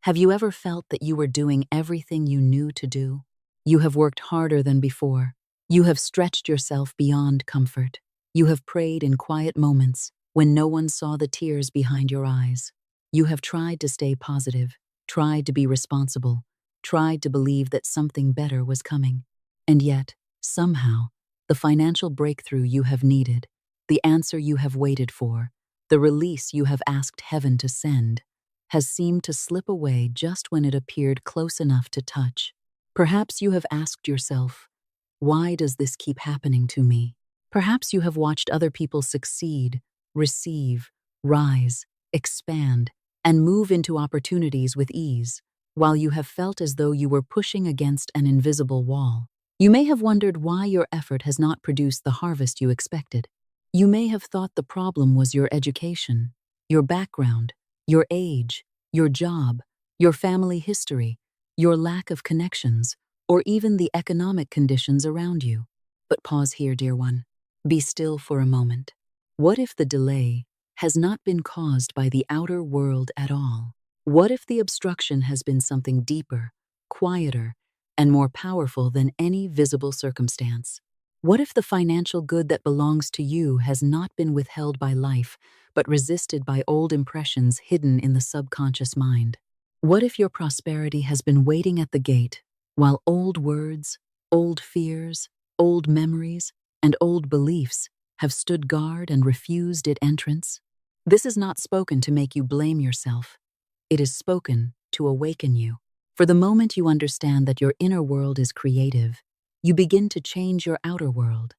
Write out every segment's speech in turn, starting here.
Have you ever felt that you were doing everything you knew to do? You have worked harder than before. You have stretched yourself beyond comfort. You have prayed in quiet moments when no one saw the tears behind your eyes. You have tried to stay positive, tried to be responsible, tried to believe that something better was coming. And yet, somehow, the financial breakthrough you have needed, the answer you have waited for, the release you have asked heaven to send, has seemed to slip away just when it appeared close enough to touch. Perhaps you have asked yourself, why does this keep happening to me? Perhaps you have watched other people succeed, receive, rise, expand, and move into opportunities with ease, while you have felt as though you were pushing against an invisible wall. You may have wondered why your effort has not produced the harvest you expected. You may have thought the problem was your education, your background, your age, your job, your family history, your lack of connections, or even the economic conditions around you. But pause here, dear one. Be still for a moment. What if the delay has not been caused by the outer world at all? What if the obstruction has been something deeper, quieter, and more powerful than any visible circumstance? What if the financial good that belongs to you has not been withheld by life, but resisted by old impressions hidden in the subconscious mind? What if your prosperity has been waiting at the gate, while old words, old fears, old memories, and old beliefs have stood guard and refused it entrance? This is not spoken to make you blame yourself. It is spoken to awaken you. For the moment you understand that your inner world is creative, you begin to change your outer world.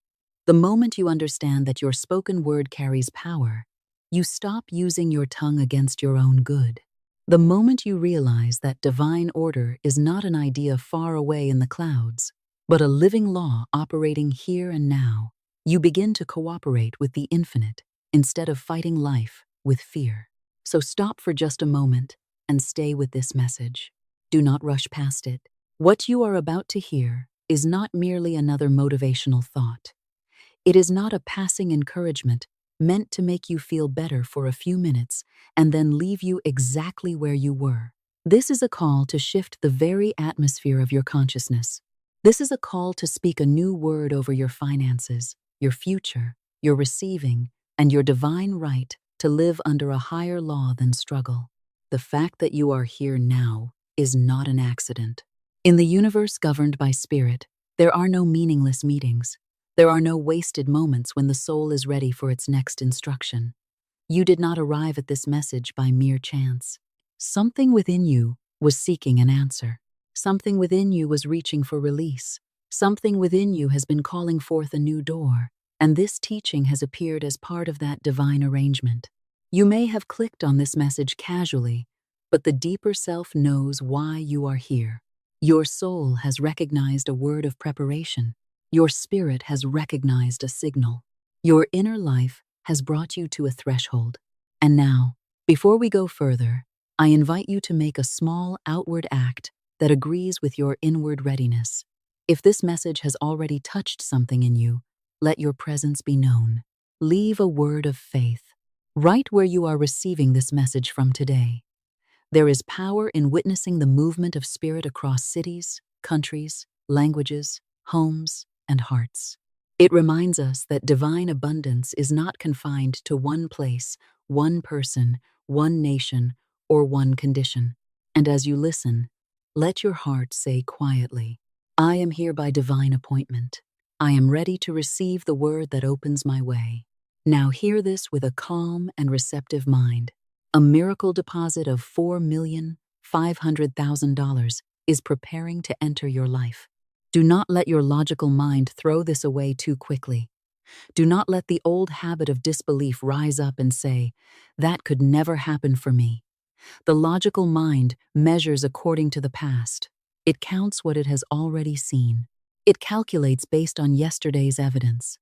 The moment you understand that your spoken word carries power, you stop using your tongue against your own good. The moment you realize that divine order is not an idea far away in the clouds, but a living law operating here and now, you begin to cooperate with the infinite instead of fighting life with fear. So stop for just a moment and stay with this message. Do not rush past it. What you are about to hear is not merely another motivational thought. It is not a passing encouragement meant to make you feel better for a few minutes and then leave you exactly where you were. This is a call to shift the very atmosphere of your consciousness. This is a call to speak a new word over your finances, your future, your receiving, and your divine right to live under a higher law than struggle. The fact that you are here now is not an accident. In the universe governed by spirit, there are no meaningless meetings. There are no wasted moments when the soul is ready for its next instruction. You did not arrive at this message by mere chance. Something within you was seeking an answer. Something within you was reaching for release. Something within you has been calling forth a new door, and this teaching has appeared as part of that divine arrangement. You may have clicked on this message casually, but the deeper self knows why you are here. Your soul has recognized a word of preparation. Your spirit has recognized a signal. Your inner life has brought you to a threshold. And now, before we go further, I invite you to make a small outward act that agrees with your inward readiness. If this message has already touched something in you, let your presence be known. Leave a word of faith right where you are receiving this message from today. There is power in witnessing the movement of spirit across cities, countries, languages, homes, and hearts. It reminds us that divine abundance is not confined to one place, one person, one nation, or one condition. And as you listen, let your heart say quietly, I am here by divine appointment. I am ready to receive the word that opens my way. Now hear this with a calm and receptive mind. A miracle deposit of $4,500,000 is preparing to enter your life. Do not let your logical mind throw this away too quickly. Do not let the old habit of disbelief rise up and say, that could never happen for me. The logical mind measures according to the past. It counts what it has already seen. It calculates based on yesterday's evidence.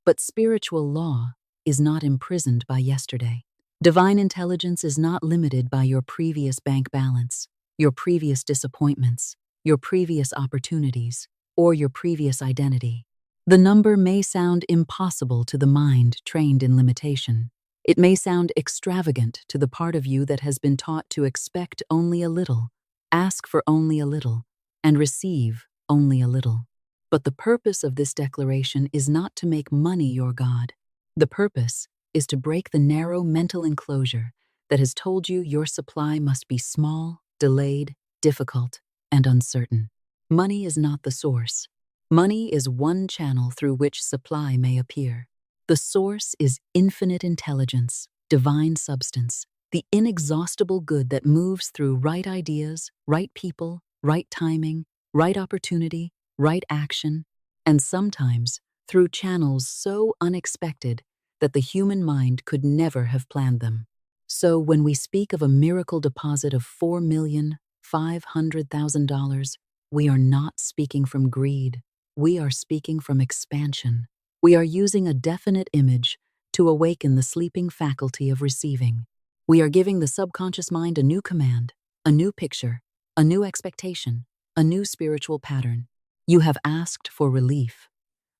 But spiritual law is not imprisoned by yesterday. Divine intelligence is not limited by your previous bank balance, your previous disappointments, your previous opportunities, or your previous identity. The number may sound impossible to the mind trained in limitation. It may sound extravagant to the part of you that has been taught to expect only a little, ask for only a little, and receive only a little. But the purpose of this declaration is not to make money your God. The purpose is to break the narrow mental enclosure that has told you your supply must be small, delayed, difficult, and uncertain. Money is not the source. Money is one channel through which supply may appear. The source is infinite intelligence, divine substance, the inexhaustible good that moves through right ideas, right people, right timing, right opportunity, right action, and sometimes through channels so unexpected that the human mind could never have planned them. So when we speak of a miracle deposit of $4,500,000, we are not speaking from greed. We are speaking from expansion. We are using a definite image to awaken the sleeping faculty of receiving. We are giving the subconscious mind a new command, a new picture, a new expectation, a new spiritual pattern. You have asked for relief.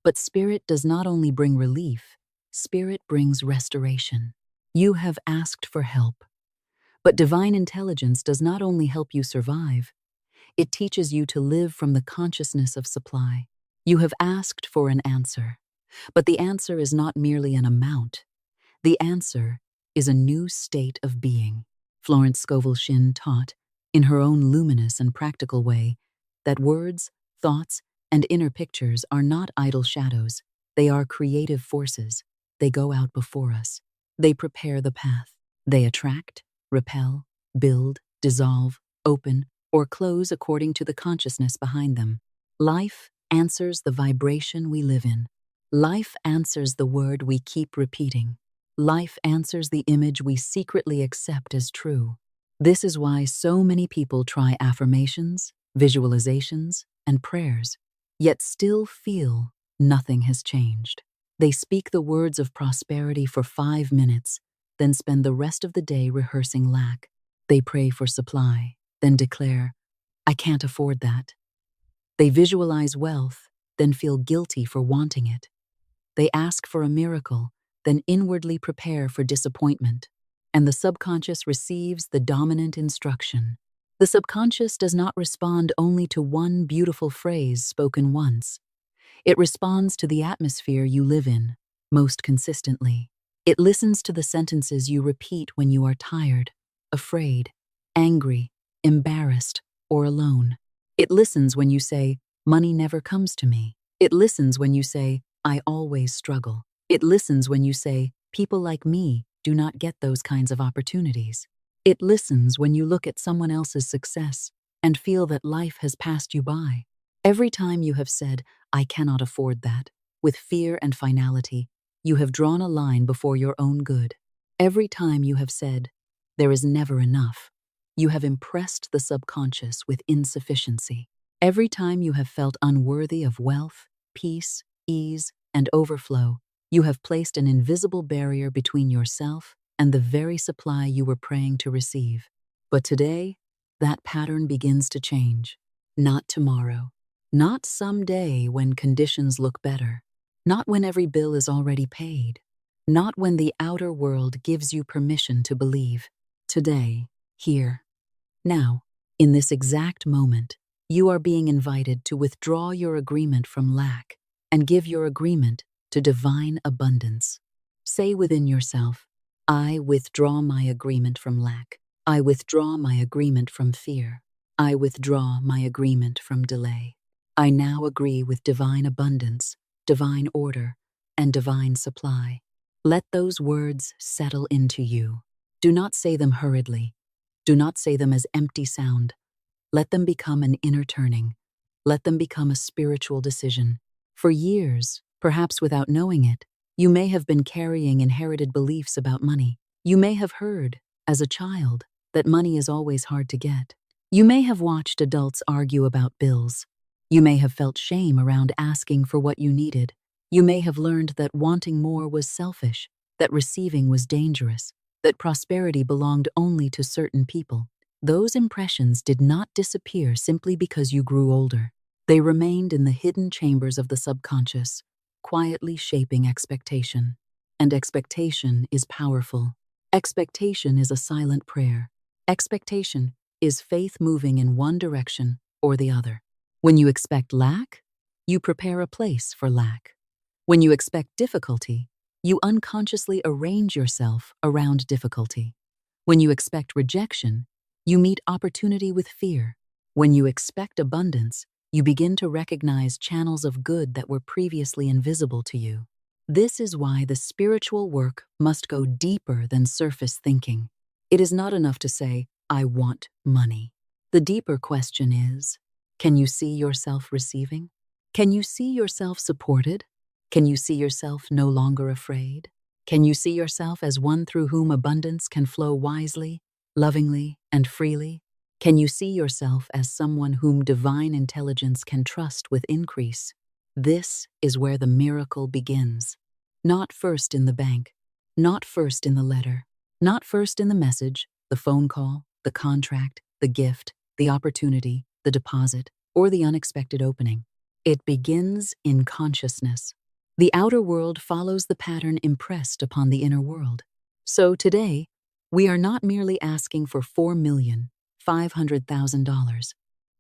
But Spirit does not only bring relief, Spirit brings restoration. You have asked for help. But divine intelligence does not only help you survive, it teaches you to live from the consciousness of supply. You have asked for an answer. But the answer is not merely an amount. The answer is a new state of being. Florence Scovel Shinn taught, in her own luminous and practical way, that words, thoughts, and inner pictures are not idle shadows. They are creative forces. They go out before us. They prepare the path. They attract, repel, build, dissolve, open, or close according to the consciousness behind them. Life answers the vibration we live in. Life answers the word we keep repeating. Life answers the image we secretly accept as true. This is why so many people try affirmations, visualizations, and prayers, yet still feel nothing has changed. They speak the words of prosperity for 5 minutes, then spend the rest of the day rehearsing lack. They pray for supply, then declare, "I can't afford that." They visualize wealth, then feel guilty for wanting it. They ask for a miracle, then inwardly prepare for disappointment. And the subconscious receives the dominant instruction. The subconscious does not respond only to one beautiful phrase spoken once. It responds to the atmosphere you live in, most consistently. It listens to the sentences you repeat when you are tired, afraid, angry, embarrassed, or alone. It listens when you say, "Money never comes to me." It listens when you say, "I always struggle." It listens when you say, "People like me do not get those kinds of opportunities." It listens when you look at someone else's success and feel that life has passed you by. Every time you have said, "I cannot afford that," with fear and finality, you have drawn a line before your own good. Every time you have said, "There is never enough," you have impressed the subconscious with insufficiency. Every time you have felt unworthy of wealth, peace, ease, and overflow, you have placed an invisible barrier between yourself and the very supply you were praying to receive. But today, that pattern begins to change. Not tomorrow. Not someday when conditions look better. Not when every bill is already paid. Not when the outer world gives you permission to believe. Today, here, now, in this exact moment, you are being invited to withdraw your agreement from lack and give your agreement to divine abundance. Say within yourself, "I withdraw my agreement from lack. I withdraw my agreement from fear. I withdraw my agreement from delay. I now agree with divine abundance, divine order, and divine supply." Let those words settle into you. Do not say them hurriedly. Do not say them as empty sound. Let them become an inner turning. Let them become a spiritual decision. For years, perhaps without knowing it, you may have been carrying inherited beliefs about money. You may have heard, as a child, that money is always hard to get. You may have watched adults argue about bills. You may have felt shame around asking for what you needed. You may have learned that wanting more was selfish, that receiving was dangerous, that prosperity belonged only to certain people. Those impressions did not disappear simply because you grew older. They remained in the hidden chambers of the subconscious, quietly shaping expectation. And expectation is powerful. Expectation is a silent prayer. Expectation is faith moving in one direction or the other. When you expect lack, you prepare a place for lack. When you expect difficulty, you unconsciously arrange yourself around difficulty. When you expect rejection, you meet opportunity with fear. When you expect abundance, you begin to recognize channels of good that were previously invisible to you. This is why the spiritual work must go deeper than surface thinking. It is not enough to say, I want money. The deeper question is, can you see yourself receiving? Can you see yourself supported? Can you see yourself no longer afraid? Can you see yourself as one through whom abundance can flow wisely, lovingly, and freely? Can you see yourself as someone whom divine intelligence can trust with increase? This is where the miracle begins. Not first in the bank, not first in the letter, not first in the message, the phone call, the contract, the gift, the opportunity, the deposit, or the unexpected opening. It begins in consciousness. The outer world follows the pattern impressed upon the inner world. So today, we are not merely asking for $4,500,000.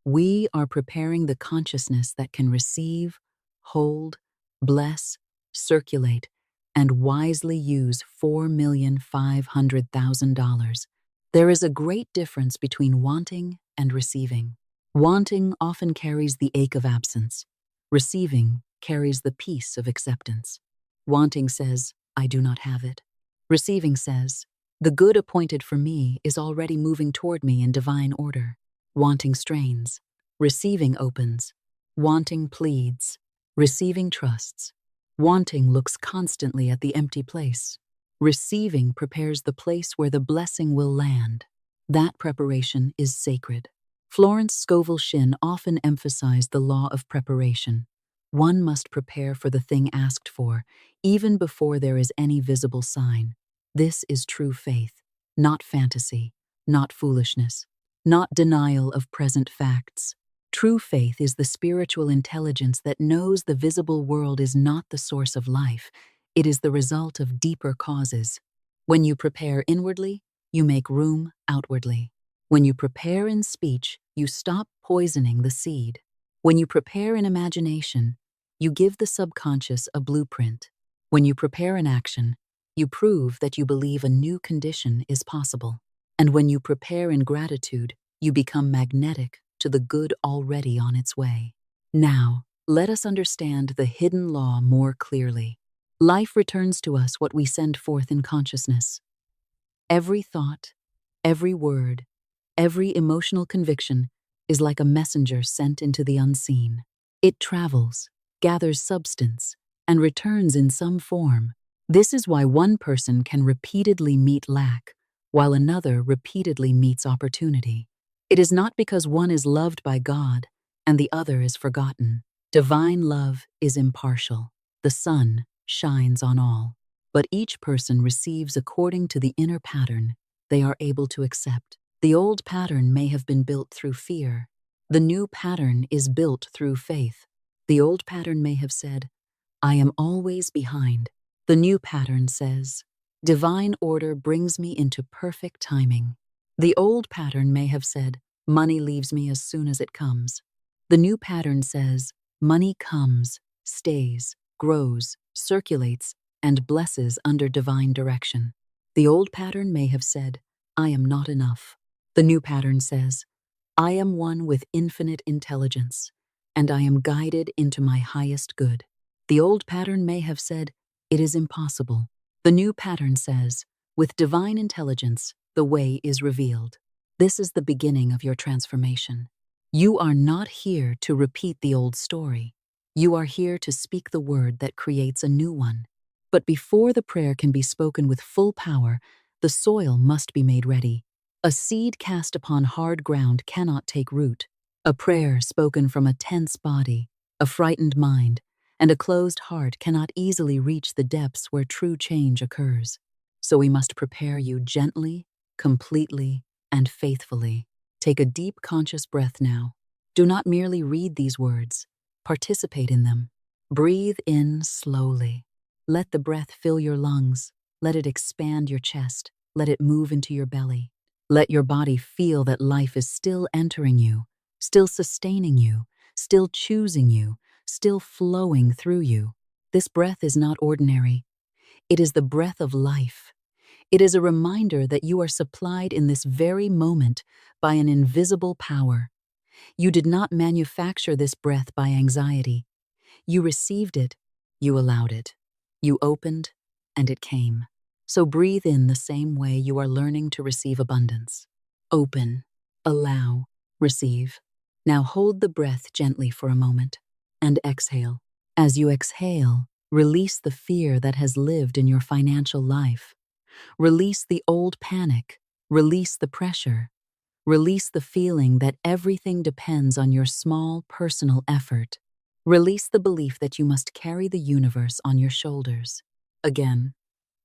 We are preparing the consciousness that can receive, hold, bless, circulate, and wisely use $4,500,000. There is a great difference between wanting and receiving. Wanting often carries the ache of absence. Receiving carries the peace of acceptance. Wanting says, I do not have it. Receiving says, the good appointed for me is already moving toward me in divine order. Wanting strains. Receiving opens. Wanting pleads. Receiving trusts. Wanting looks constantly at the empty place. Receiving prepares the place where the blessing will land. That preparation is sacred. Florence Scovel Shinn often emphasized the law of preparation. One must prepare for the thing asked for, even before there is any visible sign. This is true faith, not fantasy, not foolishness, not denial of present facts. True faith is the spiritual intelligence that knows the visible world is not the source of life. It is the result of deeper causes. When you prepare inwardly, you make room outwardly. When you prepare in speech, you stop poisoning the seed. When you prepare in imagination, you give the subconscious a blueprint. When you prepare in action, you prove that you believe a new condition is possible. And when you prepare in gratitude, you become magnetic to the good already on its way. Now, let us understand the hidden law more clearly. Life returns to us what we send forth in consciousness. Every thought, every word, every emotional conviction is like a messenger sent into the unseen. It travels, gathers substance, and returns in some form. This is why one person can repeatedly meet lack, while another repeatedly meets opportunity. It is not because one is loved by God and the other is forgotten. Divine love is impartial. The sun shines on all, but each person receives according to the inner pattern they are able to accept. The old pattern may have been built through fear. The new pattern is built through faith. The old pattern may have said, I am always behind. The new pattern says, divine order brings me into perfect timing. The old pattern may have said, money leaves me as soon as it comes. The new pattern says, money comes, stays, grows, circulates, and blesses under divine direction. The old pattern may have said, I am not enough. The new pattern says, I am one with infinite intelligence, and I am guided into my highest good. The old pattern may have said, it is impossible. The new pattern says, with divine intelligence, the way is revealed. This is the beginning of your transformation. You are not here to repeat the old story. You are here to speak the word that creates a new one. But before the prayer can be spoken with full power, the soil must be made ready. A seed cast upon hard ground cannot take root. A prayer spoken from a tense body, a frightened mind, and a closed heart cannot easily reach the depths where true change occurs. So we must prepare you gently, completely, and faithfully. Take a deep conscious breath now. Do not merely read these words. Participate in them. Breathe in slowly. Let the breath fill your lungs. Let it expand your chest. Let it move into your belly. Let your body feel that life is still entering you, still sustaining you, still choosing you, still flowing through you. This breath is not ordinary. It is the breath of life. It is a reminder that you are supplied in this very moment by an invisible power. You did not manufacture this breath by anxiety. You received it, you allowed it. You opened, and it came. So breathe in the same way you are learning to receive abundance. Open, allow, receive. Now hold the breath gently for a moment, and exhale. As you exhale, release the fear that has lived in your financial life. Release the old panic. Release the pressure. Release the feeling that everything depends on your small personal effort. Release the belief that you must carry the universe on your shoulders. Again,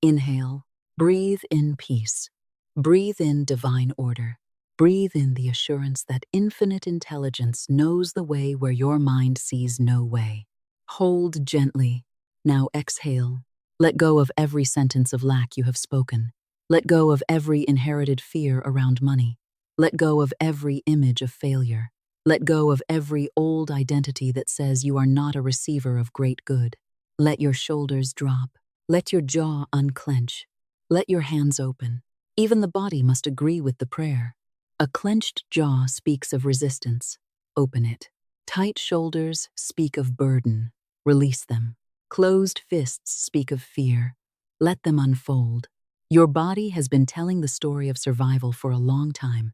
inhale. Breathe in peace. Breathe in divine order. Breathe in the assurance that infinite intelligence knows the way where your mind sees no way. Hold gently. Now exhale. Let go of every sentence of lack you have spoken. Let go of every inherited fear around money. Let go of every image of failure. Let go of every old identity that says you are not a receiver of great good. Let your shoulders drop. Let your jaw unclench. Let your hands open. Even the body must agree with the prayer. A clenched jaw speaks of resistance. Open it. Tight shoulders speak of burden. Release them. Closed fists speak of fear. Let them unfold. Your body has been telling the story of survival for a long time.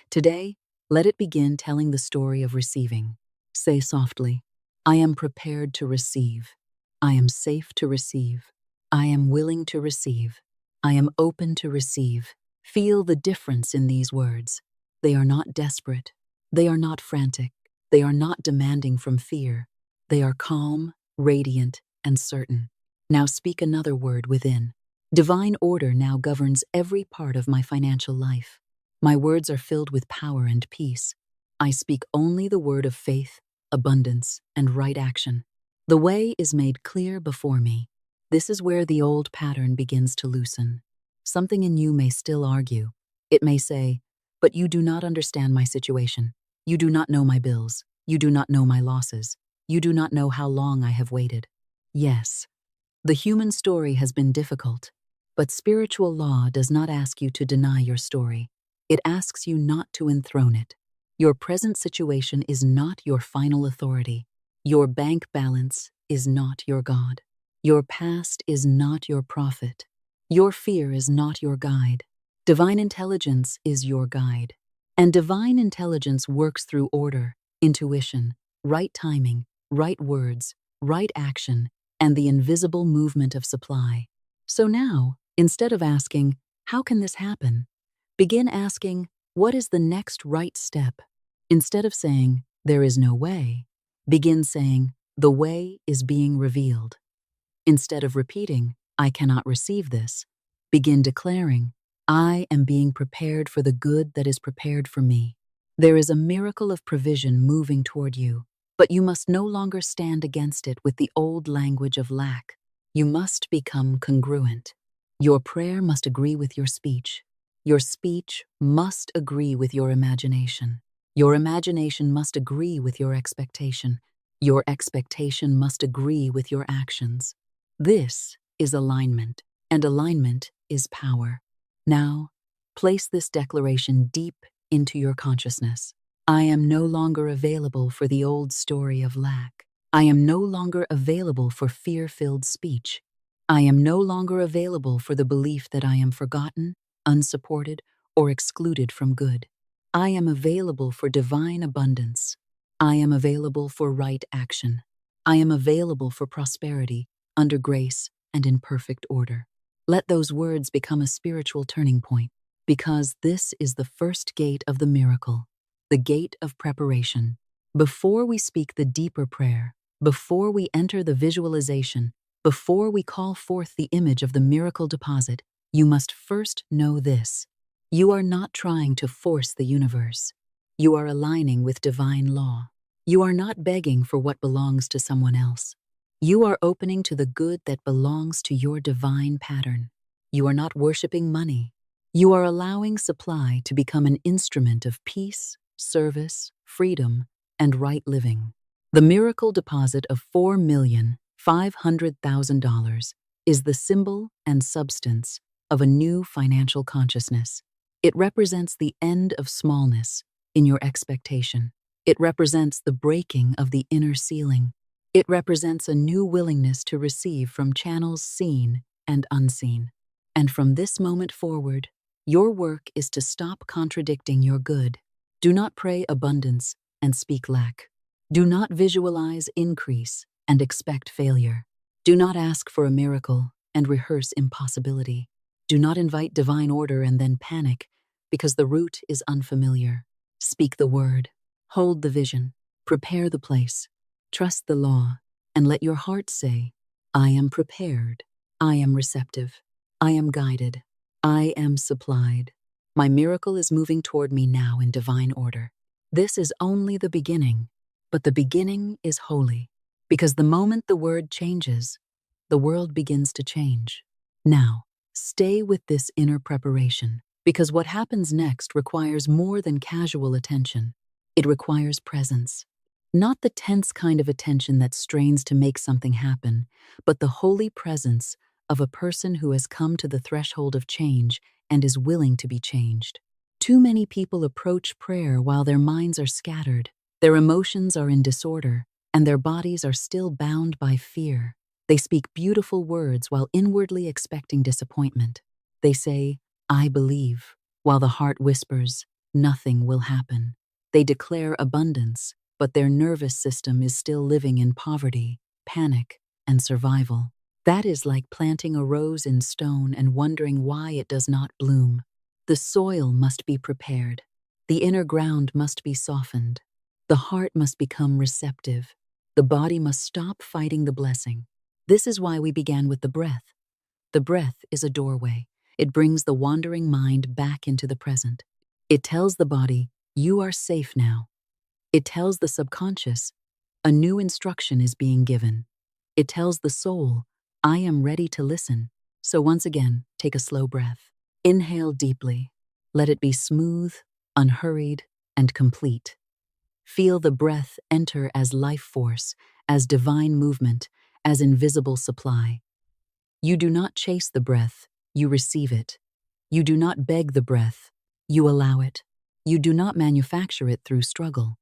Today, let it begin telling the story of receiving. Say softly, I am prepared to receive. I am safe to receive. I am willing to receive. I am open to receive. Feel the difference in these words. They are not desperate. They are not frantic. They are not demanding from fear. They are calm, radiant, and certain. Now speak another word within. Divine order now governs every part of my financial life. My words are filled with power and peace. I speak only the word of faith, abundance, and right action. The way is made clear before me. This is where the old pattern begins to loosen. Something in you may still argue. It may say, but you do not understand my situation. You do not know my bills. You do not know my losses. You do not know how long I have waited. Yes, the human story has been difficult, but spiritual law does not ask you to deny your story. It asks you not to enthrone it. Your present situation is not your final authority. Your bank balance is not your God. Your past is not your prophet. Your fear is not your guide. Divine intelligence is your guide. And divine intelligence works through order, intuition, right timing, right words, right action, and the invisible movement of supply. So now, instead of asking, how can this happen? Begin asking, what is the next right step? Instead of saying, there is no way, begin saying, the way is being revealed. Instead of repeating, I cannot receive this, begin declaring, I am being prepared for the good that is prepared for me. There is a miracle of provision moving toward you, but you must no longer stand against it with the old language of lack. You must become congruent. Your prayer must agree with your speech. Your speech must agree with your imagination. Your imagination must agree with your expectation. Your expectation must agree with your actions. This is alignment, and alignment is power. Now, place this declaration deep into your consciousness. I am no longer available for the old story of lack. I am no longer available for fear-filled speech. I am no longer available for the belief that I am forgotten, unsupported, or excluded from good. I am available for divine abundance. I am available for right action. I am available for prosperity, under grace, and in perfect order. Let those words become a spiritual turning point, because this is the first gate of the miracle, the gate of preparation. Before we speak the deeper prayer, before we enter the visualization, before we call forth the image of the miracle deposit, you must first know this. You are not trying to force the universe. You are aligning with divine law. You are not begging for what belongs to someone else. You are opening to the good that belongs to your divine pattern. You are not worshiping money. You are allowing supply to become an instrument of peace, service, freedom, and right living. The miracle deposit of $4,500,000 is the symbol and substance of a new financial consciousness. It represents the end of smallness in your expectation. It represents the breaking of the inner ceiling. It represents a new willingness to receive from channels seen and unseen. And from this moment forward, your work is to stop contradicting your good. Do not pray abundance and speak lack. Do not visualize increase and expect failure. Do not ask for a miracle and rehearse impossibility. Do not invite divine order and then panic because the route is unfamiliar. Speak the word, hold the vision, prepare the place, trust the law, and let your heart say, I am prepared, I am receptive, I am guided, I am supplied. My miracle is moving toward me now in divine order. This is only the beginning, but the beginning is holy, because the moment the word changes, the world begins to change. Now, stay with this inner preparation, because what happens next requires more than casual attention. It requires presence. Not the tense kind of attention that strains to make something happen, but the holy presence of a person who has come to the threshold of change and is willing to be changed. Too many people approach prayer while their minds are scattered, their emotions are in disorder, and their bodies are still bound by fear. They speak beautiful words while inwardly expecting disappointment. They say, I believe, while the heart whispers, nothing will happen. They declare abundance, but their nervous system is still living in poverty, panic, and survival. That is like planting a rose in stone and wondering why it does not bloom. The soil must be prepared. The inner ground must be softened. The heart must become receptive. The body must stop fighting the blessing. This is why we began with the breath. The breath is a doorway. It brings the wandering mind back into the present. It tells the body, you are safe now. It tells the subconscious, a new instruction is being given. It tells the soul, I am ready to listen. So once again, take a slow breath. Inhale deeply. Let it be smooth, unhurried, and complete. Feel the breath enter as life force, as divine movement, as invisible supply. You do not chase the breath, you receive it. You do not beg the breath, you allow it. You do not manufacture it through struggle.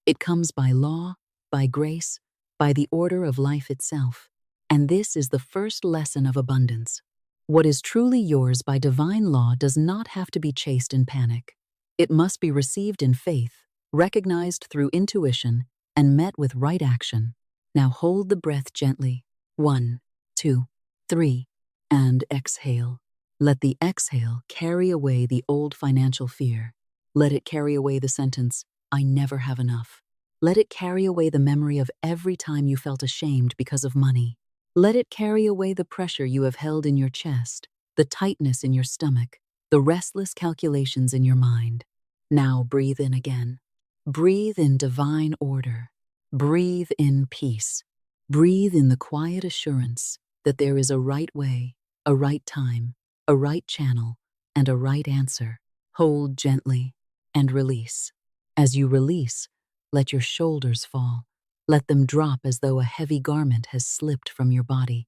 It comes by law, by grace, by the order of life itself. And this is the first lesson of abundance. What is truly yours by divine law does not have to be chased in panic. It must be received in faith, recognized through intuition, and met with right action. Now hold the breath gently. 1, 2, 3, and exhale. Let the exhale carry away the old financial fear. Let it carry away the sentence, I never have enough. Let it carry away the memory of every time you felt ashamed because of money. Let it carry away the pressure you have held in your chest, the tightness in your stomach, the restless calculations in your mind. Now breathe in again. Breathe in divine order. Breathe in peace. Breathe in the quiet assurance that there is a right way, a right time, a right channel, and a right answer. Hold gently and release. As you release, let your shoulders fall. Let them drop as though a heavy garment has slipped from your body.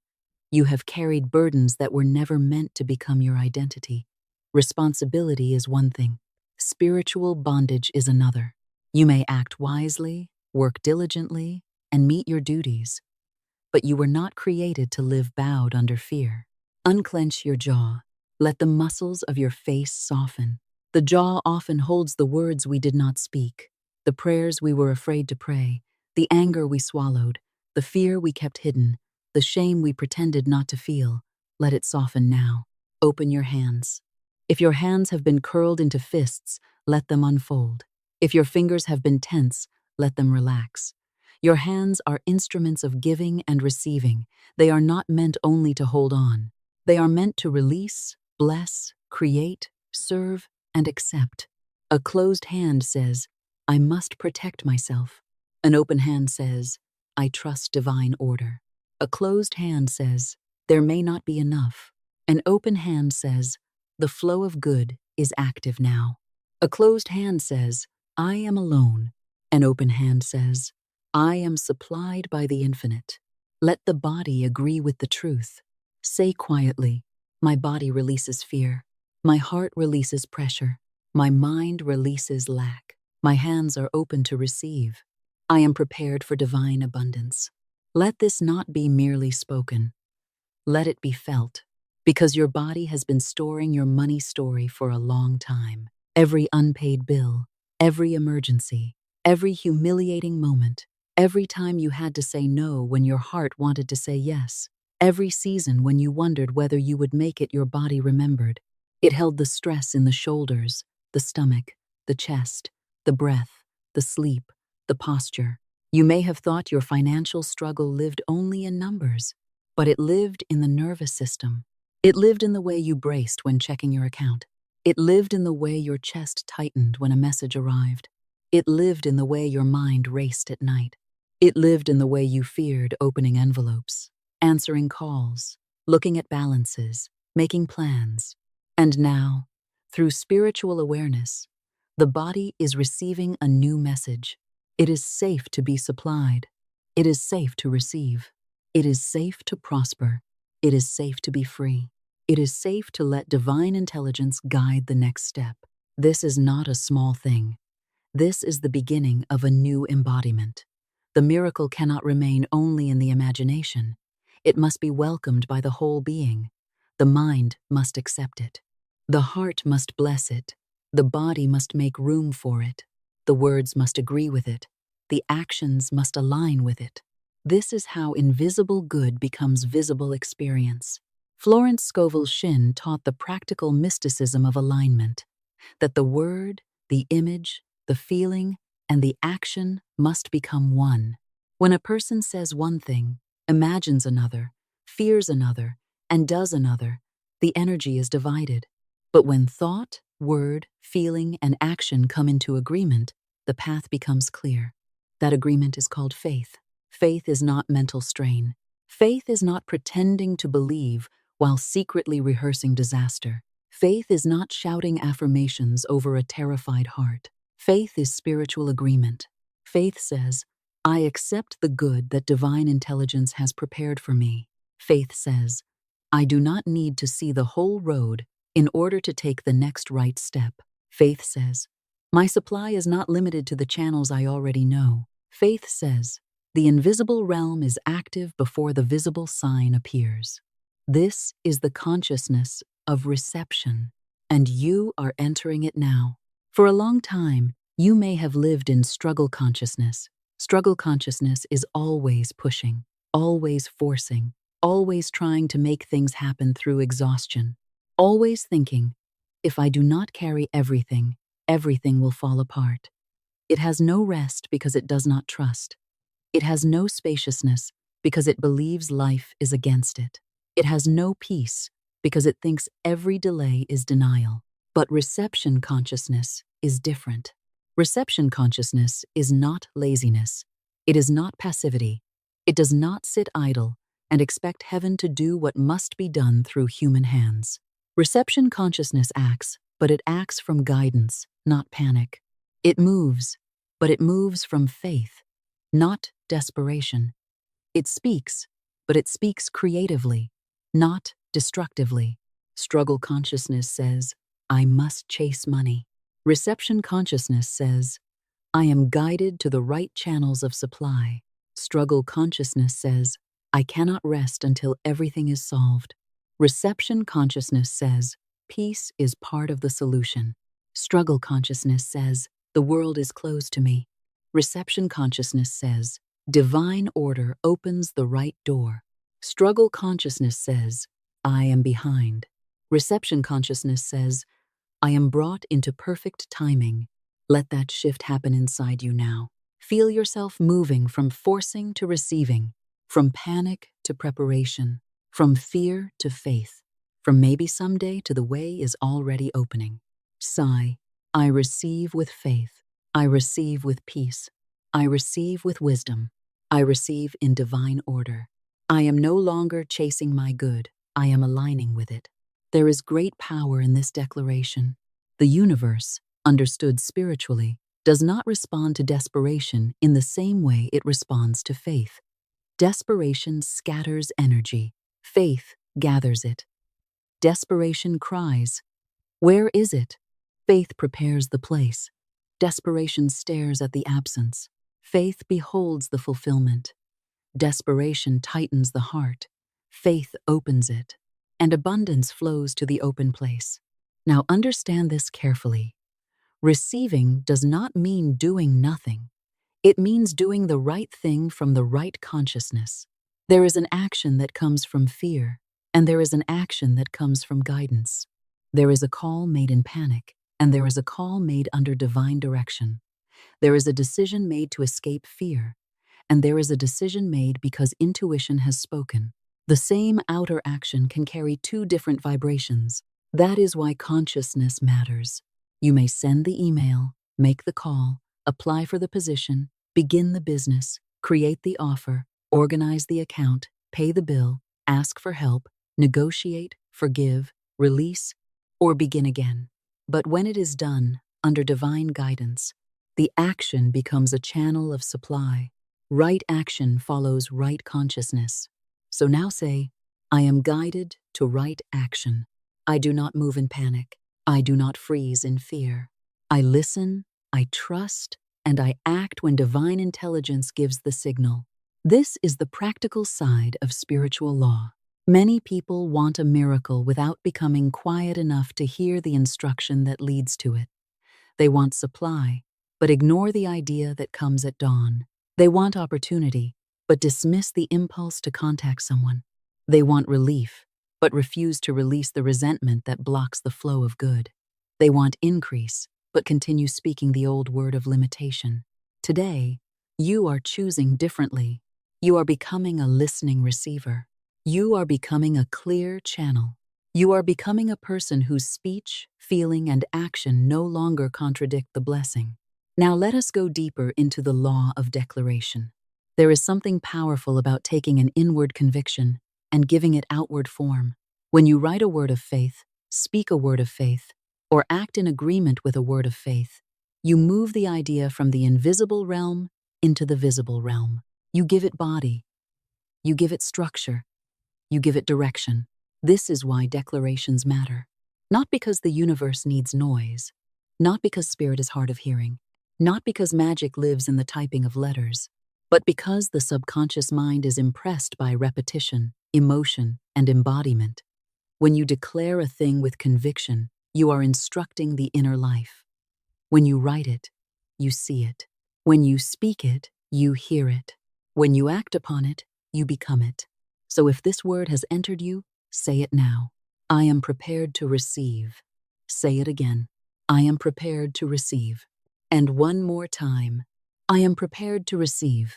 You have carried burdens that were never meant to become your identity. Responsibility is one thing. Spiritual bondage is another. You may act wisely, work diligently, and meet your duties, but you were not created to live bowed under fear. Unclench your jaw. Let the muscles of your face soften. The jaw often holds the words we did not speak, the prayers we were afraid to pray, the anger we swallowed, the fear we kept hidden, the shame we pretended not to feel. Let it soften now. Open your hands. If your hands have been curled into fists, let them unfold. If your fingers have been tense, let them relax. Your hands are instruments of giving and receiving. They are not meant only to hold on. They are meant to release, bless, create, serve, and accept. A closed hand says, I must protect myself. An open hand says, I trust divine order. A closed hand says, there may not be enough. An open hand says, the flow of good is active now. A closed hand says, I am alone. An open hand says, I am supplied by the infinite. Let the body agree with the truth. Say quietly, my body releases fear. My heart releases pressure. My mind releases lack. My hands are open to receive. I am prepared for divine abundance. Let this not be merely spoken. Let it be felt, because your body has been storing your money story for a long time. Every unpaid bill, every emergency, every humiliating moment, every time you had to say no when your heart wanted to say yes, every season when you wondered whether you would make it, your body remembered. It held the stress in the shoulders, the stomach, the chest, the breath, the sleep, the posture. You may have thought your financial struggle lived only in numbers, but it lived in the nervous system. It lived in the way you braced when checking your account. It lived in the way your chest tightened when a message arrived. It lived in the way your mind raced at night. It lived in the way you feared opening envelopes, answering calls, looking at balances, making plans. And now, through spiritual awareness, the body is receiving a new message. It is safe to be supplied. It is safe to receive. It is safe to prosper. It is safe to be free. It is safe to let divine intelligence guide the next step. This is not a small thing. This is the beginning of a new embodiment. The miracle cannot remain only in the imagination. It must be welcomed by the whole being. The mind must accept it. The heart must bless it. The body must make room for it. The words must agree with it. The actions must align with it. This is how invisible good becomes visible experience. Florence Scovel Shinn taught the practical mysticism of alignment, that the word, the image, the feeling, and the action must become one. When a person says one thing, imagines another, fears another, and does another, the energy is divided. But when thought, word, feeling, and action come into agreement, the path becomes clear. That agreement is called faith. Faith is not mental strain. Faith is not pretending to believe while secretly rehearsing disaster. Faith is not shouting affirmations over a terrified heart. Faith is spiritual agreement. Faith says, I accept the good that divine intelligence has prepared for me. Faith says, I do not need to see the whole road in order to take the next right step. Faith says, my supply is not limited to the channels I already know. Faith says, the invisible realm is active before the visible sign appears. This is the consciousness of reception, and you are entering it now. For a long time, you may have lived in struggle consciousness. Struggle consciousness is always pushing, always forcing, always trying to make things happen through exhaustion, always thinking, if I do not carry everything, everything will fall apart. It has no rest because it does not trust. It has no spaciousness because it believes life is against it. It has no peace because it thinks every delay is denial. But reception consciousness is different. Reception consciousness is not laziness. It is not passivity. It does not sit idle and expect heaven to do what must be done through human hands. Reception consciousness acts, but it acts from guidance, not panic. It moves, but it moves from faith, not desperation. It speaks, but it speaks creatively, not destructively. Struggle consciousness says, I must chase money. Reception consciousness says, I am guided to the right channels of supply. Struggle consciousness says, I cannot rest until everything is solved. Reception consciousness says, peace is part of the solution. Struggle consciousness says, the world is closed to me. Reception consciousness says, divine order opens the right door. Struggle consciousness says, I am behind. Reception consciousness says, I am brought into perfect timing. Let that shift happen inside you now. Feel yourself moving from forcing to receiving, from panic to preparation, from fear to faith, from maybe someday to the way is already opening. Sigh, I receive with faith. I receive with peace. I receive with wisdom. I receive in divine order. I am no longer chasing my good, I am aligning with it. There is great power in this declaration. The universe, understood spiritually, does not respond to desperation in the same way it responds to faith. Desperation scatters energy. Faith gathers it. Desperation cries, "Where is it?" Faith prepares the place. Desperation stares at the absence. Faith beholds the fulfillment. Desperation tightens the heart. Faith opens it, and abundance flows to the open place. Now understand this carefully. Receiving does not mean doing nothing. It means doing the right thing from the right consciousness. There is an action that comes from fear, and there is an action that comes from guidance. There is a call made in panic, and there is a call made under divine direction. There is a decision made to escape fear, and there is a decision made because intuition has spoken. The same outer action can carry two different vibrations. That is why consciousness matters. You may send the email, make the call, apply for the position, begin the business, create the offer, organize the account, pay the bill, ask for help, negotiate, forgive, release, or begin again. But when it is done, under divine guidance, the action becomes a channel of supply. Right action follows right consciousness. So now say, I am guided to right action. I do not move in panic. I do not freeze in fear. I listen, I trust, and I act when divine intelligence gives the signal. This is the practical side of spiritual law. Many people want a miracle without becoming quiet enough to hear the instruction that leads to it. They want supply, but ignore the idea that comes at dawn. They want opportunity, but dismiss the impulse to contact someone. They want relief, but refuse to release the resentment that blocks the flow of good. They want increase, but continue speaking the old word of limitation. Today, you are choosing differently. You are becoming a listening receiver. You are becoming a clear channel. You are becoming a person whose speech, feeling, and action no longer contradict the blessing. Now let us go deeper into the law of declaration. There is something powerful about taking an inward conviction and giving it outward form. When you write a word of faith, speak a word of faith, or act in agreement with a word of faith, you move the idea from the invisible realm into the visible realm. You give it body. You give it structure. You give it direction. This is why declarations matter. Not because the universe needs noise, not because spirit is hard of hearing, not because magic lives in the typing of letters, but because the subconscious mind is impressed by repetition, emotion, and embodiment. When you declare a thing with conviction, you are instructing the inner life. When you write it, you see it. When you speak it, you hear it. When you act upon it, you become it. So if this word has entered you, say it now. I am prepared to receive. Say it again. I am prepared to receive. And one more time. I am prepared to receive.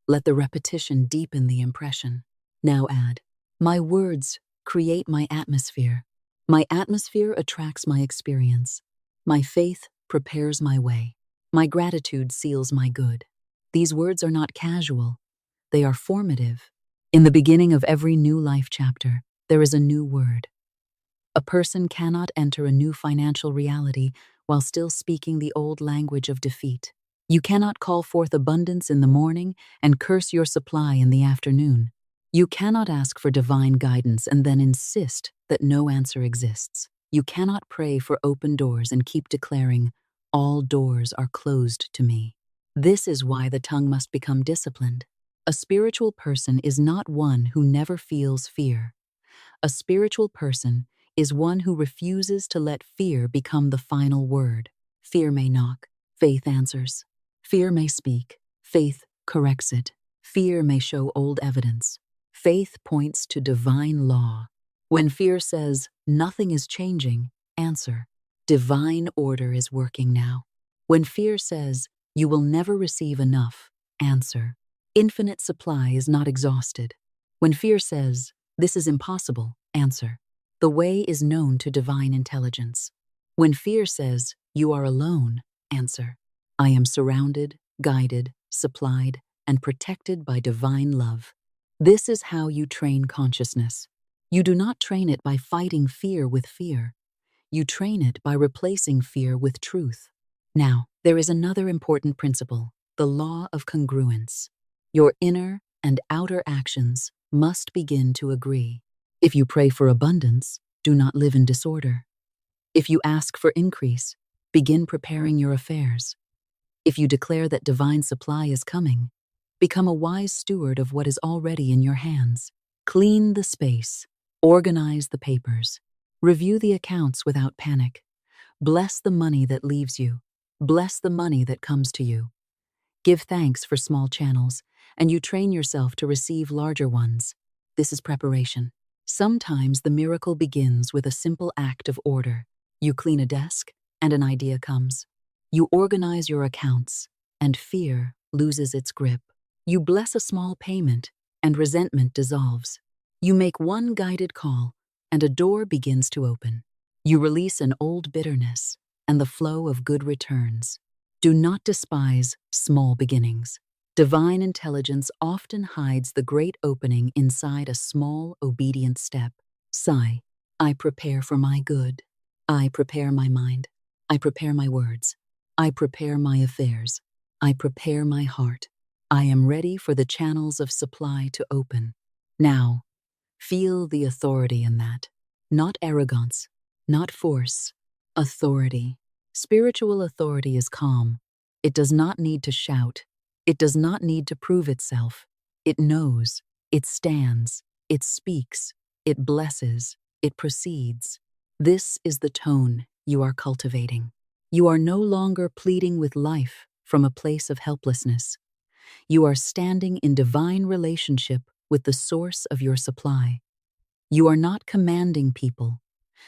Let the repetition deepen the impression. Now add, my words create my atmosphere. My atmosphere attracts my experience. My faith prepares my way. My gratitude seals my good. These words are not casual. They are formative. In the beginning of every new life chapter, there is a new word. A person cannot enter a new financial reality while still speaking the old language of defeat. You cannot call forth abundance in the morning and curse your supply in the afternoon. You cannot ask for divine guidance and then insist that no answer exists. You cannot pray for open doors and keep declaring, all doors are closed to me. This is why the tongue must become disciplined. A spiritual person is not one who never feels fear. A spiritual person is one who refuses to let fear become the final word. Fear may knock, faith answers. Fear may speak, faith corrects it. Fear may show old evidence. Faith points to divine law. When fear says, nothing is changing, answer, divine order is working now. When fear says, you will never receive enough, answer, infinite supply is not exhausted. When fear says, this is impossible, answer, the way is known to divine intelligence. When fear says, you are alone, answer, I am surrounded, guided, supplied, and protected by divine love. This is how you train consciousness. You do not train it by fighting fear with fear. You train it by replacing fear with truth. Now, there is another important principle, the law of congruence. Your inner and outer actions must begin to agree. If you pray for abundance, do not live in disorder. If you ask for increase, begin preparing your affairs. If you declare that divine supply is coming, become a wise steward of what is already in your hands. Clean the space, organize the papers, review the accounts without panic. Bless the money that leaves you. Bless the money that comes to you. Give thanks for small channels, and you train yourself to receive larger ones. This is preparation. Sometimes the miracle begins with a simple act of order. You clean a desk, and an idea comes. You organize your accounts, and fear loses its grip. You bless a small payment, and resentment dissolves. You make one guided call, and a door begins to open. You release an old bitterness, and the flow of good returns. Do not despise small beginnings. Divine intelligence often hides the great opening inside a small, obedient step. Sigh, I prepare for my good. I prepare my mind. I prepare my words. I prepare my affairs. I prepare my heart. I am ready for the channels of supply to open. Now, feel the authority in that. Not arrogance, not force. Authority. Spiritual authority is calm. It does not need to shout. It does not need to prove itself. It knows. It stands. It speaks. It blesses. It proceeds. This is the tone you are cultivating. You are no longer pleading with life from a place of helplessness. You are standing in divine relationship with the source of your supply. You are not commanding people.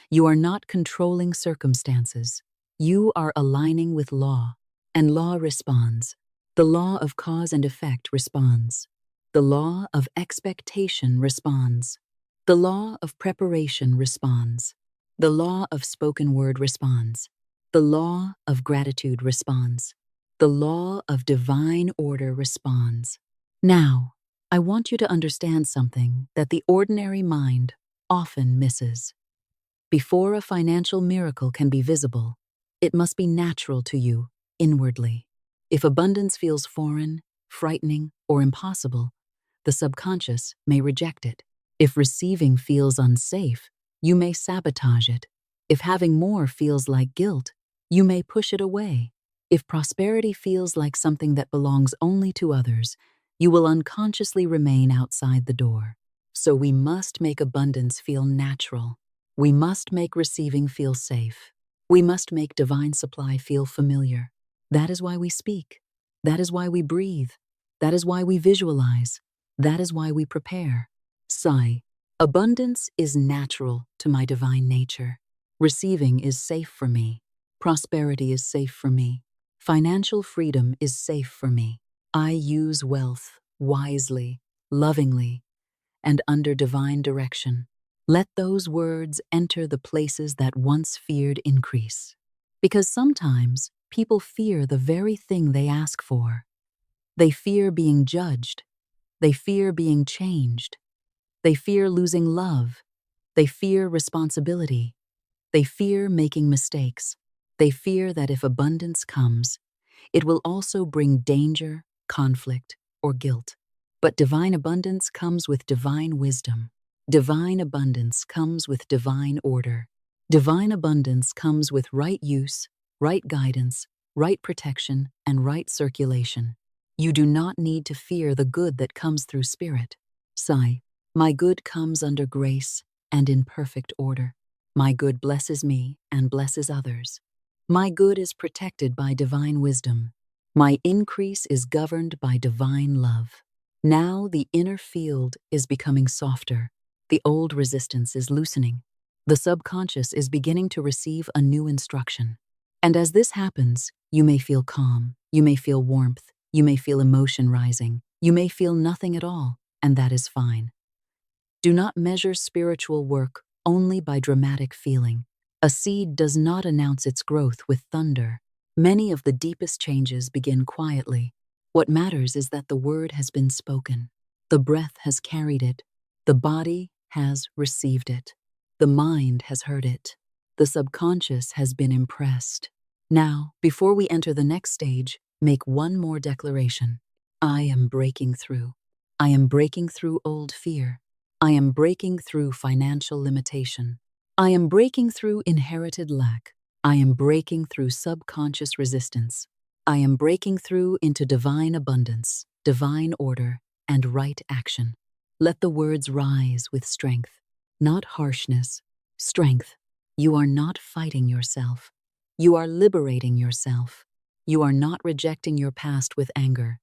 You are not controlling circumstances. You are aligning with law, and law responds. The law of cause and effect responds. The law of expectation responds. The law of preparation responds. The law of spoken word responds. The law of gratitude responds. The law of divine order responds. Now, I want you to understand something that the ordinary mind often misses. Before a financial miracle can be visible, it must be natural to you inwardly. If abundance feels foreign, frightening, or impossible, the subconscious may reject it. If receiving feels unsafe, you may sabotage it. If having more feels like guilt, you may push it away. If prosperity feels like something that belongs only to others, you will unconsciously remain outside the door. So we must make abundance feel natural. We must make receiving feel safe. We must make divine supply feel familiar. That is why we speak. That is why we breathe. That is why we visualize. That is why we prepare. Sigh. Abundance is natural to my divine nature. Receiving is safe for me. Prosperity is safe for me. Financial freedom is safe for me. I use wealth wisely, lovingly, and under divine direction. Let those words enter the places that once feared increase. Because sometimes people fear the very thing they ask for. They fear being judged. They fear being changed. They fear losing love. They fear responsibility. They fear making mistakes. They fear that if abundance comes, it will also bring danger, conflict, or guilt. But divine abundance comes with divine wisdom. Divine abundance comes with divine order. Divine abundance comes with right use, right guidance, right protection, and right circulation. You do not need to fear the good that comes through spirit. Sigh, my good comes under grace and in perfect order. My good blesses me and blesses others. My good is protected by divine wisdom. My increase is governed by divine love. Now the inner field is becoming softer. The old resistance is loosening. The subconscious is beginning to receive a new instruction. And as this happens, you may feel calm, you may feel warmth, you may feel emotion rising, you may feel nothing at all, and that is fine. Do not measure spiritual work only by dramatic feeling. A seed does not announce its growth with thunder. Many of the deepest changes begin quietly. What matters is that the word has been spoken. The breath has carried it. The body has received it. The mind has heard it. The subconscious has been impressed. Now, before we enter the next stage, make one more declaration. I am breaking through. I am breaking through old fear. I am breaking through financial limitation. I am breaking through inherited lack. I am breaking through subconscious resistance. I am breaking through into divine abundance, divine order, and right action. Let the words rise with strength, not harshness. Strength. You are not fighting yourself. You are liberating yourself. You are not rejecting your past with anger.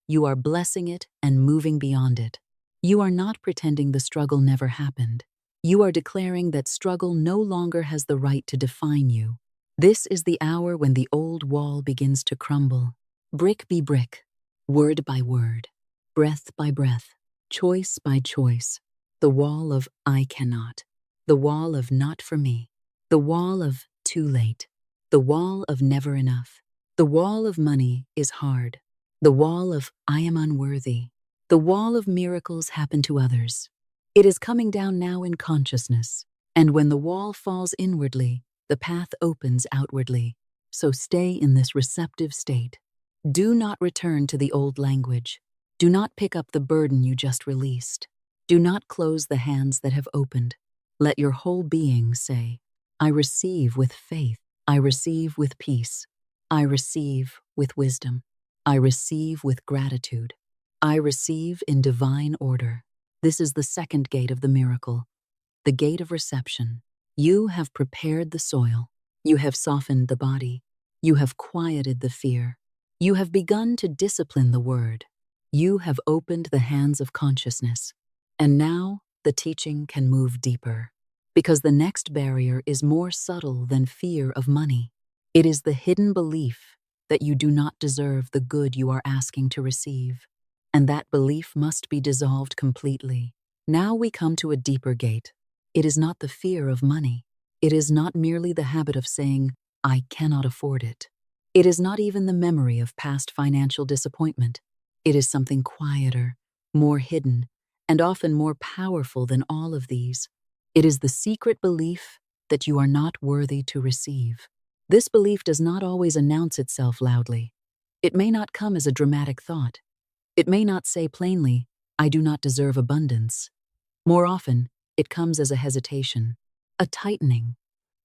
You are blessing it and moving beyond it. You are not pretending the struggle never happened. You are declaring that struggle no longer has the right to define you. This is the hour when the old wall begins to crumble, brick by brick, word by word, breath by breath, choice by choice. The wall of I cannot, the wall of not for me, the wall of too late, the wall of never enough, the wall of money is hard, the wall of I am unworthy, the wall of miracles happen to others. It is coming down now in consciousness, and when the wall falls inwardly, the path opens outwardly. So stay in this receptive state. Do not return to the old language. Do not pick up the burden you just released. Do not close the hands that have opened. Let your whole being say, I receive with faith. I receive with peace. I receive with wisdom. I receive with gratitude. I receive in divine order. This is the second gate of the miracle, the gate of reception. You have prepared the soil. You have softened the body. You have quieted the fear. You have begun to discipline the word. You have opened the hands of consciousness. And now the teaching can move deeper, because the next barrier is more subtle than fear of money. It is the hidden belief that you do not deserve the good you are asking to receive, and that belief must be dissolved completely. Now we come to a deeper gate. It is not the fear of money. It is not merely the habit of saying, I cannot afford it. It is not even the memory of past financial disappointment. It is something quieter, more hidden, and often more powerful than all of these. It is the secret belief that you are not worthy to receive. This belief does not always announce itself loudly. It may not come as a dramatic thought. It may not say plainly, I do not deserve abundance. More often, it comes as a hesitation, a tightening,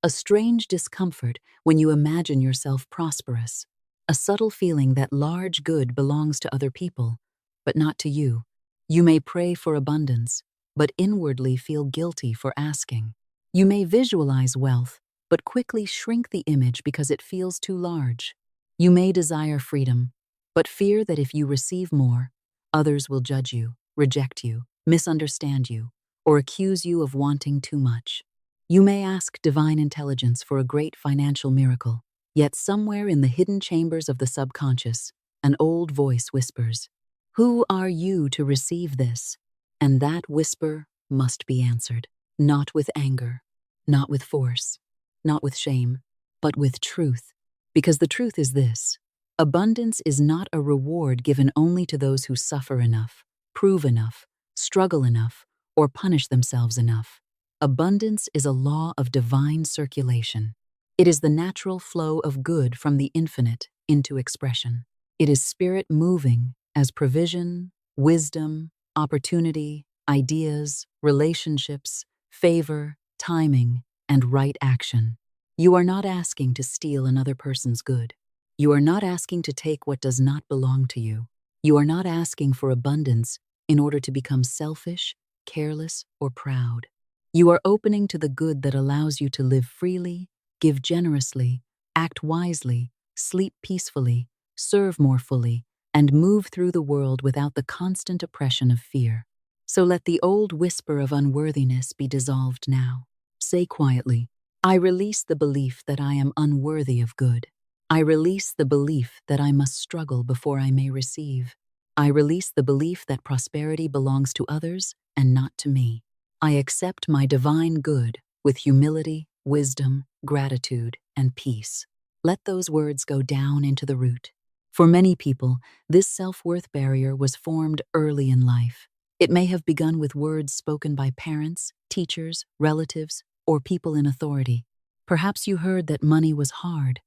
a strange discomfort when you imagine yourself prosperous, a subtle feeling that large good belongs to other people, but not to you. You may pray for abundance, but inwardly feel guilty for asking. You may visualize wealth, but quickly shrink the image because it feels too large. You may desire freedom, but fear that if you receive more, others will judge you, reject you, misunderstand you, or accuse you of wanting too much. You may ask divine intelligence for a great financial miracle, yet somewhere in the hidden chambers of the subconscious, an old voice whispers, who are you to receive this? And that whisper must be answered, not with anger, not with force, not with shame, but with truth. Because the truth is this: abundance is not a reward given only to those who suffer enough, prove enough, struggle enough, or punish themselves enough. Abundance is a law of divine circulation. It is the natural flow of good from the infinite into expression. It is spirit moving as provision, wisdom, opportunity, ideas, relationships, favor, timing, and right action. You are not asking to steal another person's good. You are not asking to take what does not belong to you. You are not asking for abundance in order to become selfish, careless, or proud. You are opening to the good that allows you to live freely, give generously, act wisely, sleep peacefully, serve more fully, and move through the world without the constant oppression of fear. So let the old whisper of unworthiness be dissolved now. Say quietly, I release the belief that I am unworthy of good. I release the belief that I must struggle before I may receive. I release the belief that prosperity belongs to others and not to me. I accept my divine good with humility, wisdom, gratitude, and peace. Let those words go down into the root. For many people, this self-worth barrier was formed early in life. It may have begun with words spoken by parents, teachers, relatives, or people in authority. Perhaps you heard that money was hard,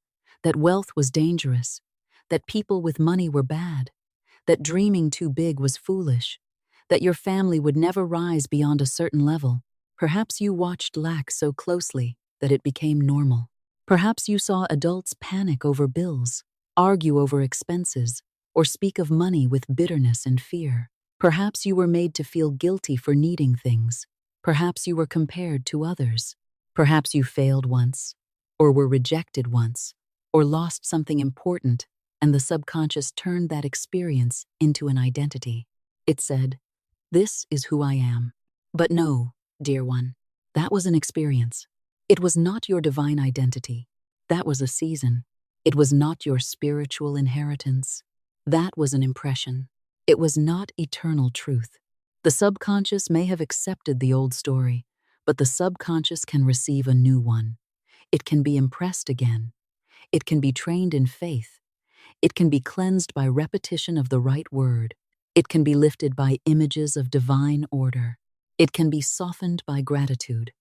that wealth was dangerous, that people with money were bad, that dreaming too big was foolish, that your family would never rise beyond a certain level. Perhaps you watched lack so closely that it became normal. Perhaps you saw adults panic over bills, argue over expenses, or speak of money with bitterness and fear. Perhaps you were made to feel guilty for needing things. Perhaps you were compared to others. Perhaps you failed once, or were rejected once, or lost something important, and the subconscious turned that experience into an identity. It said, "This is who I am." But no, dear one, that was an experience. It was not your divine identity. That was a season. It was not your spiritual inheritance. That was an impression. It was not eternal truth. The subconscious may have accepted the old story, but the subconscious can receive a new one. It can be impressed again. It can be trained in faith. It can be cleansed by repetition of the right word. It can be lifted by images of divine order. It can be softened by gratitude.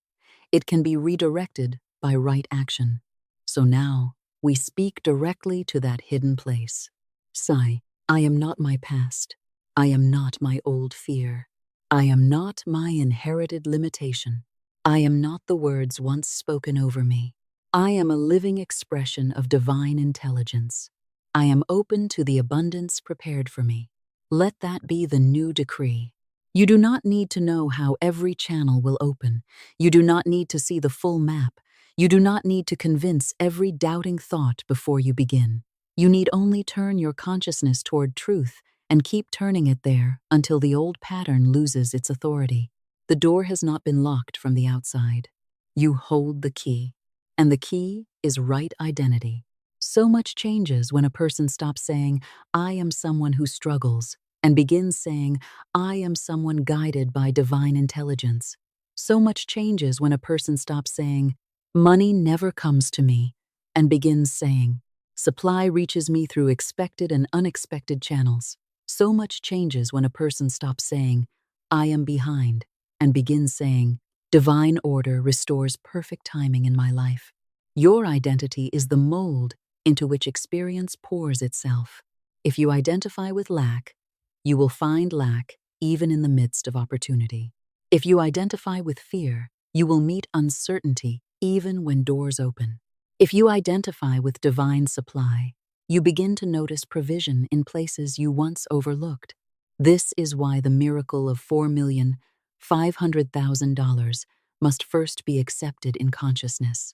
It can be redirected by right action. So now, we speak directly to that hidden place. Sigh, I am not my past. I am not my old fear. I am not my inherited limitation. I am not the words once spoken over me. I am a living expression of divine intelligence. I am open to the abundance prepared for me. Let that be the new decree. You do not need to know how every channel will open. You do not need to see the full map. You do not need to convince every doubting thought before you begin. You need only turn your consciousness toward truth and keep turning it there until the old pattern loses its authority. The door has not been locked from the outside. You hold the key, and the key is right identity. So much changes when a person stops saying, "I am someone who struggles," and begins saying, "I am someone guided by divine intelligence." So much changes when a person stops saying, "Money never comes to me," and begins saying, "Supply reaches me through expected and unexpected channels." So much changes when a person stops saying, "I am behind," and begins saying, "Divine order restores perfect timing in my life." Your identity is the mold into which experience pours itself. If you identify with lack, you will find lack even in the midst of opportunity. If you identify with fear, you will meet uncertainty even when doors open. If you identify with divine supply, you begin to notice provision in places you once overlooked. This is why the miracle of $4,500,000 must first be accepted in consciousness,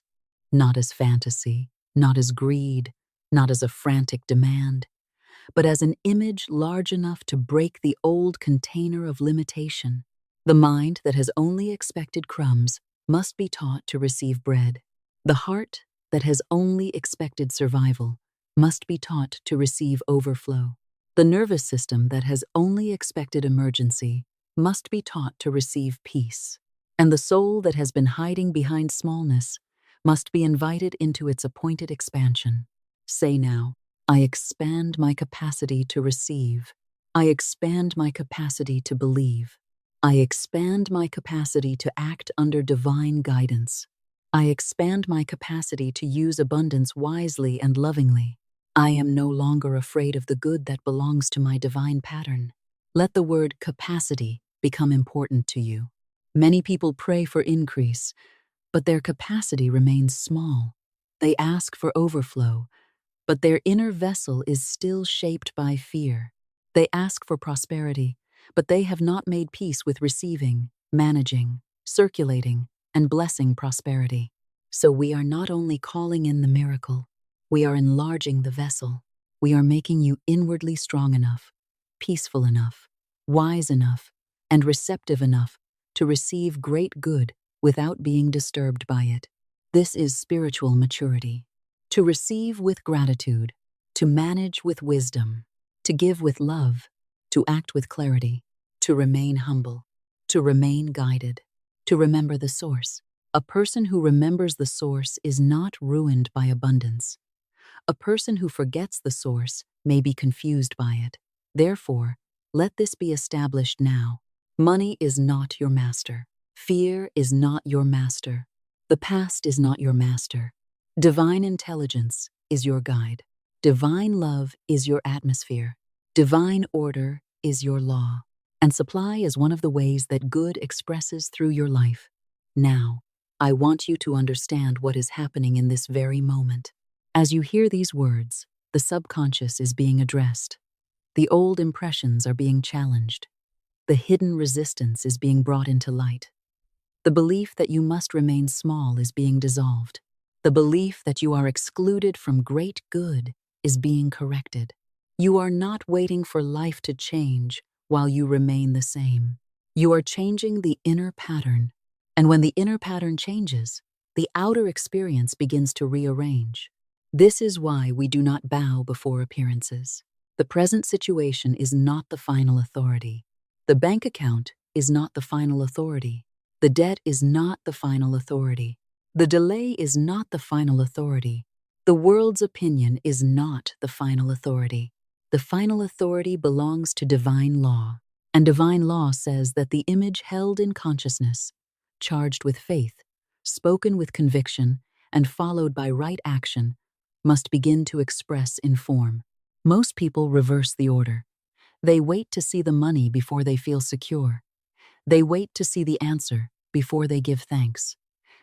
not as fantasy, not as greed, not as a frantic demand, but as an image large enough to break the old container of limitation. The mind that has only expected crumbs must be taught to receive bread. The heart that has only expected survival must be taught to receive overflow. The nervous system that has only expected emergency must be taught to receive peace. And the soul that has been hiding behind smallness must be invited into its appointed expansion. Say now, "I expand my capacity to receive. I expand my capacity to believe. I expand my capacity to act under divine guidance. I expand my capacity to use abundance wisely and lovingly. I am no longer afraid of the good that belongs to my divine pattern." Let the word capacity become important to you. Many people pray for increase, but their capacity remains small. They ask for overflow, but their inner vessel is still shaped by fear. They ask for prosperity, but they have not made peace with receiving, managing, circulating, and blessing prosperity. So we are not only calling in the miracle, we are enlarging the vessel. We are making you inwardly strong enough, peaceful enough, wise enough, and receptive enough to receive great good without being disturbed by it. This is spiritual maturity. To receive with gratitude, to manage with wisdom, to give with love, to act with clarity, to remain humble, to remain guided, to remember the source. A person who remembers the source is not ruined by abundance. A person who forgets the source may be confused by it. Therefore, let this be established now. Money is not your master. Fear is not your master. The past is not your master. Divine intelligence is your guide. Divine love is your atmosphere. Divine order is your law. And supply is one of the ways that good expresses through your life. Now, I want you to understand what is happening in this very moment. As you hear these words, the subconscious is being addressed. The old impressions are being challenged. The hidden resistance is being brought into light. The belief that you must remain small is being dissolved. The belief that you are excluded from great good is being corrected. You are not waiting for life to change while you remain the same. You are changing the inner pattern. And when the inner pattern changes, the outer experience begins to rearrange. This is why we do not bow before appearances. The present situation is not the final authority. The bank account is not the final authority. The debt is not the final authority. The delay is not the final authority. The world's opinion is not the final authority. The final authority belongs to divine law, and divine law says that the image held in consciousness, charged with faith, spoken with conviction, and followed by right action, must begin to express in form. Most people reverse the order. They wait to see the money before they feel secure. They wait to see the answer before they give thanks.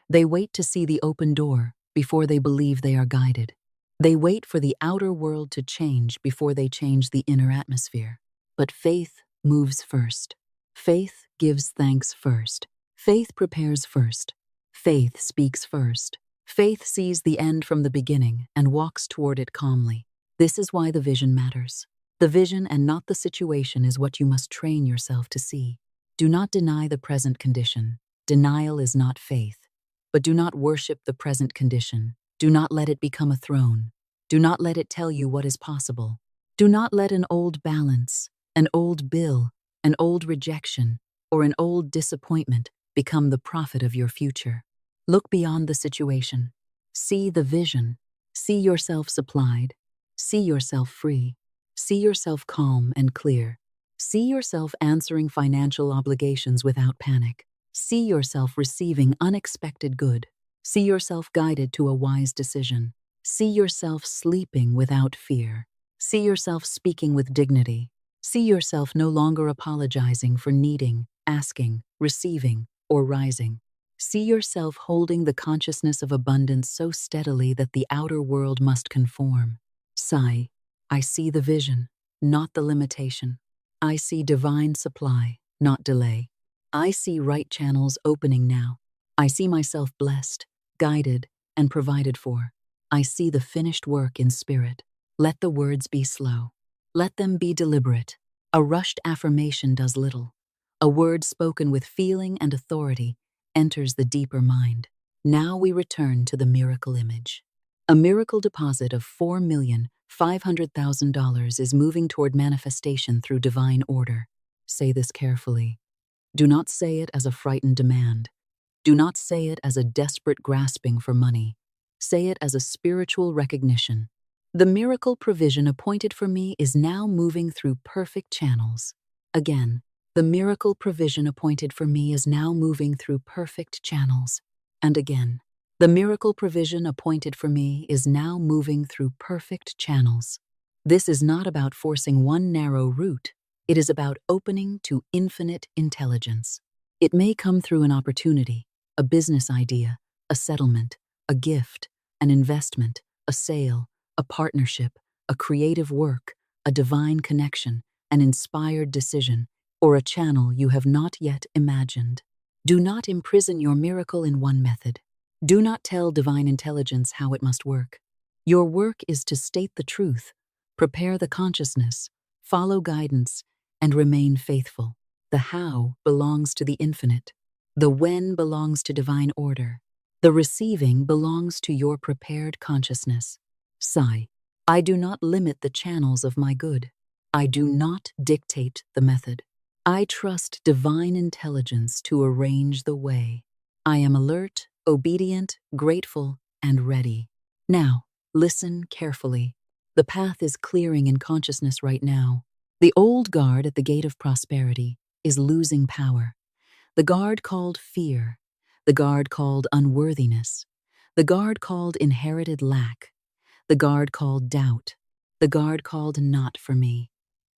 They wait to see the open door before they believe they are guided. They wait for the outer world to change before they change the inner atmosphere. But faith moves first. Faith gives thanks first. Faith prepares first. Faith speaks first. Faith sees the end from the beginning and walks toward it calmly. This is why the vision matters. The vision and not the situation is what you must train yourself to see. Do not deny the present condition. Denial is not faith. But do not worship the present condition. Do not let it become a throne. Do not let it tell you what is possible. Do not let an old balance, an old bill, an old rejection, or an old disappointment become the prophet of your future. Look beyond the situation. See the vision. See yourself supplied. See yourself free. See yourself calm and clear. See yourself answering financial obligations without panic. See yourself receiving unexpected good. See yourself guided to a wise decision. See yourself sleeping without fear. See yourself speaking with dignity. See yourself no longer apologizing for needing, asking, receiving, or rising. See yourself holding the consciousness of abundance so steadily that the outer world must conform. Sigh. I see the vision, not the limitation. I see divine supply, not delay. I see right channels opening now. I see myself blessed, guided, and provided for. I see the finished work in spirit. Let the words be slow. Let them be deliberate. A rushed affirmation does little. A word spoken with feeling and authority enters the deeper mind. Now we return to the miracle image. A miracle deposit of $4,500,000 is moving toward manifestation through divine order. Say this carefully. Do not say it as a frightened demand. Do not say it as a desperate grasping for money. Say it as a spiritual recognition. The miracle provision appointed for me is now moving through perfect channels. Again, the miracle provision appointed for me is now moving through perfect channels. And again, the miracle provision appointed for me is now moving through perfect channels. This is not about forcing one narrow route. It is about opening to infinite intelligence. It may come through an opportunity, a business idea, a settlement, a gift, an investment, a sale, a partnership, a creative work, a divine connection, an inspired decision, or a channel you have not yet imagined. Do not imprison your miracle in one method. Do not tell divine intelligence how it must work. Your work is to state the truth, prepare the consciousness, follow guidance, and remain faithful. The how belongs to the infinite. The when belongs to divine order. The receiving belongs to your prepared consciousness. Sigh. I do not limit the channels of my good. I do not dictate the method. I trust divine intelligence to arrange the way. I am alert, obedient, grateful, and ready. Now, listen carefully. The path is clearing in consciousness right now. The old guard at the gate of prosperity, is losing power. The guard called fear, the guard called unworthiness, the guard called inherited lack, the guard called doubt, the guard called not for me,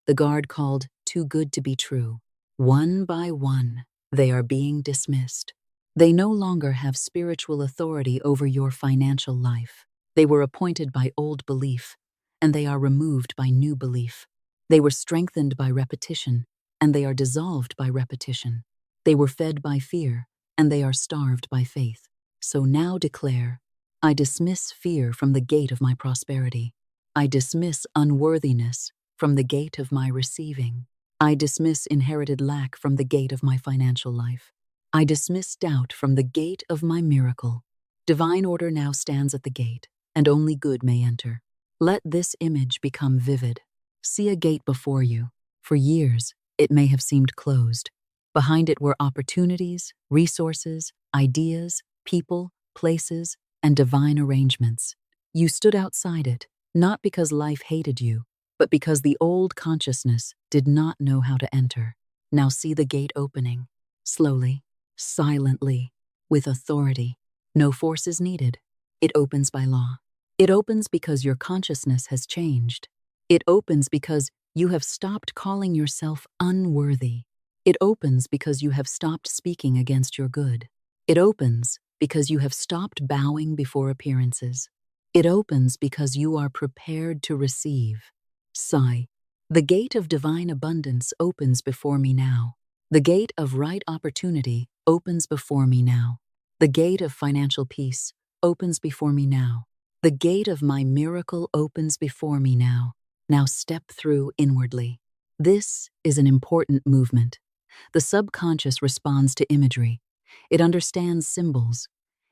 the guard called too good to be true. One by one, they are being dismissed. They no longer have spiritual authority over your financial life. They were appointed by old belief, and they are removed by new belief. They were strengthened by repetition, and they are dissolved by repetition. They were fed by fear, and they are starved by faith. So now declare, I dismiss fear from the gate of my prosperity. I dismiss unworthiness from the gate of my receiving. I dismiss inherited lack from the gate of my financial life. I dismiss doubt from the gate of my miracle. Divine order now stands at the gate, and only good may enter. Let this image become vivid. See a gate before you. For years, it may have seemed closed. Behind it were opportunities, resources, ideas, people, places, and divine arrangements. You stood outside it, not because life hated you, but because the old consciousness did not know how to enter. Now see the gate opening, slowly, silently, with authority. No force is needed. It opens by law. It opens because your consciousness has changed. It opens because you have stopped calling yourself unworthy. It opens because you have stopped speaking against your good. It opens because you have stopped bowing before appearances. It opens because you are prepared to receive. Sigh. The gate of divine abundance opens before me now. The gate of right opportunity opens before me now. The gate of financial peace opens before me now. The gate of my miracle opens before me now. Now step through inwardly. This is an important movement. The subconscious responds to imagery. It understands symbols.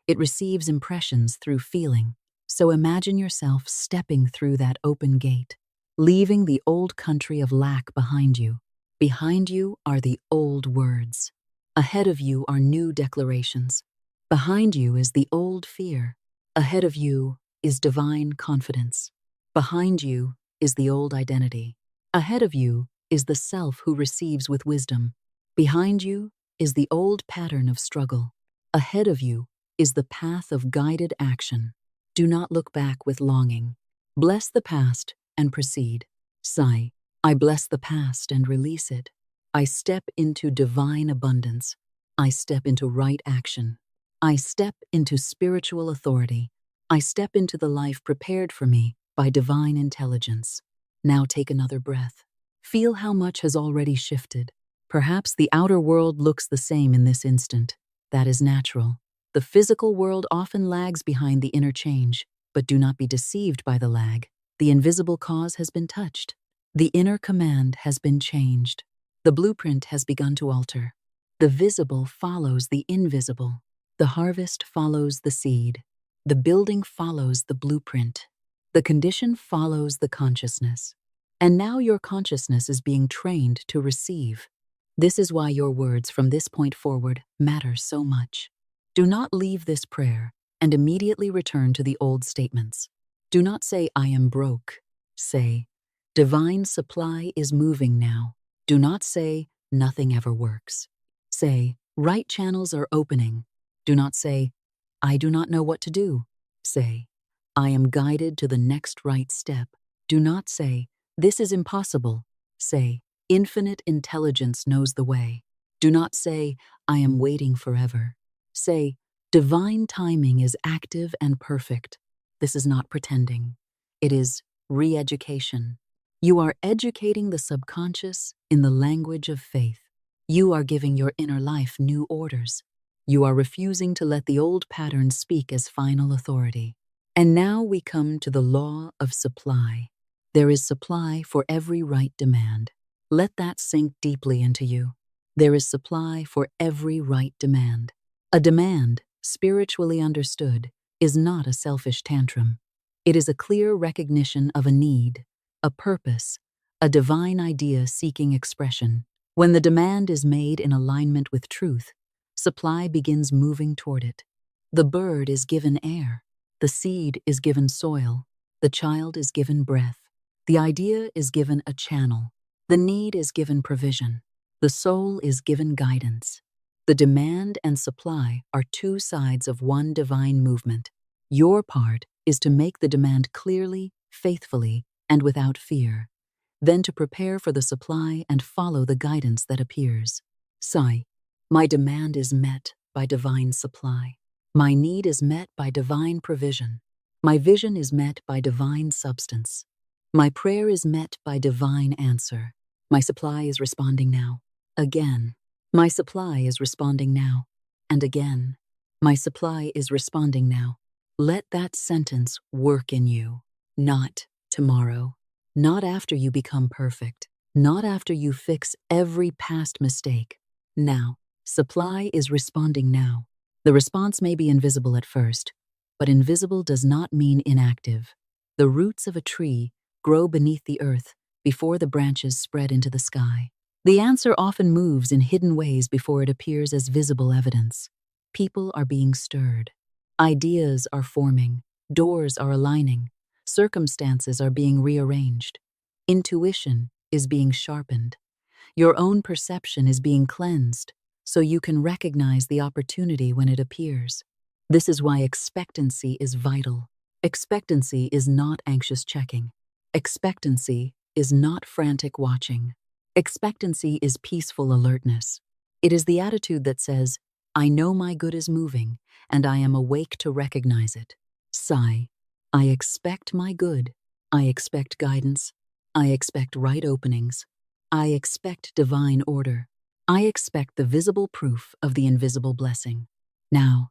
It receives impressions through feeling. So imagine yourself stepping through that open gate, leaving the old country of lack behind you. Behind you are the old words. Ahead of you are new declarations. Behind you is the old fear. Ahead of you is divine confidence. Behind you is the old identity. Ahead of you is the self who receives with wisdom. Behind you is the old pattern of struggle. Ahead of you is the path of guided action. Do not look back with longing. Bless the past and proceed. Sigh. I bless the past and release it. I step into divine abundance. I step into right action. I step into spiritual authority. I step into the life prepared for me by divine intelligence. Now take another breath. Feel how much has already shifted. Perhaps the outer world looks the same in this instant. That is natural. The physical world often lags behind the inner change, but do not be deceived by the lag. The invisible cause has been touched. The inner command has been changed. The blueprint has begun to alter. The visible follows the invisible. The harvest follows the seed. The building follows the blueprint. The condition follows the consciousness. And now your consciousness is being trained to receive. This is why your words from this point forward matter so much. Do not leave this prayer and immediately return to the old statements. Do not say, I am broke. Say, divine supply is moving now. Do not say, nothing ever works. Say, right channels are opening. Do not say, I do not know what to do. Say, I am guided to the next right step. Do not say, this is impossible. Say, infinite intelligence knows the way. Do not say, I am waiting forever. Say, divine timing is active and perfect. This is not pretending. It is re-education. You are educating the subconscious in the language of faith. You are giving your inner life new orders. You are refusing to let the old patterns speak as final authority. And now we come to the law of supply. There is supply for every right demand. Let that sink deeply into you. There is supply for every right demand. A demand, spiritually understood, is not a selfish tantrum. It is a clear recognition of a need, a purpose, a divine idea seeking expression. When the demand is made in alignment with truth, supply begins moving toward it. The bird is given air. The seed is given soil. The child is given breath. The idea is given a channel. The need is given provision. The soul is given guidance. The demand and supply are two sides of one divine movement. Your part is to make the demand clearly, faithfully, and without fear, then to prepare for the supply and follow the guidance that appears. Sai, my demand is met by divine supply. My need is met by divine provision. My vision is met by divine substance. My prayer is met by divine answer. My supply is responding now. Again. My supply is responding now. And again. My supply is responding now. Let that sentence work in you. Not tomorrow. Not after you become perfect. Not after you fix every past mistake. Now. Supply is responding now. The response may be invisible at first, but invisible does not mean inactive. The roots of a tree grow beneath the earth before the branches spread into the sky. The answer often moves in hidden ways before it appears as visible evidence. People are being stirred. Ideas are forming. Doors are aligning. Circumstances are being rearranged. Intuition is being sharpened. Your own perception is being cleansed, so you can recognize the opportunity when it appears. This is why expectancy is vital. Expectancy is not anxious checking. Expectancy is not frantic watching. Expectancy is peaceful alertness. It is the attitude that says, I know my good is moving, and I am awake to recognize it. Sigh. I expect my good. I expect guidance. I expect right openings. I expect divine order. I expect the visible proof of the invisible blessing. Now,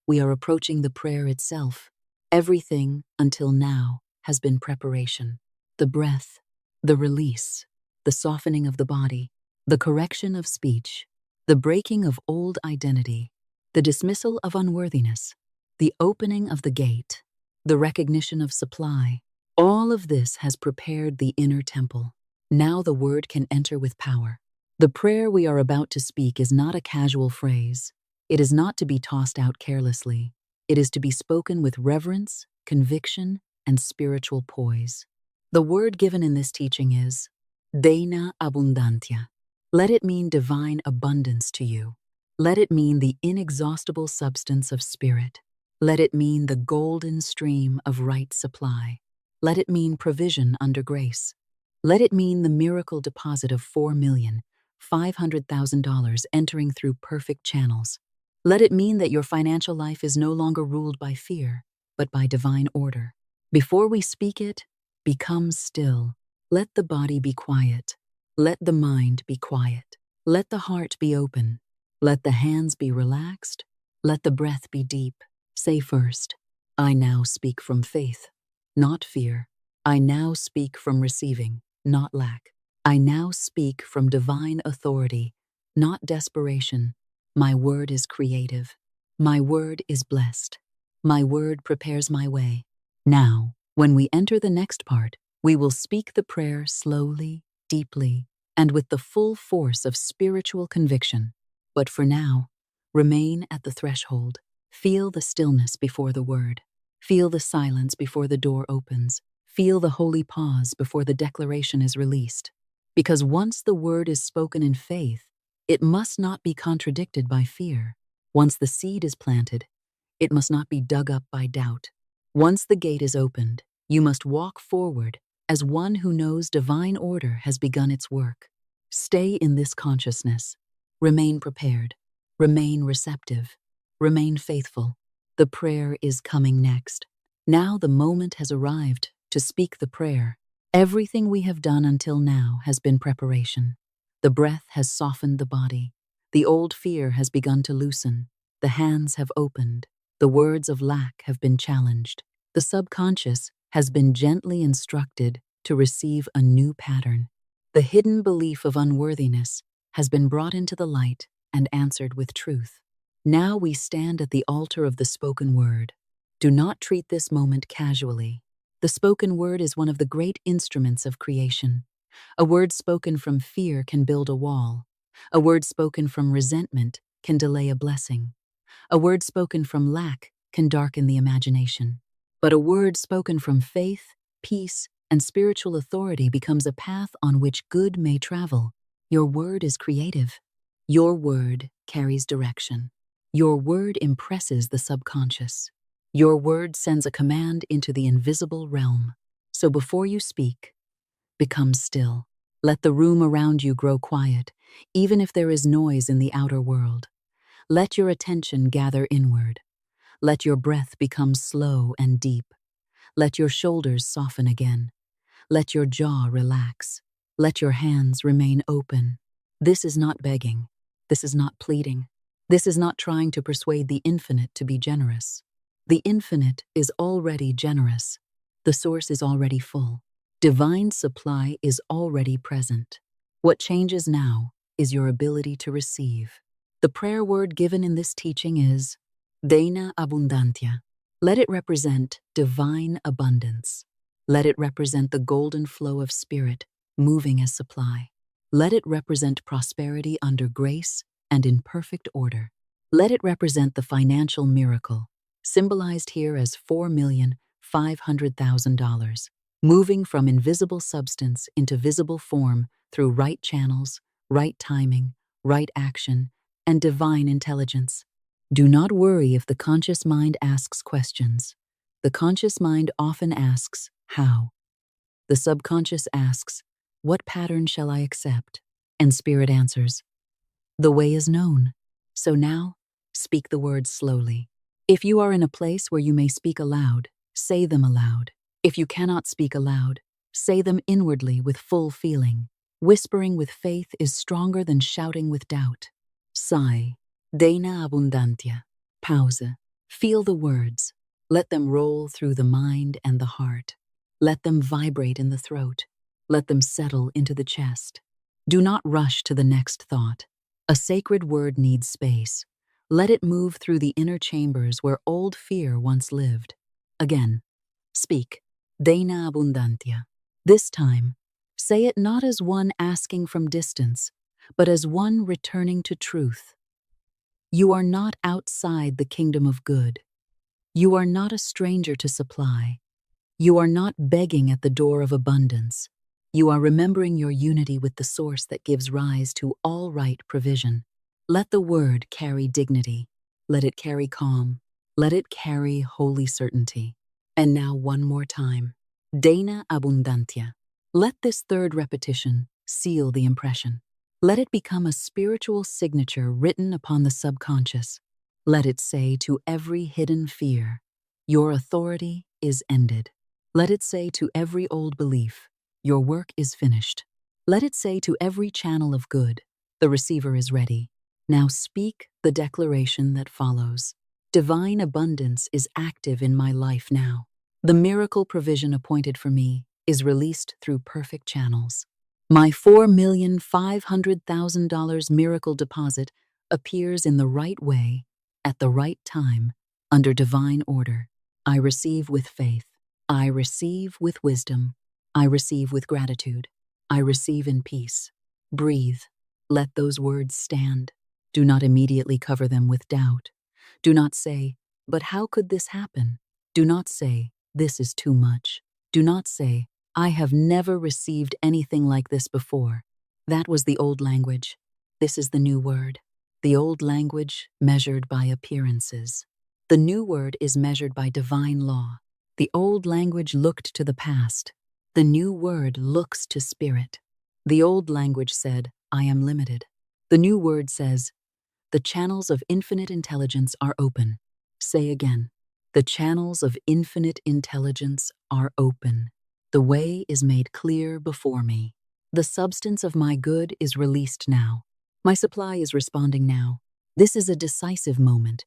we are approaching the prayer itself. Everything until now has been preparation. The breath, the release, the softening of the body, the correction of speech, the breaking of old identity, the dismissal of unworthiness, the opening of the gate, the recognition of supply. All of this has prepared the inner temple. Now the word can enter with power. The prayer we are about to speak is not a casual phrase. It is not to be tossed out carelessly. It is to be spoken with reverence, conviction, and spiritual poise. The word given in this teaching is Dena Abundantia. Let it mean divine abundance to you. Let it mean the inexhaustible substance of spirit. Let it mean the golden stream of right supply. Let it mean provision under grace. Let it mean the miracle deposit of $4,500,000 entering through perfect channels. Let it mean that your financial life is no longer ruled by fear, but by divine order. Before we speak it, become still. Let the body be quiet. Let the mind be quiet. Let the heart be open. Let the hands be relaxed. Let the breath be deep. Say first, I now speak from faith, not fear. I now speak from receiving, not lack. I now speak from divine authority, not desperation. My word is creative. My word is blessed. My word prepares my way. Now, when we enter the next part, we will speak the prayer slowly, deeply, and with the full force of spiritual conviction. But for now, remain at the threshold. Feel the stillness before the word. Feel the silence before the door opens. Feel the holy pause before the declaration is released. Because once the word is spoken in faith, it must not be contradicted by fear. Once the seed is planted, it must not be dug up by doubt. Once the gate is opened, you must walk forward as one who knows divine order has begun its work. Stay in this consciousness. Remain prepared. Remain receptive. Remain faithful. The prayer is coming next. Now the moment has arrived to speak the prayer. Everything we have done until now has been preparation. The breath has softened the body. The old fear has begun to loosen. The hands have opened. The words of lack have been challenged. The subconscious has been gently instructed to receive a new pattern. The hidden belief of unworthiness has been brought into the light and answered with truth. Now we stand at the altar of the spoken word. Do not treat this moment casually. The spoken word is one of the great instruments of creation. A word spoken from fear can build a wall. A word spoken from resentment can delay a blessing. A word spoken from lack can darken the imagination. But a word spoken from faith, peace, and spiritual authority becomes a path on which good may travel. Your word is creative. Your word carries direction. Your word impresses the subconscious. Your word sends a command into the invisible realm. So before you speak, become still. Let the room around you grow quiet, even if there is noise in the outer world. Let your attention gather inward. Let your breath become slow and deep. Let your shoulders soften again. Let your jaw relax. Let your hands remain open. This is not begging. This is not pleading. This is not trying to persuade the infinite to be generous. The infinite is already generous. The source is already full. Divine supply is already present. What changes now is your ability to receive. The prayer word given in this teaching is Dena Abundantia. Let it represent divine abundance. Let it represent the golden flow of spirit moving as supply. Let it represent prosperity under grace and in perfect order. Let it represent the financial miracle, symbolized here as $4,500,000, moving from invisible substance into visible form through right channels, right timing, right action, and divine intelligence. Do not worry if the conscious mind asks questions. The conscious mind often asks, how? The subconscious asks, what pattern shall I accept? And spirit answers, the way is known. So now, speak the words slowly. If you are in a place where you may speak aloud, say them aloud. If you cannot speak aloud, say them inwardly with full feeling. Whispering with faith is stronger than shouting with doubt. Sigh. Dena Abundantia. Pause. Feel the words. Let them roll through the mind and the heart. Let them vibrate in the throat. Let them settle into the chest. Do not rush to the next thought. A sacred word needs space. Let it move through the inner chambers where old fear once lived. Again, speak. Dena Abundantia. This time, say it not as one asking from distance, but as one returning to truth. You are not outside the kingdom of good. You are not a stranger to supply. You are not begging at the door of abundance. You are remembering your unity with the source that gives rise to all right provision. Let the word carry dignity. Let it carry calm. Let it carry holy certainty. And now one more time. Dena Abundantia. Let this third repetition seal the impression. Let it become a spiritual signature written upon the subconscious. Let it say to every hidden fear, your authority is ended. Let it say to every old belief, your work is finished. Let it say to every channel of good, the receiver is ready. Now speak the declaration that follows. Divine abundance is active in my life now. The miracle provision appointed for me is released through perfect channels. My $4,500,000 miracle deposit appears in the right way, at the right time, under divine order. I receive with faith. I receive with wisdom. I receive with gratitude. I receive in peace. Breathe. Let those words stand. Do not immediately cover them with doubt. Do not say, but how could this happen? Do not say, this is too much. Do not say, I have never received anything like this before. That was the old language. This is the new word. The old language measured by appearances. The new word is measured by divine law. The old language looked to the past. The new word looks to spirit. The old language said, I am limited. The new word says, the channels of infinite intelligence are open. Say again, the channels of infinite intelligence are open. The way is made clear before me. The substance of my good is released now. My supply is responding now. This is a decisive moment,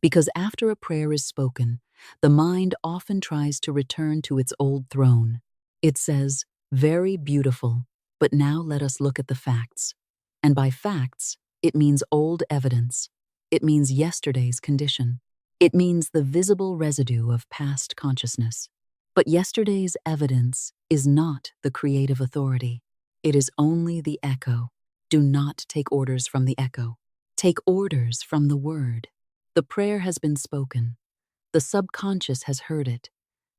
because after a prayer is spoken, the mind often tries to return to its old throne. It says, very beautiful, but now let us look at the facts. And by facts, it means old evidence. It means yesterday's condition. It means the visible residue of past consciousness. But yesterday's evidence is not the creative authority. It is only the echo. Do not take orders from the echo. Take orders from the word. The prayer has been spoken. The subconscious has heard it.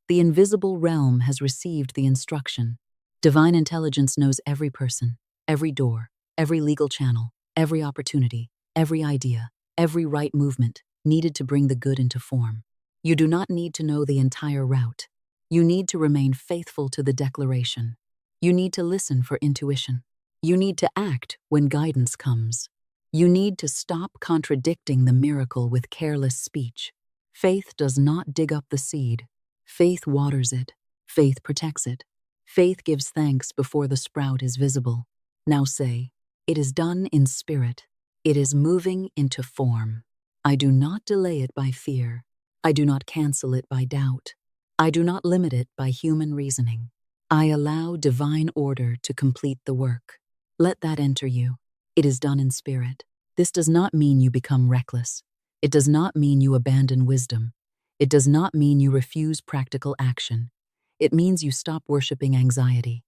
The invisible realm has received the instruction. Divine intelligence knows every person, every door, every legal channel, every opportunity, every idea, every right movement needed to bring the good into form. You do not need to know the entire route. You need to remain faithful to the declaration. You need to listen for intuition. You need to act when guidance comes. You need to stop contradicting the miracle with careless speech. Faith does not dig up the seed. Faith waters it. Faith protects it. Faith gives thanks before the sprout is visible. Now say, it is done in spirit. It is moving into form. I do not delay it by fear. I do not cancel it by doubt. I do not limit it by human reasoning. I allow divine order to complete the work. Let that enter you. It is done in spirit. This does not mean you become reckless. It does not mean you abandon wisdom. It does not mean you refuse practical action. It means you stop worshiping anxiety.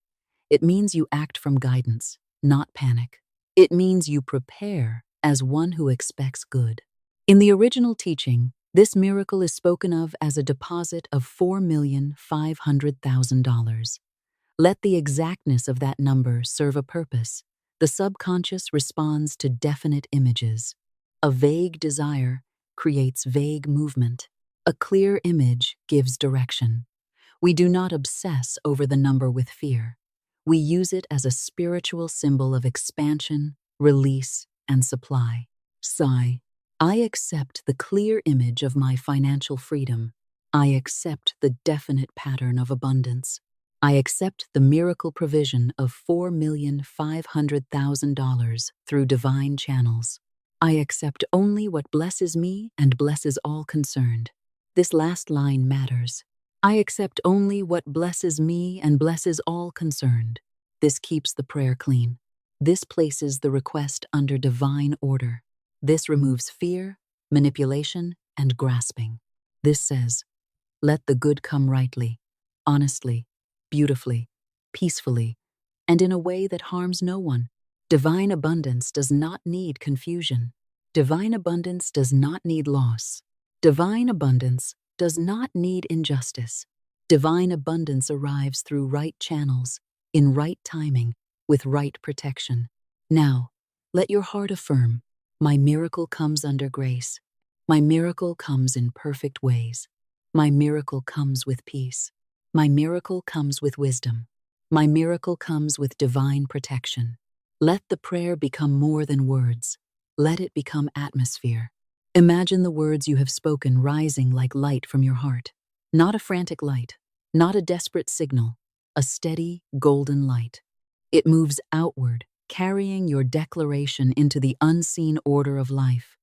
It means you act from guidance, not panic. It means you prepare as one who expects good. In the original teaching, this miracle is spoken of as a deposit of $4,500,000. Let the exactness of that number serve a purpose. The subconscious responds to definite images. A vague desire creates vague movement. A clear image gives direction. We do not obsess over the number with fear. We use it as a spiritual symbol of expansion, release, and supply. Sigh. I accept the clear image of my financial freedom. I accept the definite pattern of abundance. I accept the miracle provision of $4,500,000 through divine channels. I accept only what blesses me and blesses all concerned. This last line matters. I accept only what blesses me and blesses all concerned. This keeps the prayer clean. This places the request under divine order. This removes fear, manipulation, and grasping. This says, let the good come rightly, honestly, beautifully, peacefully, and in a way that harms no one. Divine abundance does not need confusion. Divine abundance does not need loss. Divine abundance does not need injustice. Divine abundance arrives through right channels, in right timing, with right protection. Now, let your heart affirm, my miracle comes under grace. My miracle comes in perfect ways. My miracle comes with peace. My miracle comes with wisdom. My miracle comes with divine protection. Let the prayer become more than words. Let it become atmosphere. Imagine the words you have spoken rising like light from your heart. Not a frantic light, not a desperate signal, a steady, golden light. It moves outward, carrying your declaration into the unseen order of life.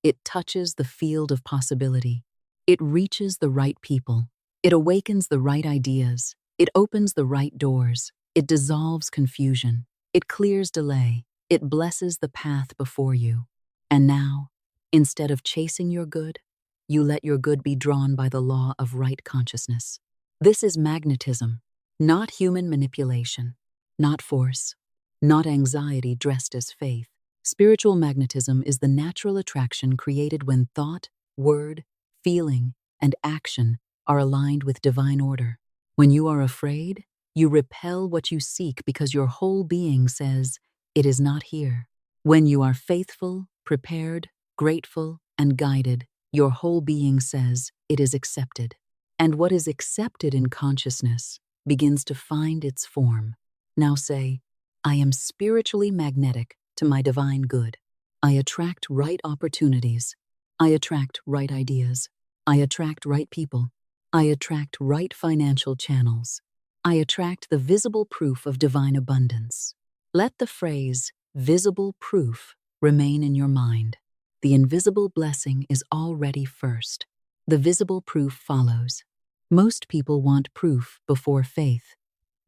It touches the field of possibility. It reaches the right people. It awakens the right ideas. It opens the right doors. It dissolves confusion. It clears delay. It blesses the path before you. And now, instead of chasing your good, you let your good be drawn by the law of right consciousness. This is magnetism, not human manipulation, not force, not anxiety dressed as faith. Spiritual magnetism is the natural attraction created when thought, word, feeling, and action are aligned with divine order. When you are afraid, you repel what you seek because your whole being says, it is not here. When you are faithful, prepared, grateful, and guided, your whole being says, it is accepted. And what is accepted in consciousness begins to find its form. Now say, I am spiritually magnetic to my divine good. I attract right opportunities. I attract right ideas. I attract right people. I attract right financial channels. I attract the visible proof of divine abundance. Let the phrase, visible proof, remain in your mind. The invisible blessing is already first. The visible proof follows. Most people want proof before faith,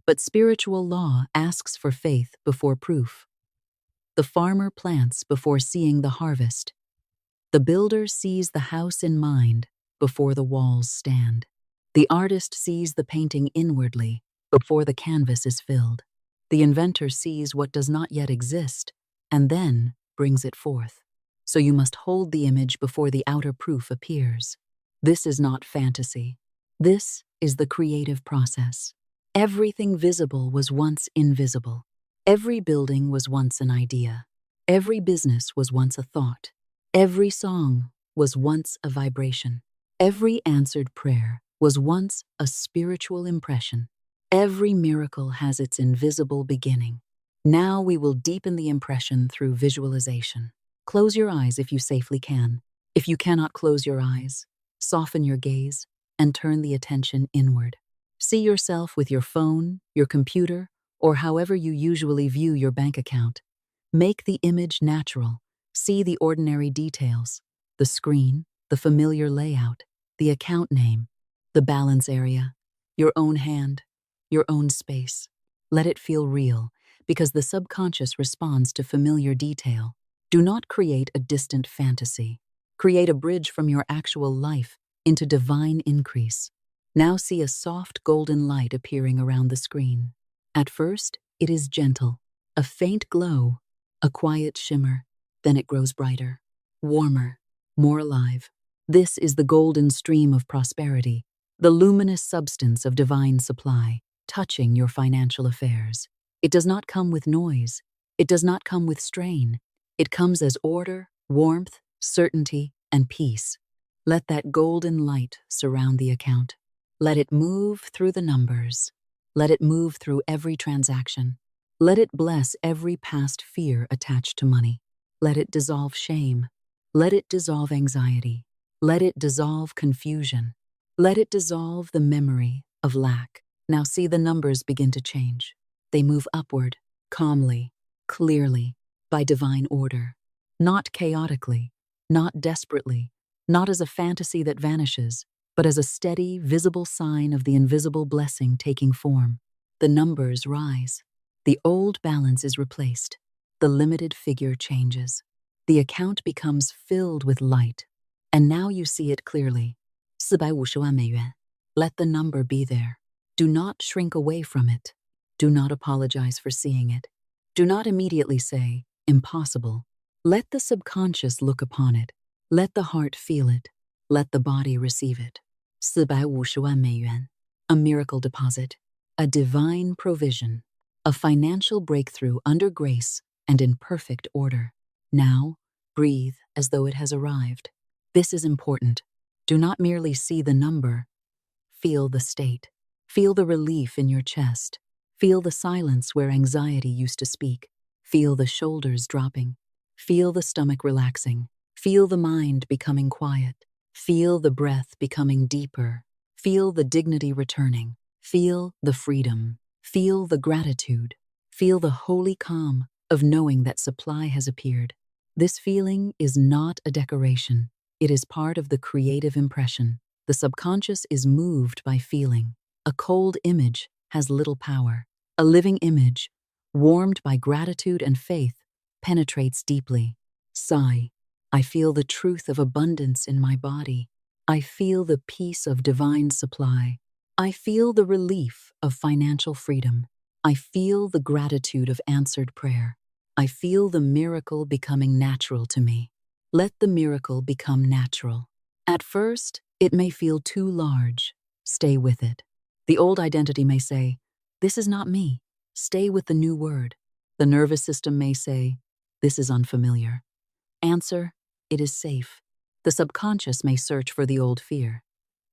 but spiritual law asks for faith before proof. The farmer plants before seeing the harvest. The builder sees the house in mind before the walls stand. The artist sees the painting inwardly before the canvas is filled. The inventor sees what does not yet exist and then brings it forth. So you must hold the image before the outer proof appears. This is not fantasy. This is the creative process. Everything visible was once invisible. Every building was once an idea. Every business was once a thought. Every song was once a vibration. Every answered prayer was once a spiritual impression. Every miracle has its invisible beginning. Now we will deepen the impression through visualization. Close your eyes if you safely can. If you cannot close your eyes, soften your gaze and turn the attention inward. See yourself with your phone, your computer, or however you usually view your bank account. Make the image natural. See the ordinary details, the screen, the familiar layout, the account name, the balance area, your own hand, your own space. Let it feel real, because the subconscious responds to familiar detail. Do not create a distant fantasy. Create a bridge from your actual life into divine increase. Now see a soft golden light appearing around the screen. At first, it is gentle, a faint glow, a quiet shimmer. Then it grows brighter, warmer, more alive. This is the golden stream of prosperity, the luminous substance of divine supply, touching your financial affairs. It does not come with noise. It does not come with strain. It comes as order, warmth, certainty, and peace. Let that golden light surround the account. Let it move through the numbers. Let it move through every transaction. Let it bless every past fear attached to money. Let it dissolve shame. Let it dissolve anxiety. Let it dissolve confusion. Let it dissolve the memory of lack. Now see the numbers begin to change. They move upward, calmly, clearly, by divine order. Not chaotically, not desperately, not as a fantasy that vanishes, but as a steady, visible sign of the invisible blessing taking form. The numbers rise. The old balance is replaced. The limited figure changes. The account becomes filled with light. And now you see it clearly. 450万美元. Let the number be there. Do not shrink away from it. Do not apologize for seeing it. Do not immediately say, impossible. Let the subconscious look upon it. Let the heart feel it. Let the body receive it. 450万美元. A miracle deposit. A divine provision. A financial breakthrough under grace and in perfect order. Now, breathe as though it has arrived. This is important. Do not merely see the number. Feel the state. Feel the relief in your chest. Feel the silence where anxiety used to speak. Feel the shoulders dropping. Feel the stomach relaxing. Feel the mind becoming quiet. Feel the breath becoming deeper. Feel the dignity returning. Feel the freedom. Feel the gratitude. Feel the holy calm of knowing that supply has appeared. This feeling is not a decoration. It is part of the creative impression. The subconscious is moved by feeling. A cold image has little power. A living image, warmed by gratitude and faith, penetrates deeply. Sigh. I feel the truth of abundance in my body. I feel the peace of divine supply. I feel the relief of financial freedom. I feel the gratitude of answered prayer. I feel the miracle becoming natural to me. Let the miracle become natural. At first, it may feel too large. Stay with it. The old identity may say, "This is not me." Stay with the new word. The nervous system may say, "This is unfamiliar." Answer, "It is safe." The subconscious may search for the old fear.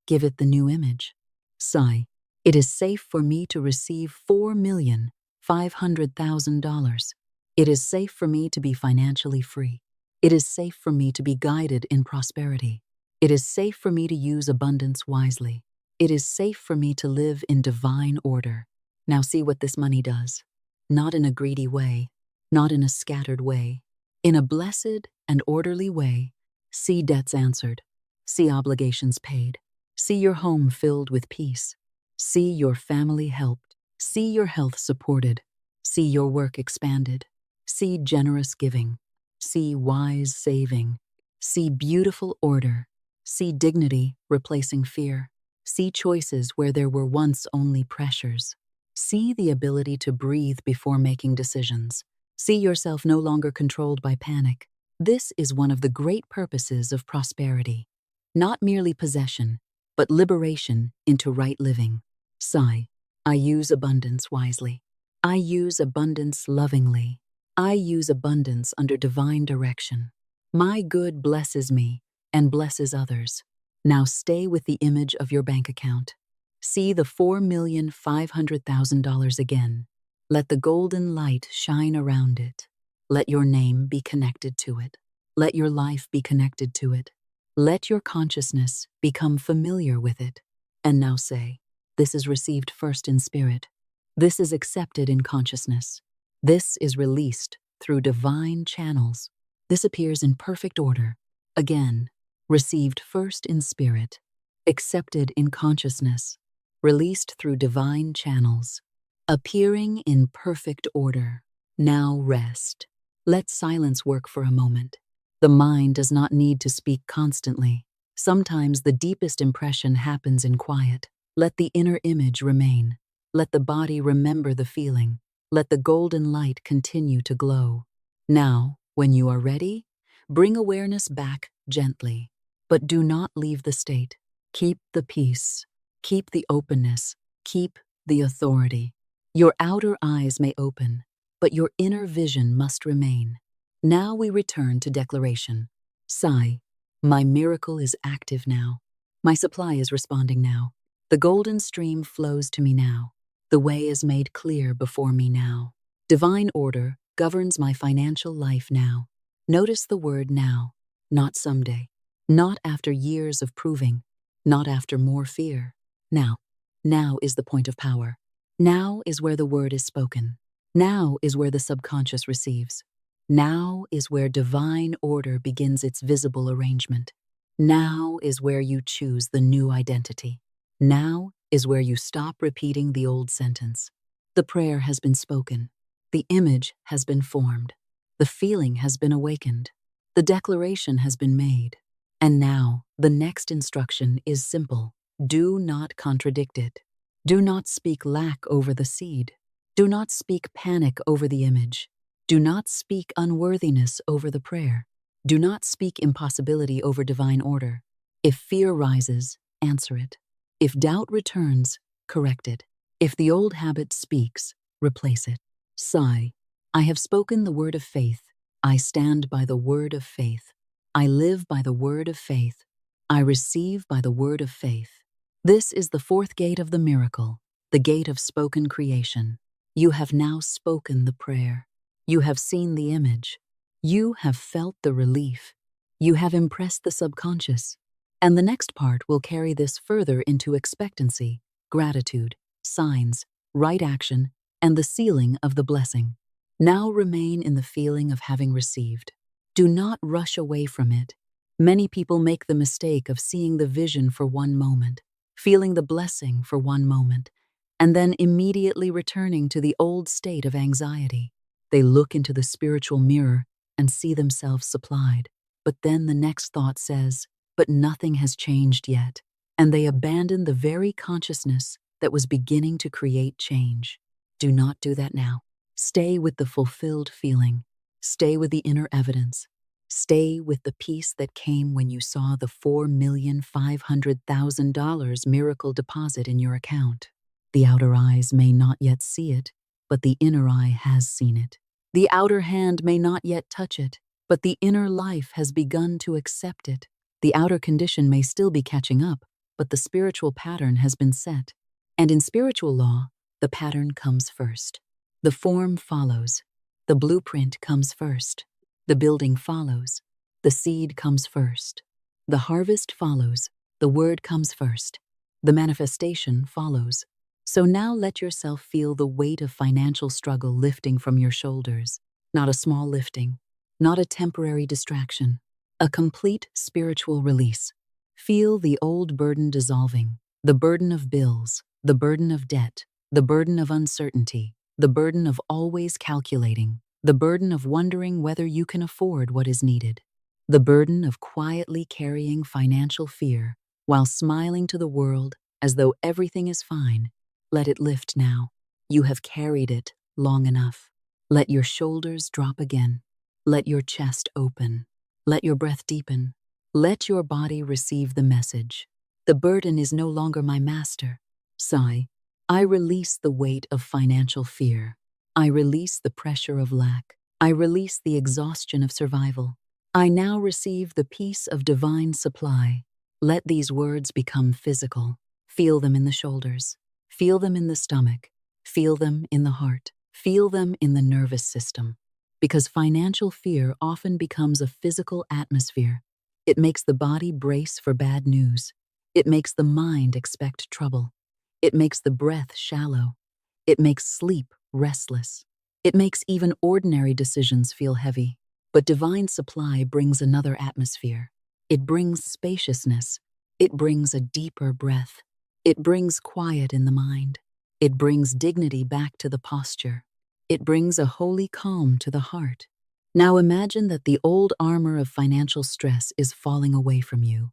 Give it the new image. Sigh, it is safe for me to receive $4,500,000. It is safe for me to be financially free. It is safe for me to be guided in prosperity. It is safe for me to use abundance wisely. It is safe for me to live in divine order. Now see what this money does. Not in a greedy way, not in a scattered way. In a blessed and orderly way, see debts answered. See obligations paid. See your home filled with peace. See your family helped. See your health supported. See your work expanded. See generous giving. See wise saving. See beautiful order. See dignity replacing fear. See choices where there were once only pressures. See the ability to breathe before making decisions. See yourself no longer controlled by panic. This is one of the great purposes of prosperity. Not merely possession, but liberation into right living. Sigh, I use abundance wisely. I use abundance lovingly. I use abundance under divine direction. My good blesses me and blesses others. Now stay with the image of your bank account. See the $4,500,000 again. Let the golden light shine around it. Let your name be connected to it. Let your life be connected to it. Let your consciousness become familiar with it. And now say, this is received first in spirit. This is accepted in consciousness. This is released through divine channels. This appears in perfect order. Again, received first in spirit, accepted in consciousness, released through divine channels, appearing in perfect order. Now rest. Let silence work for a moment. The mind does not need to speak constantly. Sometimes the deepest impression happens in quiet. Let the inner image remain. Let the body remember the feeling. Let the golden light continue to glow. Now, when you are ready, bring awareness back gently. But do not leave the state. Keep the peace. Keep the openness. Keep the authority. Your outer eyes may open, but your inner vision must remain. Now we return to declaration. Sigh. My miracle is active now. My supply is responding now. The golden stream flows to me now. The way is made clear before me now. Divine order governs my financial life now. Notice the word now, not someday, not after years of proving, not after more fear. Now. Now is the point of power. Now is where the word is spoken. Now is where the subconscious receives. Now is where divine order begins its visible arrangement. Now is where you choose the new identity. Now is where you stop repeating the old sentence. The prayer has been spoken. The image has been formed. The feeling has been awakened. The declaration has been made. And now, the next instruction is simple. Do not contradict it. Do not speak lack over the seed. Do not speak panic over the image. Do not speak unworthiness over the prayer. Do not speak impossibility over divine order. If fear rises, answer it. If doubt returns, correct it. If the old habit speaks, replace it. Sigh. I have spoken the word of faith. I stand by the word of faith. I live by the word of faith. I receive by the word of faith. This is the fourth gate of the miracle, the gate of spoken creation. You have now spoken the prayer. You have seen the image. You have felt the relief. You have impressed the subconscious. And the next part will carry this further into expectancy, gratitude, signs, right action, and the sealing of the blessing. Now remain in the feeling of having received. Do not rush away from it. Many people make the mistake of seeing the vision for one moment, feeling the blessing for one moment, and then immediately returning to the old state of anxiety. They look into the spiritual mirror and see themselves supplied. But then the next thought says, but nothing has changed yet, and they abandon the very consciousness that was beginning to create change. Do not do that now. Stay with the fulfilled feeling. Stay with the inner evidence. Stay with the peace that came when you saw the $4,500,000 miracle deposit in your account. The outer eyes may not yet see it, but the inner eye has seen it. The outer hand may not yet touch it, but the inner life has begun to accept it. The outer condition may still be catching up, but the spiritual pattern has been set. And in spiritual law, the pattern comes first. The form follows. The blueprint comes first. The building follows. The seed comes first. The harvest follows. The word comes first. The manifestation follows. So now let yourself feel the weight of financial struggle lifting from your shoulders. Not a small lifting, not a temporary distraction, a complete spiritual release. Feel the old burden dissolving, the burden of bills, the burden of debt, the burden of uncertainty, the burden of always calculating, the burden of wondering whether you can afford what is needed, the burden of quietly carrying financial fear while smiling to the world as though everything is fine. Let it lift now. You have carried it long enough. Let your shoulders drop again. Let your chest open. Let your breath deepen. Let your body receive the message. The burden is no longer my master. Sigh. I release the weight of financial fear. I release the pressure of lack. I release the exhaustion of survival. I now receive the peace of divine supply. Let these words become physical. Feel them in the shoulders. Feel them in the stomach. Feel them in the heart. Feel them in the nervous system. Because financial fear often becomes a physical atmosphere. It makes the body brace for bad news. It makes the mind expect trouble. It makes the breath shallow. It makes sleep restless. It makes even ordinary decisions feel heavy. But divine supply brings another atmosphere. It brings spaciousness. It brings a deeper breath. It brings quiet in the mind. It brings dignity back to the posture. It brings a holy calm to the heart. Now imagine that the old armor of financial stress is falling away from you.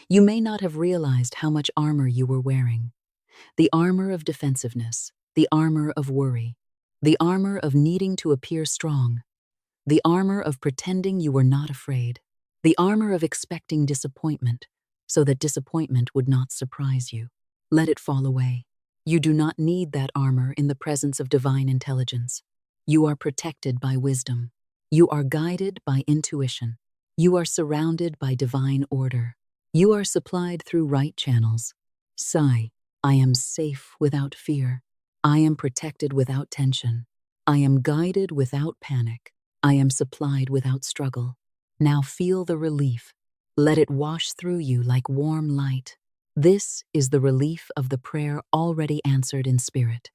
You may not have realized how much armor you were wearing. The armor of defensiveness, the armor of worry, the armor of needing to appear strong, the armor of pretending you were not afraid, the armor of expecting disappointment, so that disappointment would not surprise you. Let it fall away. You do not need that armor in the presence of divine intelligence. You are protected by wisdom. You are guided by intuition. You are surrounded by divine order. You are supplied through right channels. Sigh, I am safe without fear. I am protected without tension. I am guided without panic. I am supplied without struggle. Now feel the relief. Let it wash through you like warm light. This is the relief of the prayer already answered in spirit.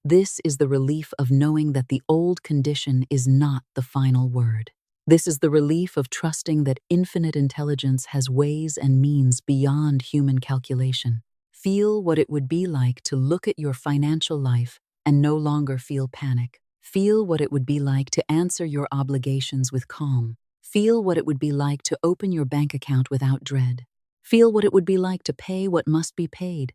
This is the relief of knowing that the old condition is not the final word. This is the relief of trusting that infinite intelligence has ways and means beyond human calculation. Feel what it would be like to look at your financial life and no longer feel panic. Feel what it would be like to answer your obligations with calm. Feel what it would be like to open your bank account without dread. Feel what it would be like to pay what must be paid.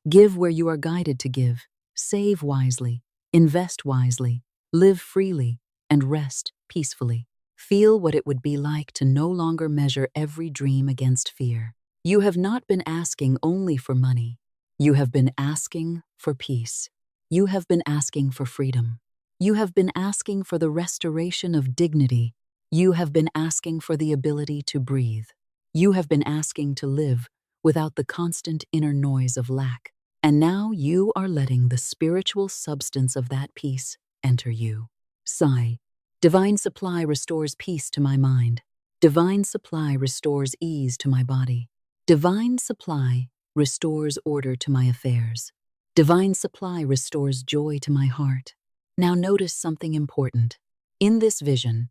Give where you are guided to give. Save wisely. Invest wisely. Live freely. And rest peacefully. Feel what it would be like to no longer measure every dream against fear. You have not been asking only for money. You have been asking for peace. You have been asking for freedom. You have been asking for the restoration of dignity. You have been asking for the ability to breathe. You have been asking to live without the constant inner noise of lack. And now you are letting the spiritual substance of that peace enter you. Sigh. Divine supply restores peace to my mind. Divine supply restores ease to my body. Divine supply restores order to my affairs. Divine supply restores joy to my heart. Now notice something important. In this vision,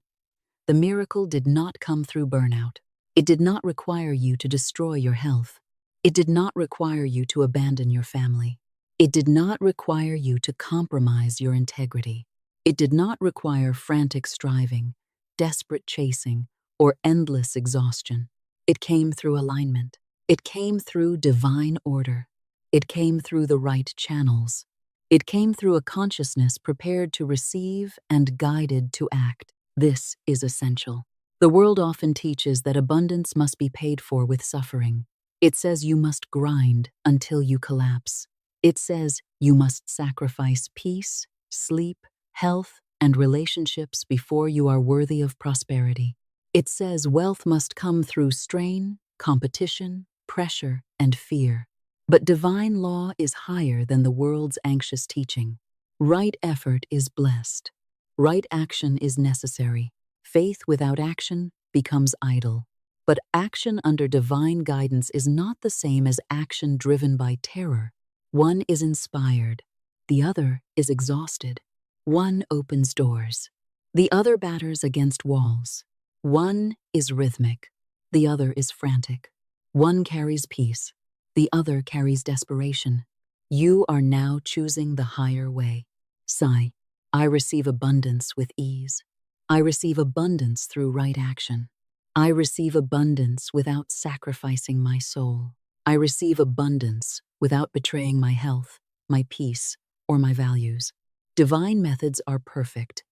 the miracle did not come through burnout. It did not require you to destroy your health. It did not require you to abandon your family. It did not require you to compromise your integrity. It did not require frantic striving, desperate chasing, or endless exhaustion. It came through alignment. It came through divine order. It came through the right channels. It came through a consciousness prepared to receive and guided to act. This is essential. The world often teaches that abundance must be paid for with suffering. It says you must grind until you collapse. It says you must sacrifice peace, sleep, health, and relationships before you are worthy of prosperity. It says wealth must come through strain, competition, pressure, and fear. But divine law is higher than the world's anxious teaching. Right effort is blessed. Right action is necessary. Faith without action becomes idle. But action under divine guidance is not the same as action driven by terror. One is inspired. The other is exhausted. One opens doors. The other batters against walls. One is rhythmic. The other is frantic. One carries peace. The other carries desperation. You are now choosing the higher way. Sigh. I receive abundance with ease. I receive abundance through right action. I receive abundance without sacrificing my soul. I receive abundance without betraying my health, my peace, or my values. Divine methods are perfect,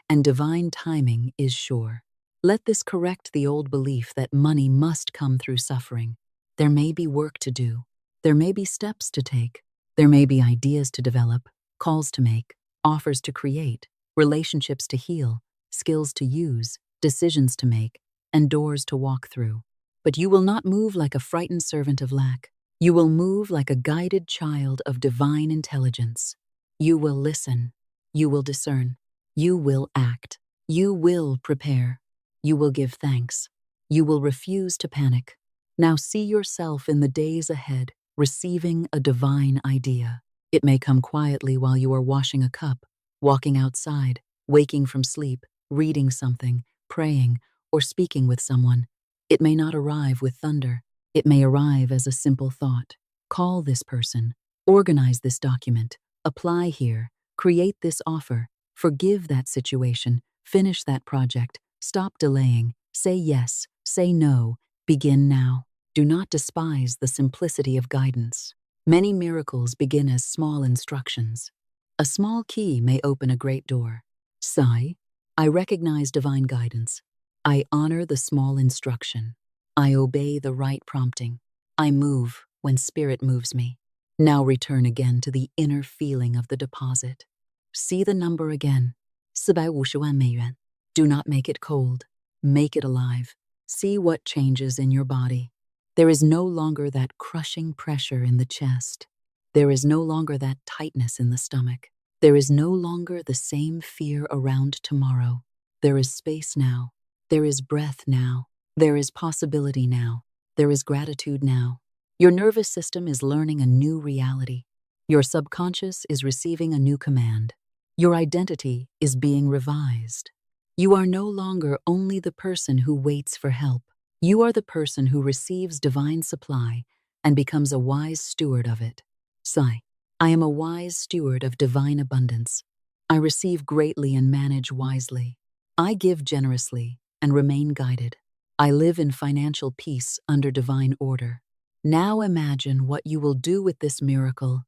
and divine timing is sure. Let this correct the old belief that money must come through suffering. There may be work to do. There may be steps to take. There may be ideas to develop, calls to make, offers to create, relationships to heal, skills to use, decisions to make, and doors to walk through. But you will not move like a frightened servant of lack. You will move like a guided child of divine intelligence. You will listen. You will discern. You will act. You will prepare. You will give thanks. You will refuse to panic. Now see yourself in the days ahead, receiving a divine idea. It may come quietly while you are washing a cup, walking outside, waking from sleep, reading something, praying, or speaking with someone. It may not arrive with thunder. It may arrive as a simple thought. Call this person. Organize this document. Apply here. Create this offer. Forgive that situation. Finish that project. Stop delaying. Say yes. Say no. Begin now. Do not despise the simplicity of guidance. Many miracles begin as small instructions. A small key may open a great door. Sigh. I recognize divine guidance. I honor the small instruction. I obey the right prompting. I move when spirit moves me. Now return again to the inner feeling of the deposit. See the number again. 450万美元. Do not make it cold. Make it alive. See what changes in your body. There is no longer that crushing pressure in the chest. There is no longer that tightness in the stomach. There is no longer the same fear around tomorrow. There is space now. There is breath now. There is possibility now. There is gratitude now. Your nervous system is learning a new reality. Your subconscious is receiving a new command. Your identity is being revised. You are no longer only the person who waits for help. You are the person who receives divine supply and becomes a wise steward of it. Sigh. I am a wise steward of divine abundance. I receive greatly and manage wisely. I give generously and remain guided. I live in financial peace under divine order. Now imagine what you will do with this miracle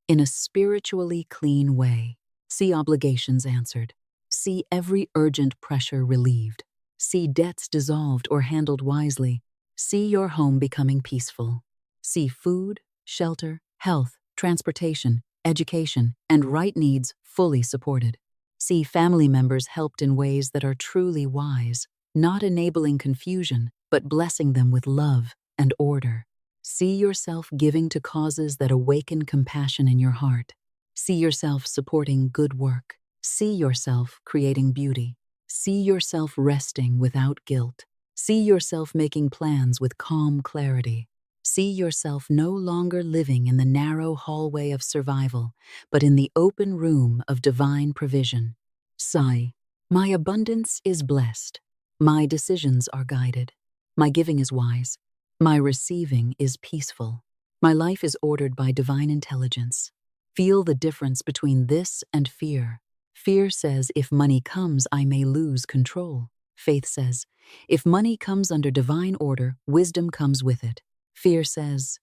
in a spiritually clean way. See obligations answered. See every urgent pressure relieved. See debts dissolved or handled wisely. See your home becoming peaceful. See food, shelter, health, transportation, education, and right needs fully supported. See family members helped in ways that are truly wise, not enabling confusion, but blessing them with love and order. See yourself giving to causes that awaken compassion in your heart. See yourself supporting good work. See yourself creating beauty. See yourself resting without guilt. See yourself making plans with calm clarity. See yourself no longer living in the narrow hallway of survival, but in the open room of divine provision. Sigh. My abundance is blessed. My decisions are guided. My giving is wise. My receiving is peaceful. My life is ordered by divine intelligence. Feel the difference between this and fear. Fear says, if money comes, I may lose control. Faith says, if money comes under divine order, wisdom comes with it. Fear says,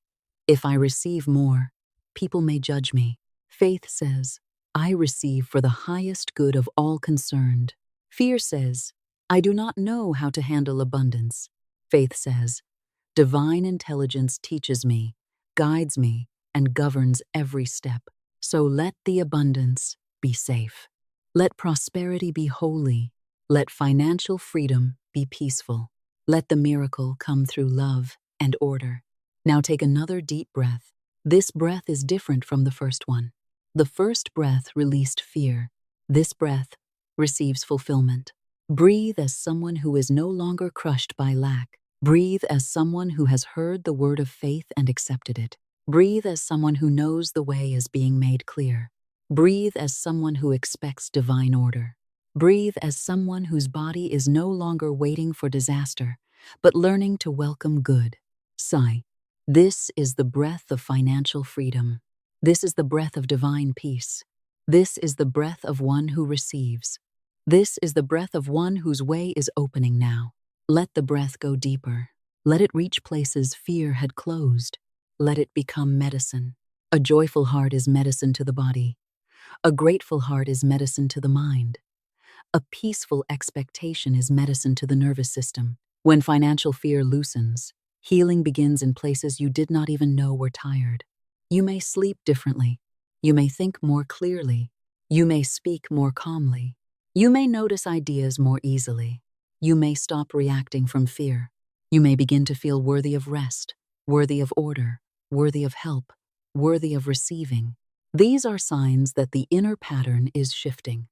if I receive more, people may judge me. Faith says, I receive for the highest good of all concerned. Fear says, I do not know how to handle abundance. Faith says, divine intelligence teaches me, guides me, and governs every step. So let the abundance be safe. Let prosperity be holy. Let financial freedom be peaceful. Let the miracle come through love and order. Now take another deep breath. This breath is different from the first one. The first breath released fear. This breath receives fulfillment. Breathe as someone who is no longer crushed by lack. Breathe as someone who has heard the word of faith and accepted it. Breathe as someone who knows the way is being made clear. Breathe as someone who expects divine order. Breathe as someone whose body is no longer waiting for disaster, but learning to welcome good. Sigh. This is the breath of financial freedom. This is the breath of divine peace. This is the breath of one who receives. This is the breath of one whose way is opening now. Let the breath go deeper. Let it reach places fear had closed. Let it become medicine. A joyful heart is medicine to the body. A grateful heart is medicine to the mind. A peaceful expectation is medicine to the nervous system. When financial fear loosens, healing begins in places you did not even know were tired. You may sleep differently. You may think more clearly. You may speak more calmly. You may notice ideas more easily. You may stop reacting from fear. You may begin to feel worthy of rest, worthy of order, worthy of help, worthy of receiving. These are signs that the inner pattern is shifting.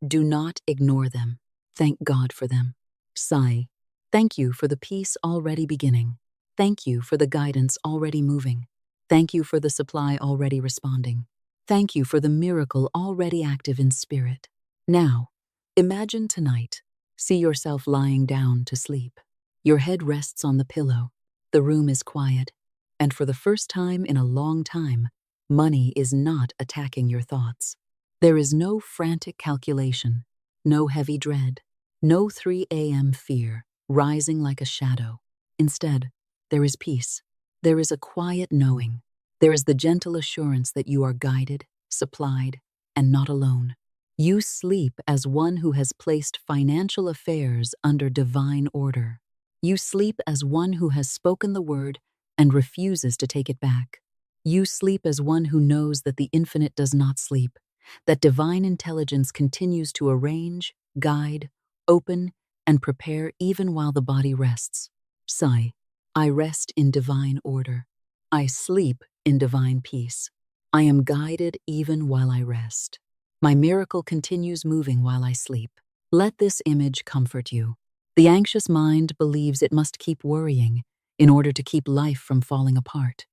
Do not ignore them. Thank God for them. Sigh. Thank you for the peace already beginning. Thank you for the guidance already moving. Thank you for the supply already responding. Thank you for the miracle already active in spirit. Now, imagine tonight. See yourself lying down to sleep. Your head rests on the pillow. The room is quiet. And for the first time in a long time, money is not attacking your thoughts. There is no frantic calculation, no heavy dread, no 3 a.m. fear rising like a shadow. Instead, there is peace. There is a quiet knowing. There is the gentle assurance that you are guided, supplied, and not alone. You sleep as one who has placed financial affairs under divine order. You sleep as one who has spoken the word and refuses to take it back. You sleep as one who knows that the infinite does not sleep, that divine intelligence continues to arrange, guide, open, and prepare even while the body rests. Sigh. I rest in divine order. I sleep in divine peace. I am guided even while I rest. My miracle continues moving while I sleep. Let this image comfort you. The anxious mind believes it must keep worrying in order to keep life from falling apart.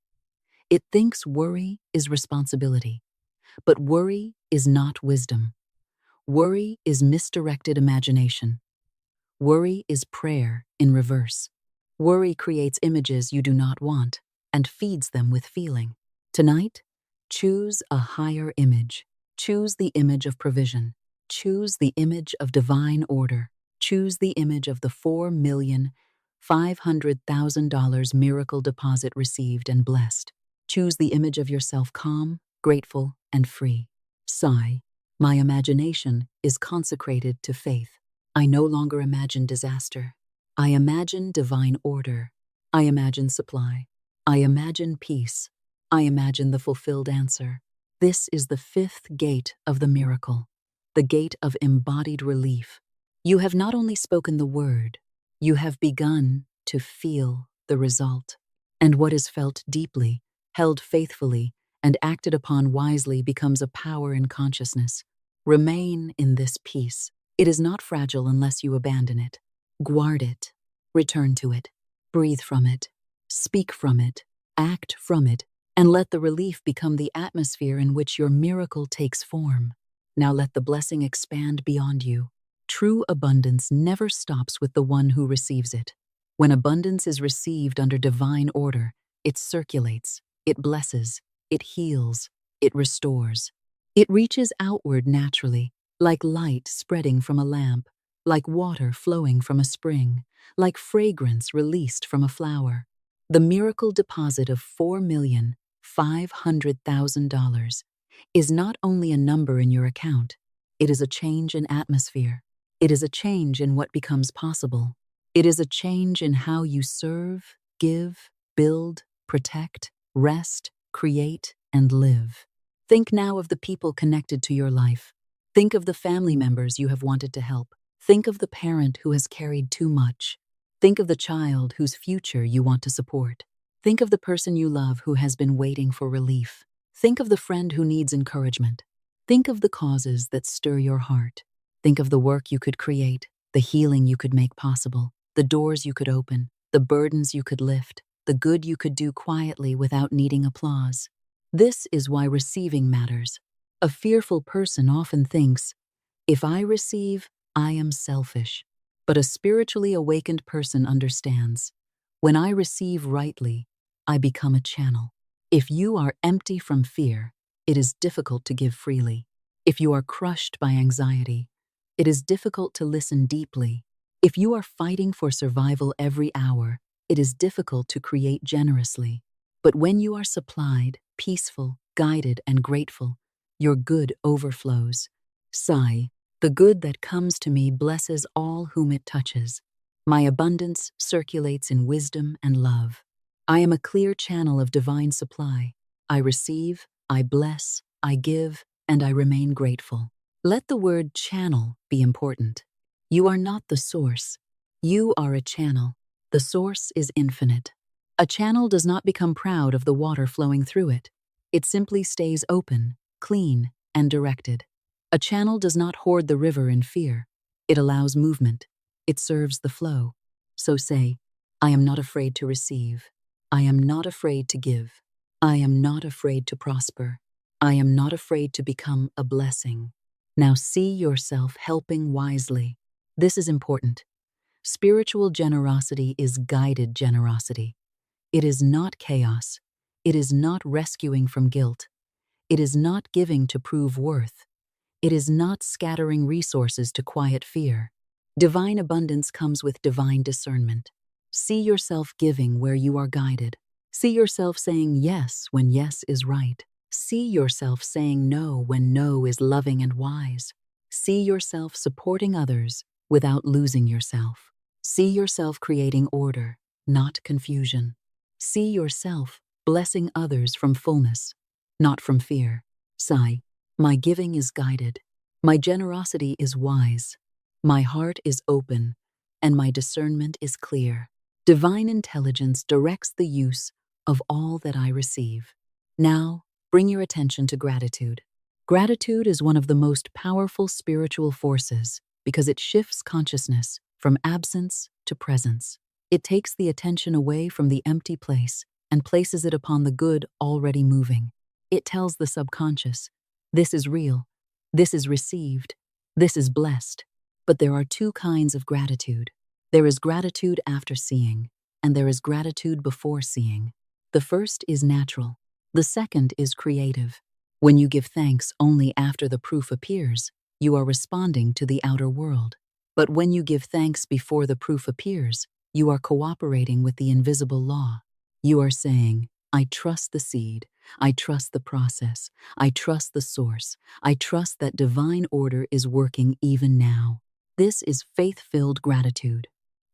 It thinks worry is responsibility, but worry is not wisdom. Worry is misdirected imagination. Worry is prayer in reverse. Worry creates images you do not want and feeds them with feeling. Tonight, choose a higher image. Choose the image of provision. Choose the image of divine order. Choose the image of the $4,500,000 miracle deposit received and blessed. Choose the image of yourself calm, grateful, and free. Sigh. My imagination is consecrated to faith. I no longer imagine disaster. I imagine divine order. I imagine supply. I imagine peace. I imagine the fulfilled answer. This is the 5th gate of the miracle, the gate of embodied relief. You have not only spoken the word, you have begun to feel the result. And what is felt deeply, held faithfully, and acted upon wisely becomes a power in consciousness. Remain in this peace. It is not fragile unless you abandon it. Guard it. Return to it. Breathe from it. Speak from it. Act from it. And let the relief become the atmosphere in which your miracle takes form. Now let the blessing expand beyond you. True abundance never stops with the one who receives it. When abundance is received under divine order, it circulates, it blesses, it heals, it restores. It reaches outward naturally, like light spreading from a lamp, like water flowing from a spring, like fragrance released from a flower. The miracle deposit of $4,500,000 is not only a number in your account, it is a change in atmosphere. It is a change in what becomes possible. It is a change in how you serve, give, build, protect, rest, create, and live. Think now of the people connected to your life. Think of the family members you have wanted to help. Think of the parent who has carried too much. Think of the child whose future you want to support. Think of the person you love who has been waiting for relief. Think of the friend who needs encouragement. Think of the causes that stir your heart. Think of the work you could create, the healing you could make possible, the doors you could open, the burdens you could lift, the good you could do quietly without needing applause. This is why receiving matters. A fearful person often thinks, if I receive, I am selfish. But a spiritually awakened person understands, when I receive rightly, I become a channel. If you are empty from fear, it is difficult to give freely. If you are crushed by anxiety, it is difficult to listen deeply. If you are fighting for survival every hour, it is difficult to create generously. But when you are supplied, peaceful, guided, and grateful, your good overflows. Sigh. The good that comes to me blesses all whom it touches. My abundance circulates in wisdom and love. I am a clear channel of divine supply. I receive, I bless, I give, and I remain grateful. Let the word channel be important. You are not the source. You are a channel. The source is infinite. A channel does not become proud of the water flowing through it. It simply stays open, clean, and directed. A channel does not hoard the river in fear. It allows movement. It serves the flow. So say, I am not afraid to receive. I am not afraid to give. I am not afraid to prosper. I am not afraid to become a blessing. Now see yourself helping wisely. This is important. Spiritual generosity is guided generosity. It is not chaos. It is not rescuing from guilt. It is not giving to prove worth. It is not scattering resources to quiet fear. Divine abundance comes with divine discernment. See yourself giving where you are guided. See yourself saying yes when yes is right. See yourself saying no when no is loving and wise. See yourself supporting others without losing yourself. See yourself creating order, not confusion. See yourself blessing others from fullness, not from fear. Sigh, my giving is guided. My generosity is wise. My heart is open, and my discernment is clear. Divine intelligence directs the use of all that I receive. Now, bring your attention to gratitude. Gratitude is one of the most powerful spiritual forces because it shifts consciousness from absence to presence. It takes the attention away from the empty place and places it upon the good already moving. It tells the subconscious, this is real, this is received, this is blessed. But there are two kinds of gratitude. There is gratitude after seeing, and there is gratitude before seeing. The first is natural. The second is creative. When you give thanks only after the proof appears, you are responding to the outer world. But when you give thanks before the proof appears, you are cooperating with the invisible law. You are saying, I trust the seed, I trust the process, I trust the source, I trust that divine order is working even now. This is faith-filled gratitude.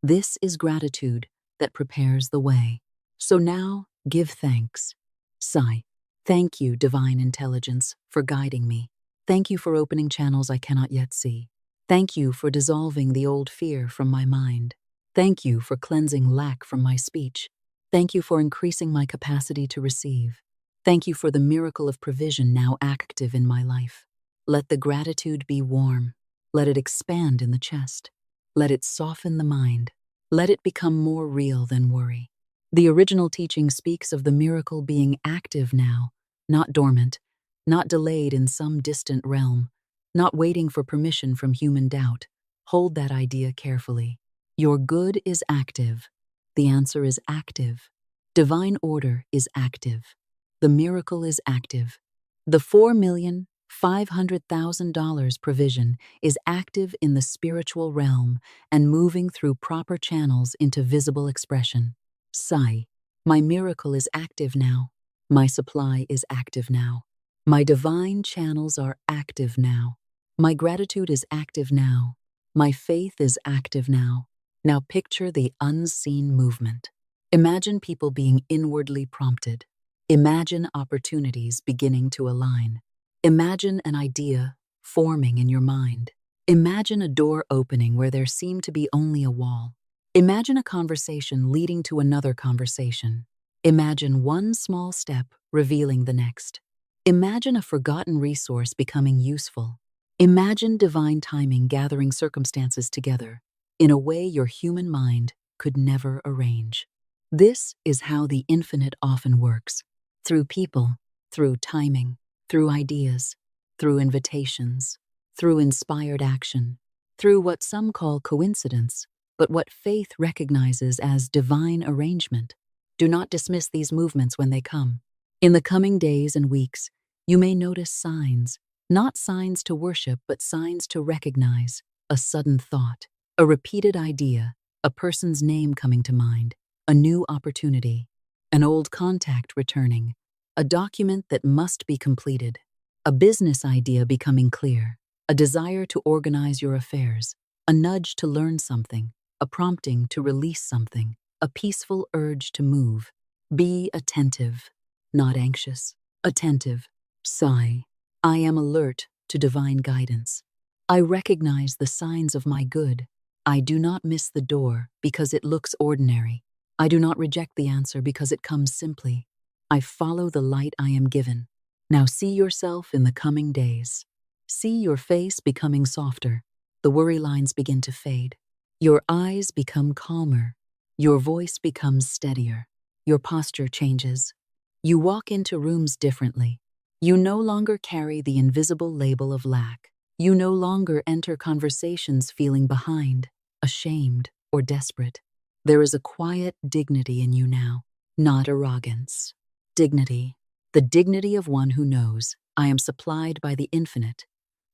This is gratitude that prepares the way. So now, give thanks. Sigh. Thank you, divine intelligence, for guiding me. Thank you for opening channels I cannot yet see. Thank you for dissolving the old fear from my mind. Thank you for cleansing lack from my speech. Thank you for increasing my capacity to receive. Thank you for the miracle of provision now active in my life. Let the gratitude be warm. Let it expand in the chest. Let it soften the mind. Let it become more real than worry. The original teaching speaks of the miracle being active now, not dormant, not delayed in some distant realm, not waiting for permission from human doubt. Hold that idea carefully. Your good is active. The answer is active. Divine order is active. The miracle is active. The $4,500,000 provision is active in the spiritual realm and moving through proper channels into visible expression. Sigh, my miracle is active now. My supply is active now. My divine channels are active now. My gratitude is active now. My faith is active now. Now picture the unseen movement. Imagine people being inwardly prompted. Imagine opportunities beginning to align. Imagine an idea forming in your mind. Imagine a door opening where there seemed to be only a wall. Imagine a conversation leading to another conversation. Imagine one small step revealing the next. Imagine a forgotten resource becoming useful. Imagine divine timing gathering circumstances together in a way your human mind could never arrange. This is how the infinite often works. Through people, through timing, through ideas, through invitations, through inspired action, through what some call coincidence, but what faith recognizes as divine arrangement. Do not dismiss these movements when they come. In the coming days and weeks, you may notice signs, not signs to worship, but signs to recognize: a sudden thought, a repeated idea, a person's name coming to mind, a new opportunity, an old contact returning, a document that must be completed, a business idea becoming clear, a desire to organize your affairs, a nudge to learn something, a prompting to release something, a peaceful urge to move. Be attentive, not anxious. Attentive. Sigh. I am alert, to divine guidance. I recognize the signs of my good. I do not miss the door because it looks ordinary. I do not reject the answer because it comes simply. I follow the light I am given. Now see yourself in the coming days. See your face becoming softer. The worry lines begin to fade. Your eyes become calmer. Your voice becomes steadier. Your posture changes. You walk into rooms differently. You no longer carry the invisible label of lack. You no longer enter conversations feeling behind, ashamed, or desperate. There is a quiet dignity in you now, not arrogance. Dignity, the dignity of one who knows, I am supplied by the infinite,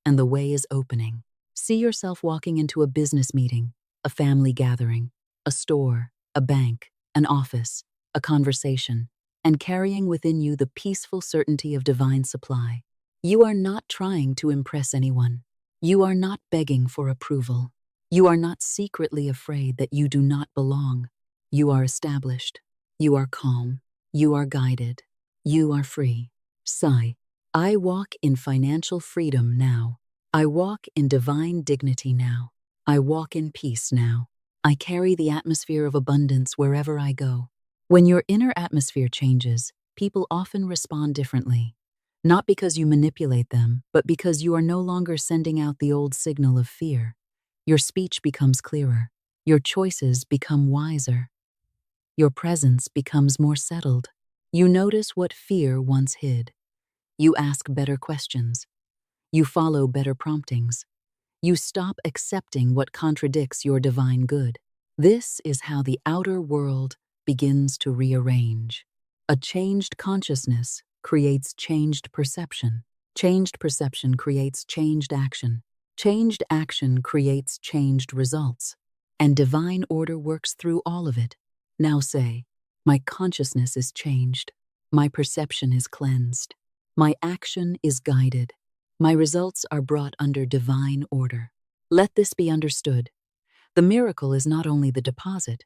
and the way is opening. See yourself walking into a business meeting, a family gathering, a store, a bank, an office, a conversation, and carrying within you the peaceful certainty of divine supply. You are not trying to impress anyone. You are not begging for approval. You are not secretly afraid that you do not belong. You are established. You are calm. You are guided. You are free. Sigh. I walk in financial freedom now. I walk in divine dignity now. I walk in peace now. I carry the atmosphere of abundance wherever I go. When your inner atmosphere changes, people often respond differently. Not because you manipulate them, but because you are no longer sending out the old signal of fear. Your speech becomes clearer. Your choices become wiser. Your presence becomes more settled. You notice what fear once hid. You ask better questions. You follow better promptings. You stop accepting what contradicts your divine good. This is how the outer world begins to rearrange. A changed consciousness creates changed perception. Changed perception creates changed action. Changed action creates changed results. And divine order works through all of it. Now say, my consciousness is changed. My perception is cleansed. My action is guided. My results are brought under divine order. Let this be understood. The miracle is not only the deposit.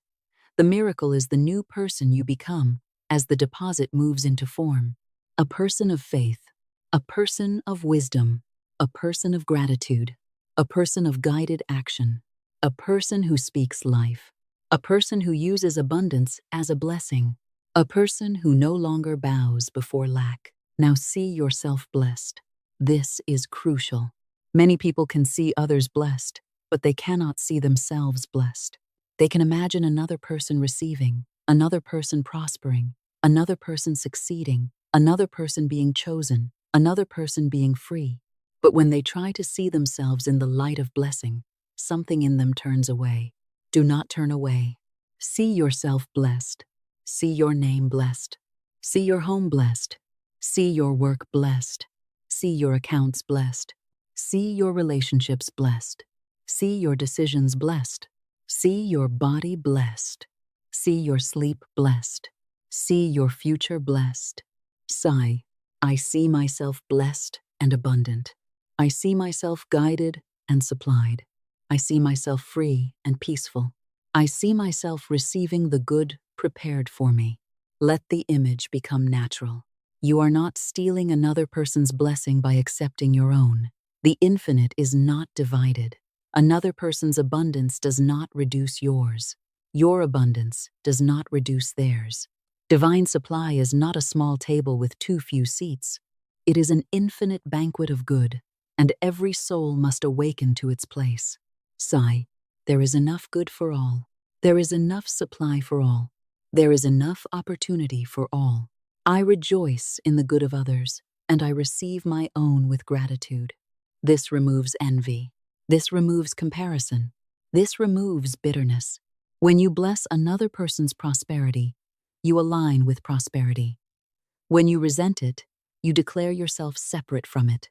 The miracle is the new person you become as the deposit moves into form. A person of faith, a person of wisdom, a person of gratitude, a person of guided action, a person who speaks life, a person who uses abundance as a blessing, a person who no longer bows before lack. Now see yourself blessed. This is crucial. Many people can see others blessed, but they cannot see themselves blessed. They can imagine another person receiving, another person prospering, another person succeeding, another person being chosen, another person being free. But when they try to see themselves in the light of blessing, something in them turns away. Do not turn away. See yourself blessed. See your name blessed. See your home blessed. See your work blessed. See your accounts blessed. See your relationships blessed. See your decisions blessed. See your body blessed. See your sleep blessed. See your future blessed. Sigh. I see myself blessed and abundant. I see myself guided and supplied. I see myself free and peaceful. I see myself receiving the good prepared for me. Let the image become natural. You are not stealing another person's blessing by accepting your own. The infinite is not divided. Another person's abundance does not reduce yours. Your abundance does not reduce theirs. Divine supply is not a small table with too few seats. It is an infinite banquet of good, and every soul must awaken to its place. Sigh. There is enough good for all. There is enough supply for all. There is enough opportunity for all. I rejoice in the good of others, and I receive my own with gratitude. This removes envy. This removes comparison. This removes bitterness. When you bless another person's prosperity, you align with prosperity. When you resent it, you declare yourself separate from it.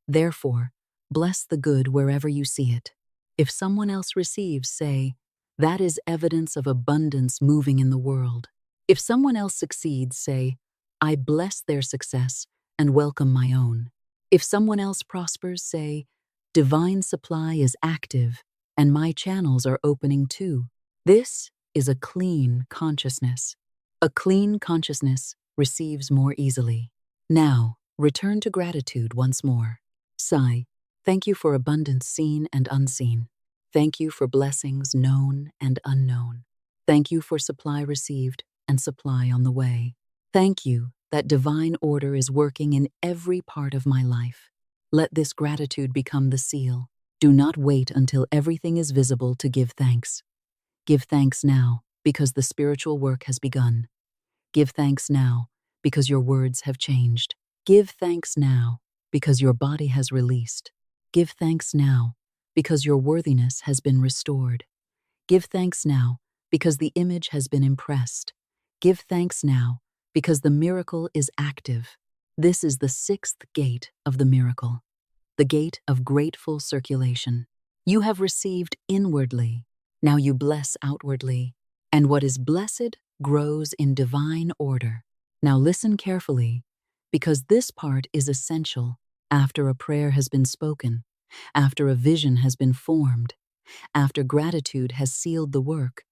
Therefore, bless the good wherever you see it. If someone else receives, say, that is evidence of abundance moving in the world. If someone else succeeds, say, I bless their success and welcome my own. If someone else prospers, say, divine supply is active and my channels are opening too. This is a clean consciousness. A clean consciousness receives more easily. Now, return to gratitude once more. Sigh. Thank you for abundance seen and unseen. Thank you for blessings known and unknown. Thank you for supply received and supply on the way. Thank you that divine order is working in every part of my life. Let this gratitude become the seal. Do not wait until everything is visible to give thanks. Give thanks now, because the spiritual work has begun. Give thanks now, because your words have changed. Give thanks now, because your body has released. Give thanks now, because your worthiness has been restored. Give thanks now, because the image has been impressed. Give thanks now, because the miracle is active. This is the sixth gate of the miracle, the gate of grateful circulation. You have received inwardly, now you bless outwardly, and what is blessed grows in divine order. Now listen carefully, because this part is essential after a prayer has been spoken, after a vision has been formed, after gratitude has sealed the work.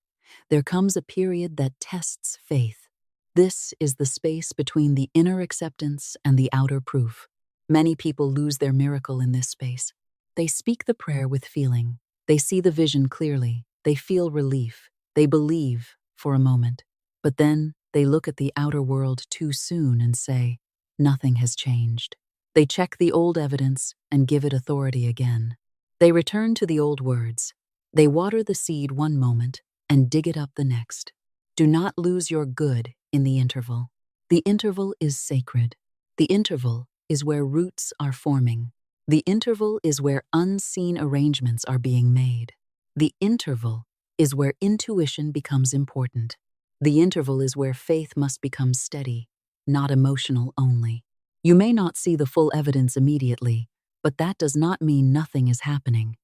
There comes a period that tests faith. This is the space between the inner acceptance and the outer proof. Many people lose their miracle in this space. They speak the prayer with feeling. They see the vision clearly. They feel relief. They believe for a moment. But then they look at the outer world too soon and say, nothing has changed. They check the old evidence and give it authority again. They return to the old words. They water the seed one moment and dig it up the next. Do not lose your good in the interval. The interval is sacred. The interval is where roots are forming. The interval is where unseen arrangements are being made. The interval is where intuition becomes important. The interval is where faith must become steady, not emotional only. You may not see the full evidence immediately, but that does not mean nothing is happening.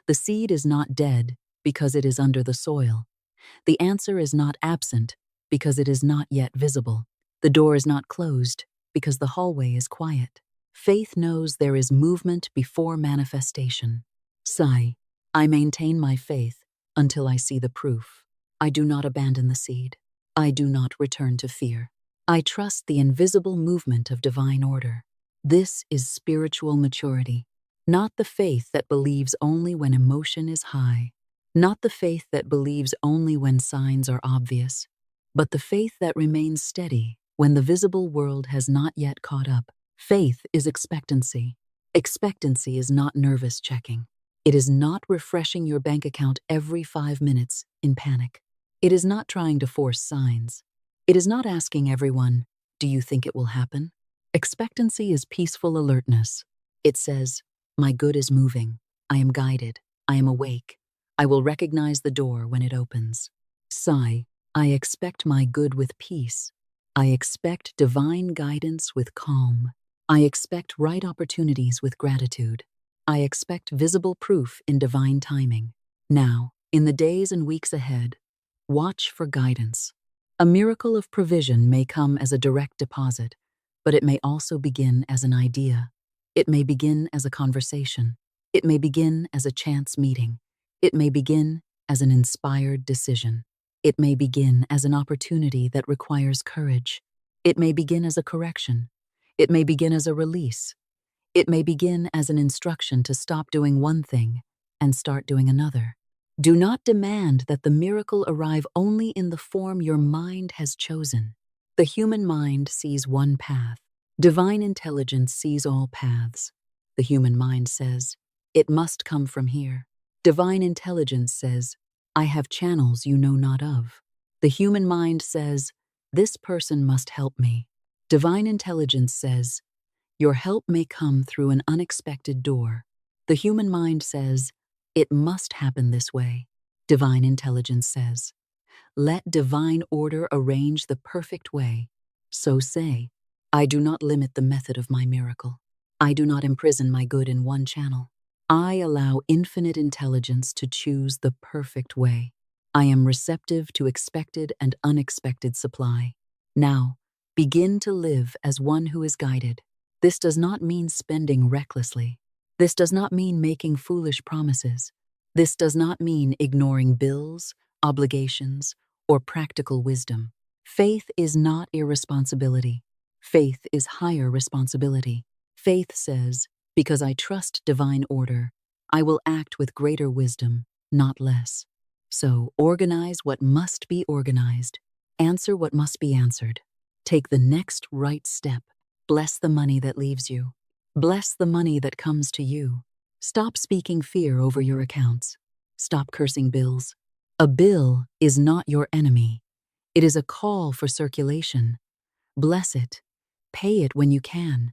The seed is not dead because it is under the soil. The answer is not absent because it is not yet visible. The door is not closed because the hallway is quiet. Faith knows there is movement before manifestation. Sigh. I maintain my faith until I see the proof. I do not abandon the seed. I do not return to fear. I trust the invisible movement of divine order. This is spiritual maturity, not the faith that believes only when emotion is high, not the faith that believes only when signs are obvious, but the faith that remains steady when the visible world has not yet caught up. Faith is expectancy. Expectancy is not nervous checking. It is not refreshing your bank account every 5 minutes in panic. It is not trying to force signs. It is not asking everyone, do you think it will happen? Expectancy is peaceful alertness. It says, my good is moving. I am guided. I am awake. I will recognize the door when it opens. Sigh. I expect my good with peace. I expect divine guidance with calm. I expect right opportunities with gratitude. I expect visible proof in divine timing. Now, in the days and weeks ahead, watch for guidance. A miracle of provision may come as a direct deposit, but it may also begin as an idea. It may begin as a conversation. It may begin as a chance meeting. It may begin as an inspired decision. It may begin as an opportunity that requires courage. It may begin as a correction. It may begin as a release. It may begin as an instruction to stop doing one thing and start doing another. Do not demand that the miracle arrive only in the form your mind has chosen. The human mind sees one path. Divine intelligence sees all paths. The human mind says, it must come from here. Divine intelligence says, I have channels you know not of. The human mind says, this person must help me. Divine intelligence says, your help may come through an unexpected door. The human mind says, it must happen this way. Divine intelligence says, let divine order arrange the perfect way. So say, I do not limit the method of my miracle. I do not imprison my good in one channel. I allow infinite intelligence to choose the perfect way. I am receptive to expected and unexpected supply. Now, begin to live as one who is guided. This does not mean spending recklessly. This does not mean making foolish promises. This does not mean ignoring bills, obligations, or practical wisdom. Faith is not irresponsibility. Faith is higher responsibility. Faith says, Because I trust divine order, I will act with greater wisdom, not less. So, organize what must be organized. Answer what must be answered. Take the next right step. Bless the money that leaves you. Bless the money that comes to you. Stop speaking fear over your accounts. Stop cursing bills. A bill is not your enemy. It is a call for circulation. Bless it. Pay it when you can.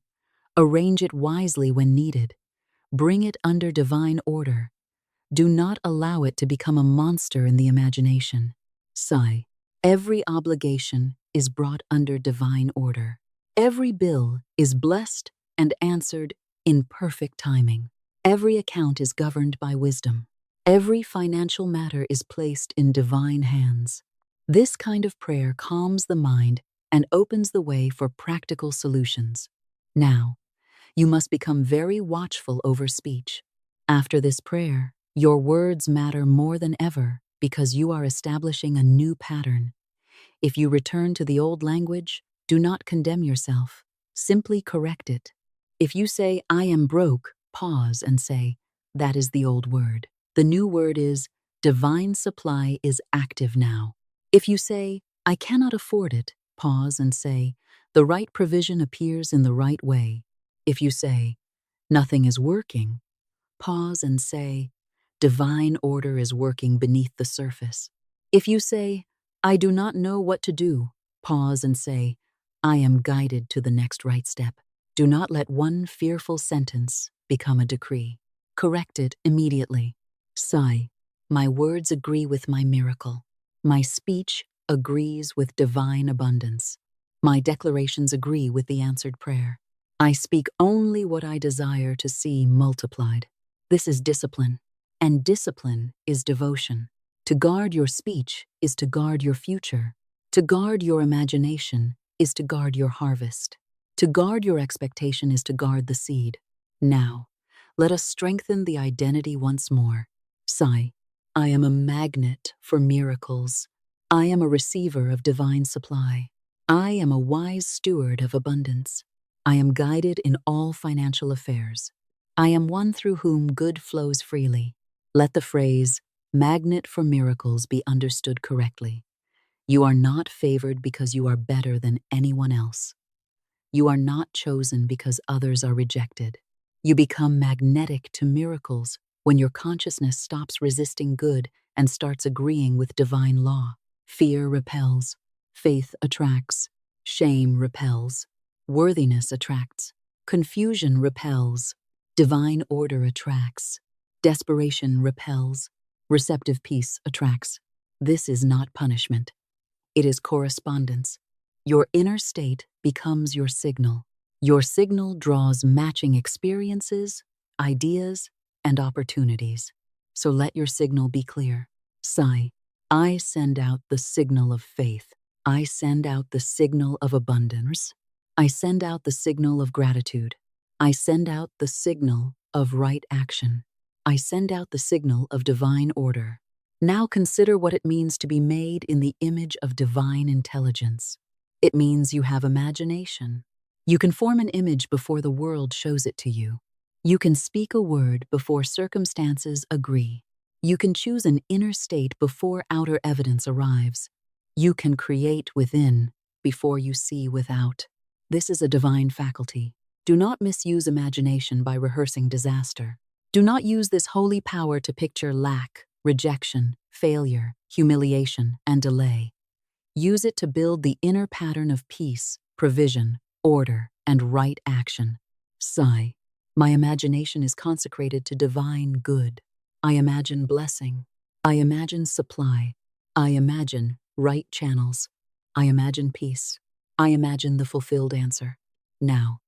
Arrange it wisely when needed. Bring it under divine order. Do not allow it to become a monster in the imagination. Sigh. Every obligation is brought under divine order. Every bill is blessed and answered in perfect timing. Every account is governed by wisdom. Every financial matter is placed in divine hands. This kind of prayer calms the mind and opens the way for practical solutions. Now, you must become very watchful over speech. After this prayer, your words matter more than ever because you are establishing a new pattern. If you return to the old language, do not condemn yourself. Simply correct it. If you say, I am broke, pause and say, that is the old word. The new word is, divine supply is active now. If you say, I cannot afford it, pause and say, the right provision appears in the right way. If you say, nothing is working, pause and say, divine order is working beneath the surface. If you say, I do not know what to do, pause and say, I am guided to the next right step. Do not let one fearful sentence become a decree. Correct it immediately. Sigh. My words agree with my miracle. My speech agrees with divine abundance. My declarations agree with the answered prayer. I speak only what I desire to see multiplied. This is discipline, and discipline is devotion. To guard your speech is to guard your future. To guard your imagination is to guard your harvest. To guard your expectation is to guard the seed. Now, let us strengthen the identity once more. Sigh. I am a magnet for miracles. I am a receiver of divine supply. I am a wise steward of abundance. I am guided in all financial affairs. I am one through whom good flows freely. Let the phrase, magnet for miracles, be understood correctly. You are not favored because you are better than anyone else. You are not chosen because others are rejected. You become magnetic to miracles when your consciousness stops resisting good and starts agreeing with divine law. Fear repels. Faith attracts. Shame repels. Worthiness attracts. Confusion repels. Divine order attracts. Desperation repels. Receptive peace attracts. This is not punishment. It is correspondence. Your inner state becomes your signal. Your signal draws matching experiences, ideas, and opportunities. So let your signal be clear. Sigh. I send out the signal of faith. I send out the signal of abundance. I send out the signal of gratitude. I send out the signal of right action. I send out the signal of divine order. Now consider what it means to be made in the image of divine intelligence. It means you have imagination. You can form an image before the world shows it to you. You can speak a word before circumstances agree. You can choose an inner state before outer evidence arrives. You can create within before you see without. This is a divine faculty. Do not misuse imagination by rehearsing disaster. Do not use this holy power to picture lack, rejection, failure, humiliation, and delay. Use it to build the inner pattern of peace, provision, order, and right action. Sigh. My imagination is consecrated to divine good. I imagine blessing. I imagine supply. I imagine right channels. I imagine peace. I imagine the fulfilled answer. Now,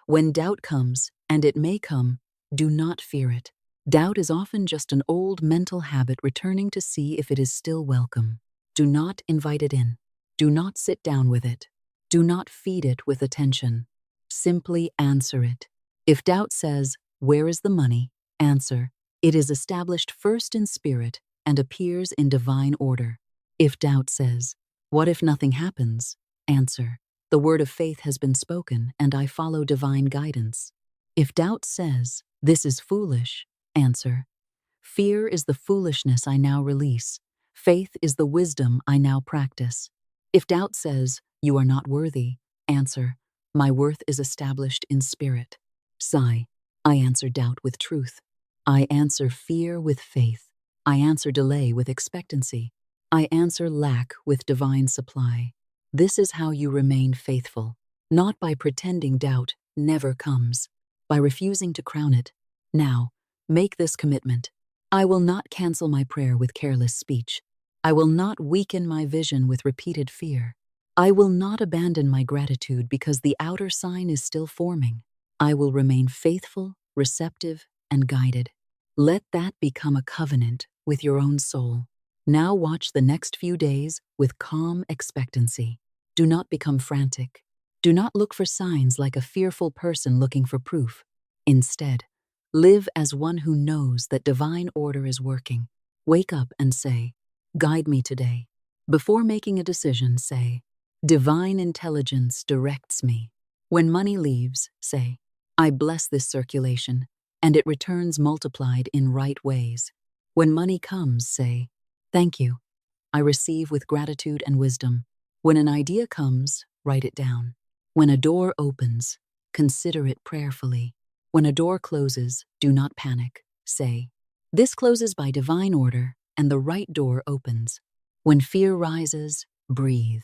when doubt comes, and it may come, do not fear it. Doubt is often just an old mental habit returning to see if it is still welcome. Do not invite it in. Do not sit down with it. Do not feed it with attention. Simply answer it. If doubt says, where is the money? Answer, it is established first in spirit and appears in divine order. If doubt says, what if nothing happens? Answer, the word of faith has been spoken and I follow divine guidance. If doubt says, "This is foolish," answer, "Fear is the foolishness I now release. Faith is the wisdom I now practice." If doubt says, "You are not worthy," answer, "My worth is established in spirit." Sigh, I answer doubt with truth. I answer fear with faith. I answer delay with expectancy. I answer lack with divine supply. This is how you remain faithful, not by pretending doubt never comes, by refusing to crown it. Now, make this commitment. I will not cancel my prayer with careless speech. I will not weaken my vision with repeated fear. I will not abandon my gratitude because the outer sign is still forming. I will remain faithful, receptive, and guided. Let that become a covenant with your own soul. Now watch the next few days with calm expectancy. Do not become frantic. Do not look for signs like a fearful person looking for proof. Instead, live as one who knows that divine order is working. Wake up and say, "Guide me today." Before making a decision, say, "Divine intelligence directs me." When money leaves, say, "I bless this circulation, and it returns multiplied in right ways." When money comes, say, "Thank you. I receive with gratitude and wisdom." When an idea comes, write it down. When a door opens, consider it prayerfully. When a door closes, do not panic. Say, "This closes by divine order, and the right door opens." When fear rises, breathe.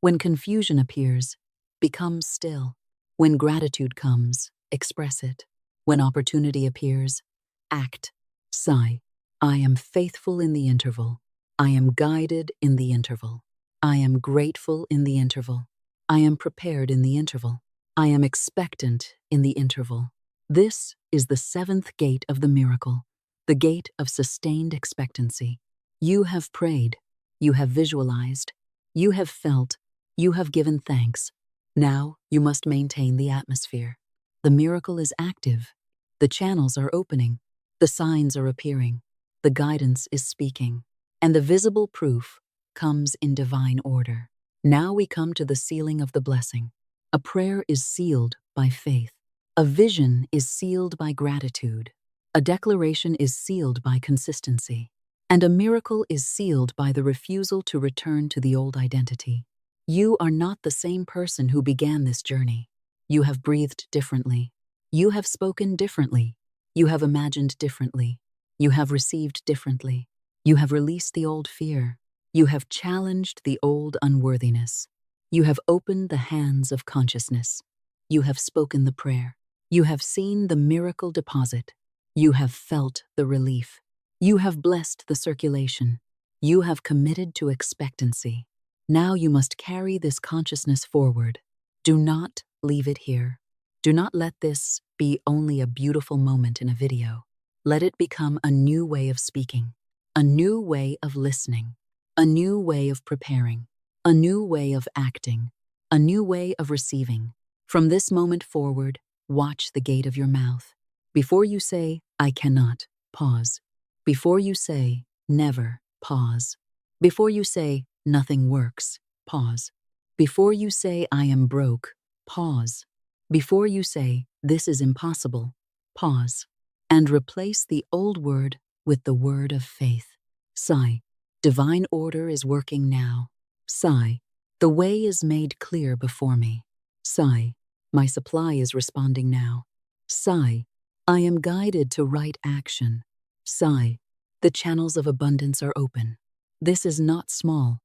When confusion appears, become still. When gratitude comes, express it. When opportunity appears, act. Sigh, I am faithful in the interval. I am guided in the interval. I am grateful in the interval. I am prepared in the interval. I am expectant in the interval. This is the seventh gate of the miracle, the gate of sustained expectancy. You have prayed. You have visualized. You have felt. You have given thanks. Now you must maintain the atmosphere. The miracle is active. The channels are opening. The signs are appearing. The guidance is speaking. And the visible proof comes in divine order. Now we come to the sealing of the blessing. A prayer is sealed by faith. A vision is sealed by gratitude. A declaration is sealed by consistency. And a miracle is sealed by the refusal to return to the old identity. You are not the same person who began this journey. You have breathed differently. You have spoken differently. You have imagined differently. You have received differently. You have released the old fear. You have challenged the old unworthiness. You have opened the hands of consciousness. You have spoken the prayer. You have seen the miracle deposit. You have felt the relief. You have blessed the circulation. You have committed to expectancy. Now you must carry this consciousness forward. Do not leave it here. Do not let this be only a beautiful moment in a video. Let it become a new way of speaking, a new way of listening, a new way of preparing, a new way of acting, a new way of receiving. From this moment forward, watch the gate of your mouth. Before you say, "I cannot," pause. Before you say, "Never," pause. Before you say, "Nothing works," pause. Before you say, "I am broke," pause. Before you say, "This is impossible," pause. And replace the old word with the word of faith. Sigh, divine order is working now. Sigh, the way is made clear before me. Sigh, my supply is responding now. Sigh, I am guided to right action. Sigh, the channels of abundance are open. This is not small.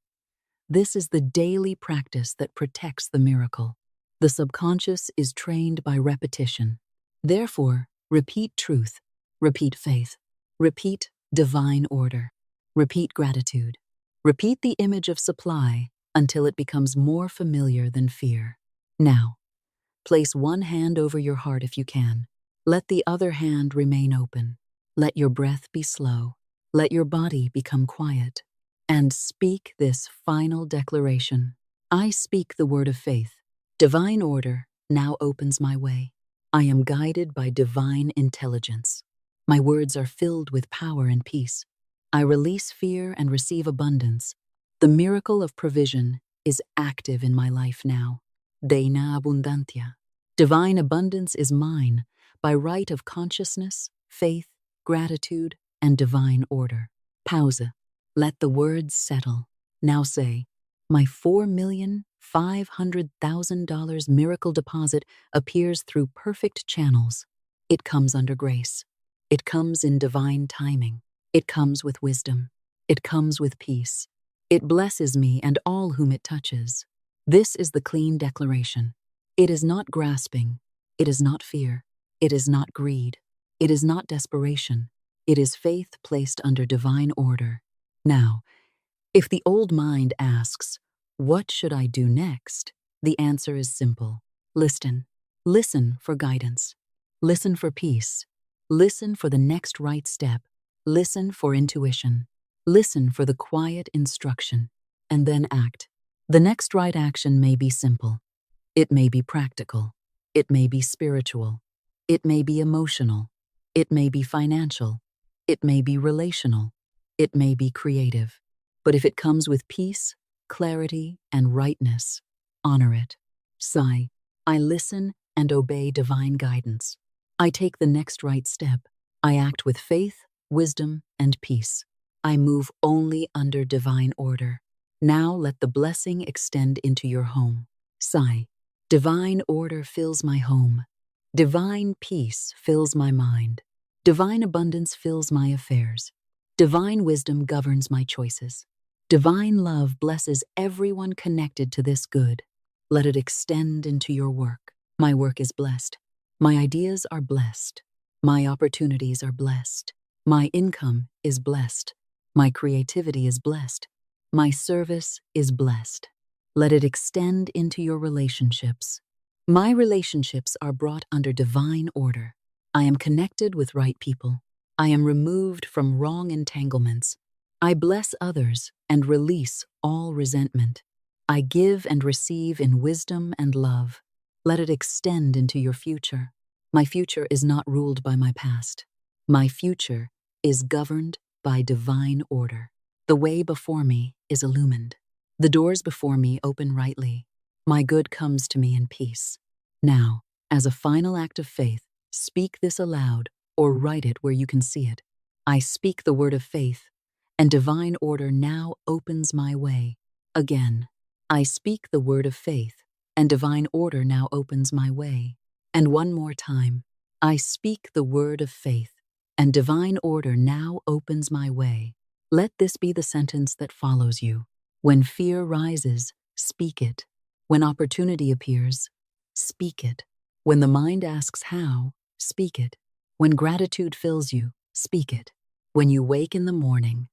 This is the daily practice that protects the miracle. The subconscious is trained by repetition. Therefore, repeat truth, repeat faith, repeat divine order, repeat gratitude, repeat the image of supply until it becomes more familiar than fear. Now, place one hand over your heart if you can. Let the other hand remain open. Let your breath be slow. Let your body become quiet. And speak this final declaration. I speak the word of faith. Divine order now opens my way. I am guided by divine intelligence. My words are filled with power and peace. I release fear and receive abundance. The miracle of provision is active in my life now. Deina abundantia. Divine abundance is mine by right of consciousness, faith, gratitude, and divine order. Pause. Let the words settle. Now say, my $4,500,000 miracle deposit appears through perfect channels. It comes under grace. It comes in divine timing. It comes with wisdom. It comes with peace. It blesses me and all whom it touches. This is the clean declaration. It is not grasping. It is not fear. It is not greed. It is not desperation. It is faith placed under divine order. Now, if the old mind asks, what should I do next? The answer is simple. Listen. Listen for guidance. Listen for peace. Listen for the next right step. Listen for intuition. Listen for the quiet instruction. And then act. The next right action may be simple. It may be practical. It may be spiritual. It may be emotional. It may be financial. It may be relational. It may be creative. But if it comes with peace, clarity, and rightness, honor it. Sigh. I listen and obey divine guidance. I take the next right step. I act with faith, wisdom, and peace. I move only under divine order. Now let the blessing extend into your home. Sigh. Divine order fills my home. Divine peace fills my mind. Divine abundance fills my affairs. Divine wisdom governs my choices. Divine love blesses everyone connected to this good. Let it extend into your work. My work is blessed. My ideas are blessed. My opportunities are blessed. My income is blessed. My creativity is blessed. My service is blessed. Let it extend into your relationships. My relationships are brought under divine order. I am connected with right people. I am removed from wrong entanglements. I bless others and release all resentment. I give and receive in wisdom and love. Let it extend into your future. My future is not ruled by my past. My future is governed by divine order. The way before me is illumined. The doors before me open rightly. My good comes to me in peace. Now, as a final act of faith, speak this aloud or write it where you can see it. I speak the word of faith, and divine order now opens my way. Again, I speak the word of faith, and divine order now opens my way. And one more time, I speak the word of faith, and divine order now opens my way. Let this be the sentence that follows you. When fear rises, speak it. When opportunity appears, speak it. When the mind asks how, speak it. When gratitude fills you, speak it. When you wake in the morning,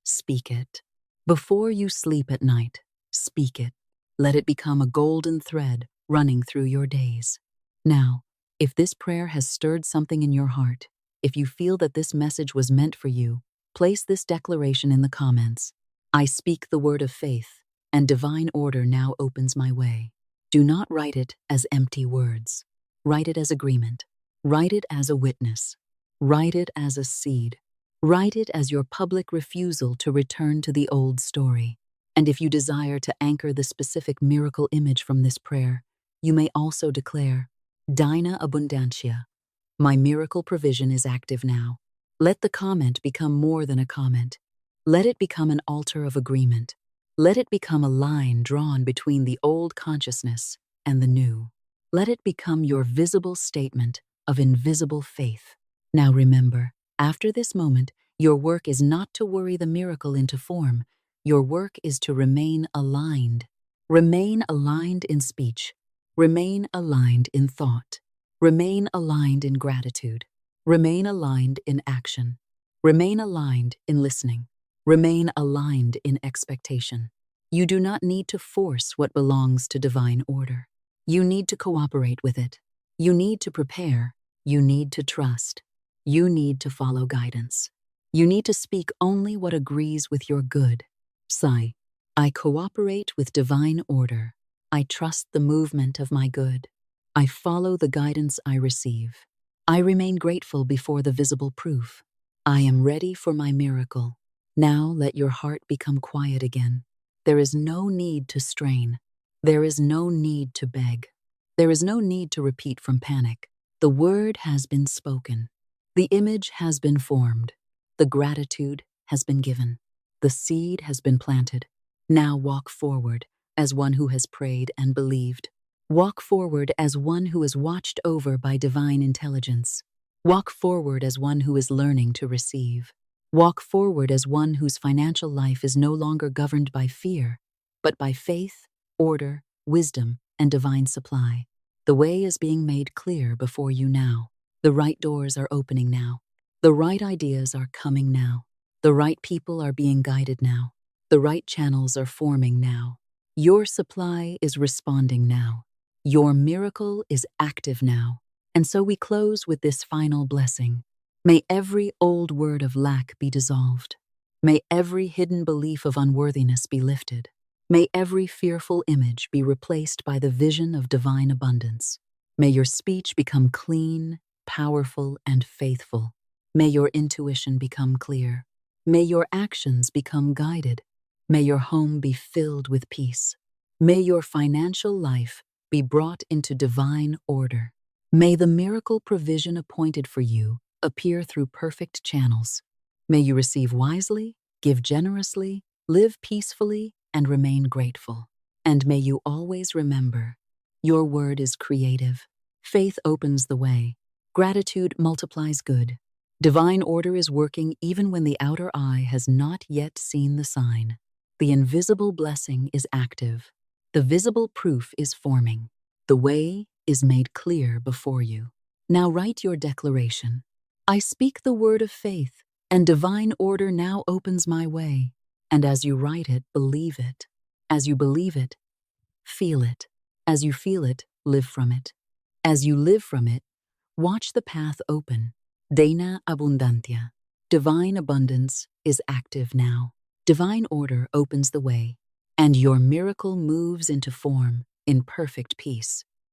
speak it. Before you sleep at night, speak it. Let it become a golden thread running through your days. Now, if this prayer has stirred something in your heart, if you feel that this message was meant for you, place this declaration in the comments. I speak the word of faith, and divine order now opens my way. Do not write it as empty words. Write it as agreement. Write it as a witness. Write it as a seed. Write it as your public refusal to return to the old story. And if you desire to anchor the specific miracle image from this prayer, you may also declare, Dina Abundantia, my miracle provision is active now. Let the comment become more than a comment. Let it become an altar of agreement. Let it become a line drawn between the old consciousness and the new. Let it become your visible statement of invisible faith. Now remember, after this moment, your work is not to worry the miracle into form. Your work is to remain aligned. Remain aligned in speech. Remain aligned in thought. Remain aligned in gratitude. Remain aligned in action. Remain aligned in listening. Remain aligned in expectation. You do not need to force what belongs to divine order. You need to cooperate with it. You need to prepare. You need to trust. You need to follow guidance. You need to speak only what agrees with your good. Sigh. I cooperate with divine order. I trust the movement of my good. I follow the guidance I receive. I remain grateful before the visible proof. I am ready for my miracle. Now let your heart become quiet again. There is no need to strain. There is no need to beg. There is no need to repeat from panic. The word has been spoken. The image has been formed. The gratitude has been given. The seed has been planted. Now walk forward as one who has prayed and believed. Walk forward as one who is watched over by divine intelligence. Walk forward as one who is learning to receive. Walk forward as one whose financial life is no longer governed by fear, but by faith, order, wisdom, and divine supply. The way is being made clear before you now. The right doors are opening now. The right ideas are coming now. The right people are being guided now. The right channels are forming now. Your supply is responding now. Your miracle is active now. And so we close with this final blessing. May every old word of lack be dissolved. May every hidden belief of unworthiness be lifted. May every fearful image be replaced by the vision of divine abundance. May your speech become clean, powerful, and faithful. May your intuition become clear. May your actions become guided. May your home be filled with peace. May your financial life be brought into divine order. May the miracle provision appointed for you appear through perfect channels. May you receive wisely, give generously, live peacefully, and remain grateful. And may you always remember, your word is creative. Faith opens the way. Gratitude multiplies good. Divine order is working even when the outer eye has not yet seen the sign. The invisible blessing is active. The visible proof is forming. The way is made clear before you. Now write your declaration. I speak the word of faith, and divine order now opens my way. And as you write it, believe it. As you believe it, feel it. As you feel it, live from it. As you live from it, watch the path open. Dana abundantia. Divine abundance is active now. Divine order opens the way, and your miracle moves into form in perfect peace.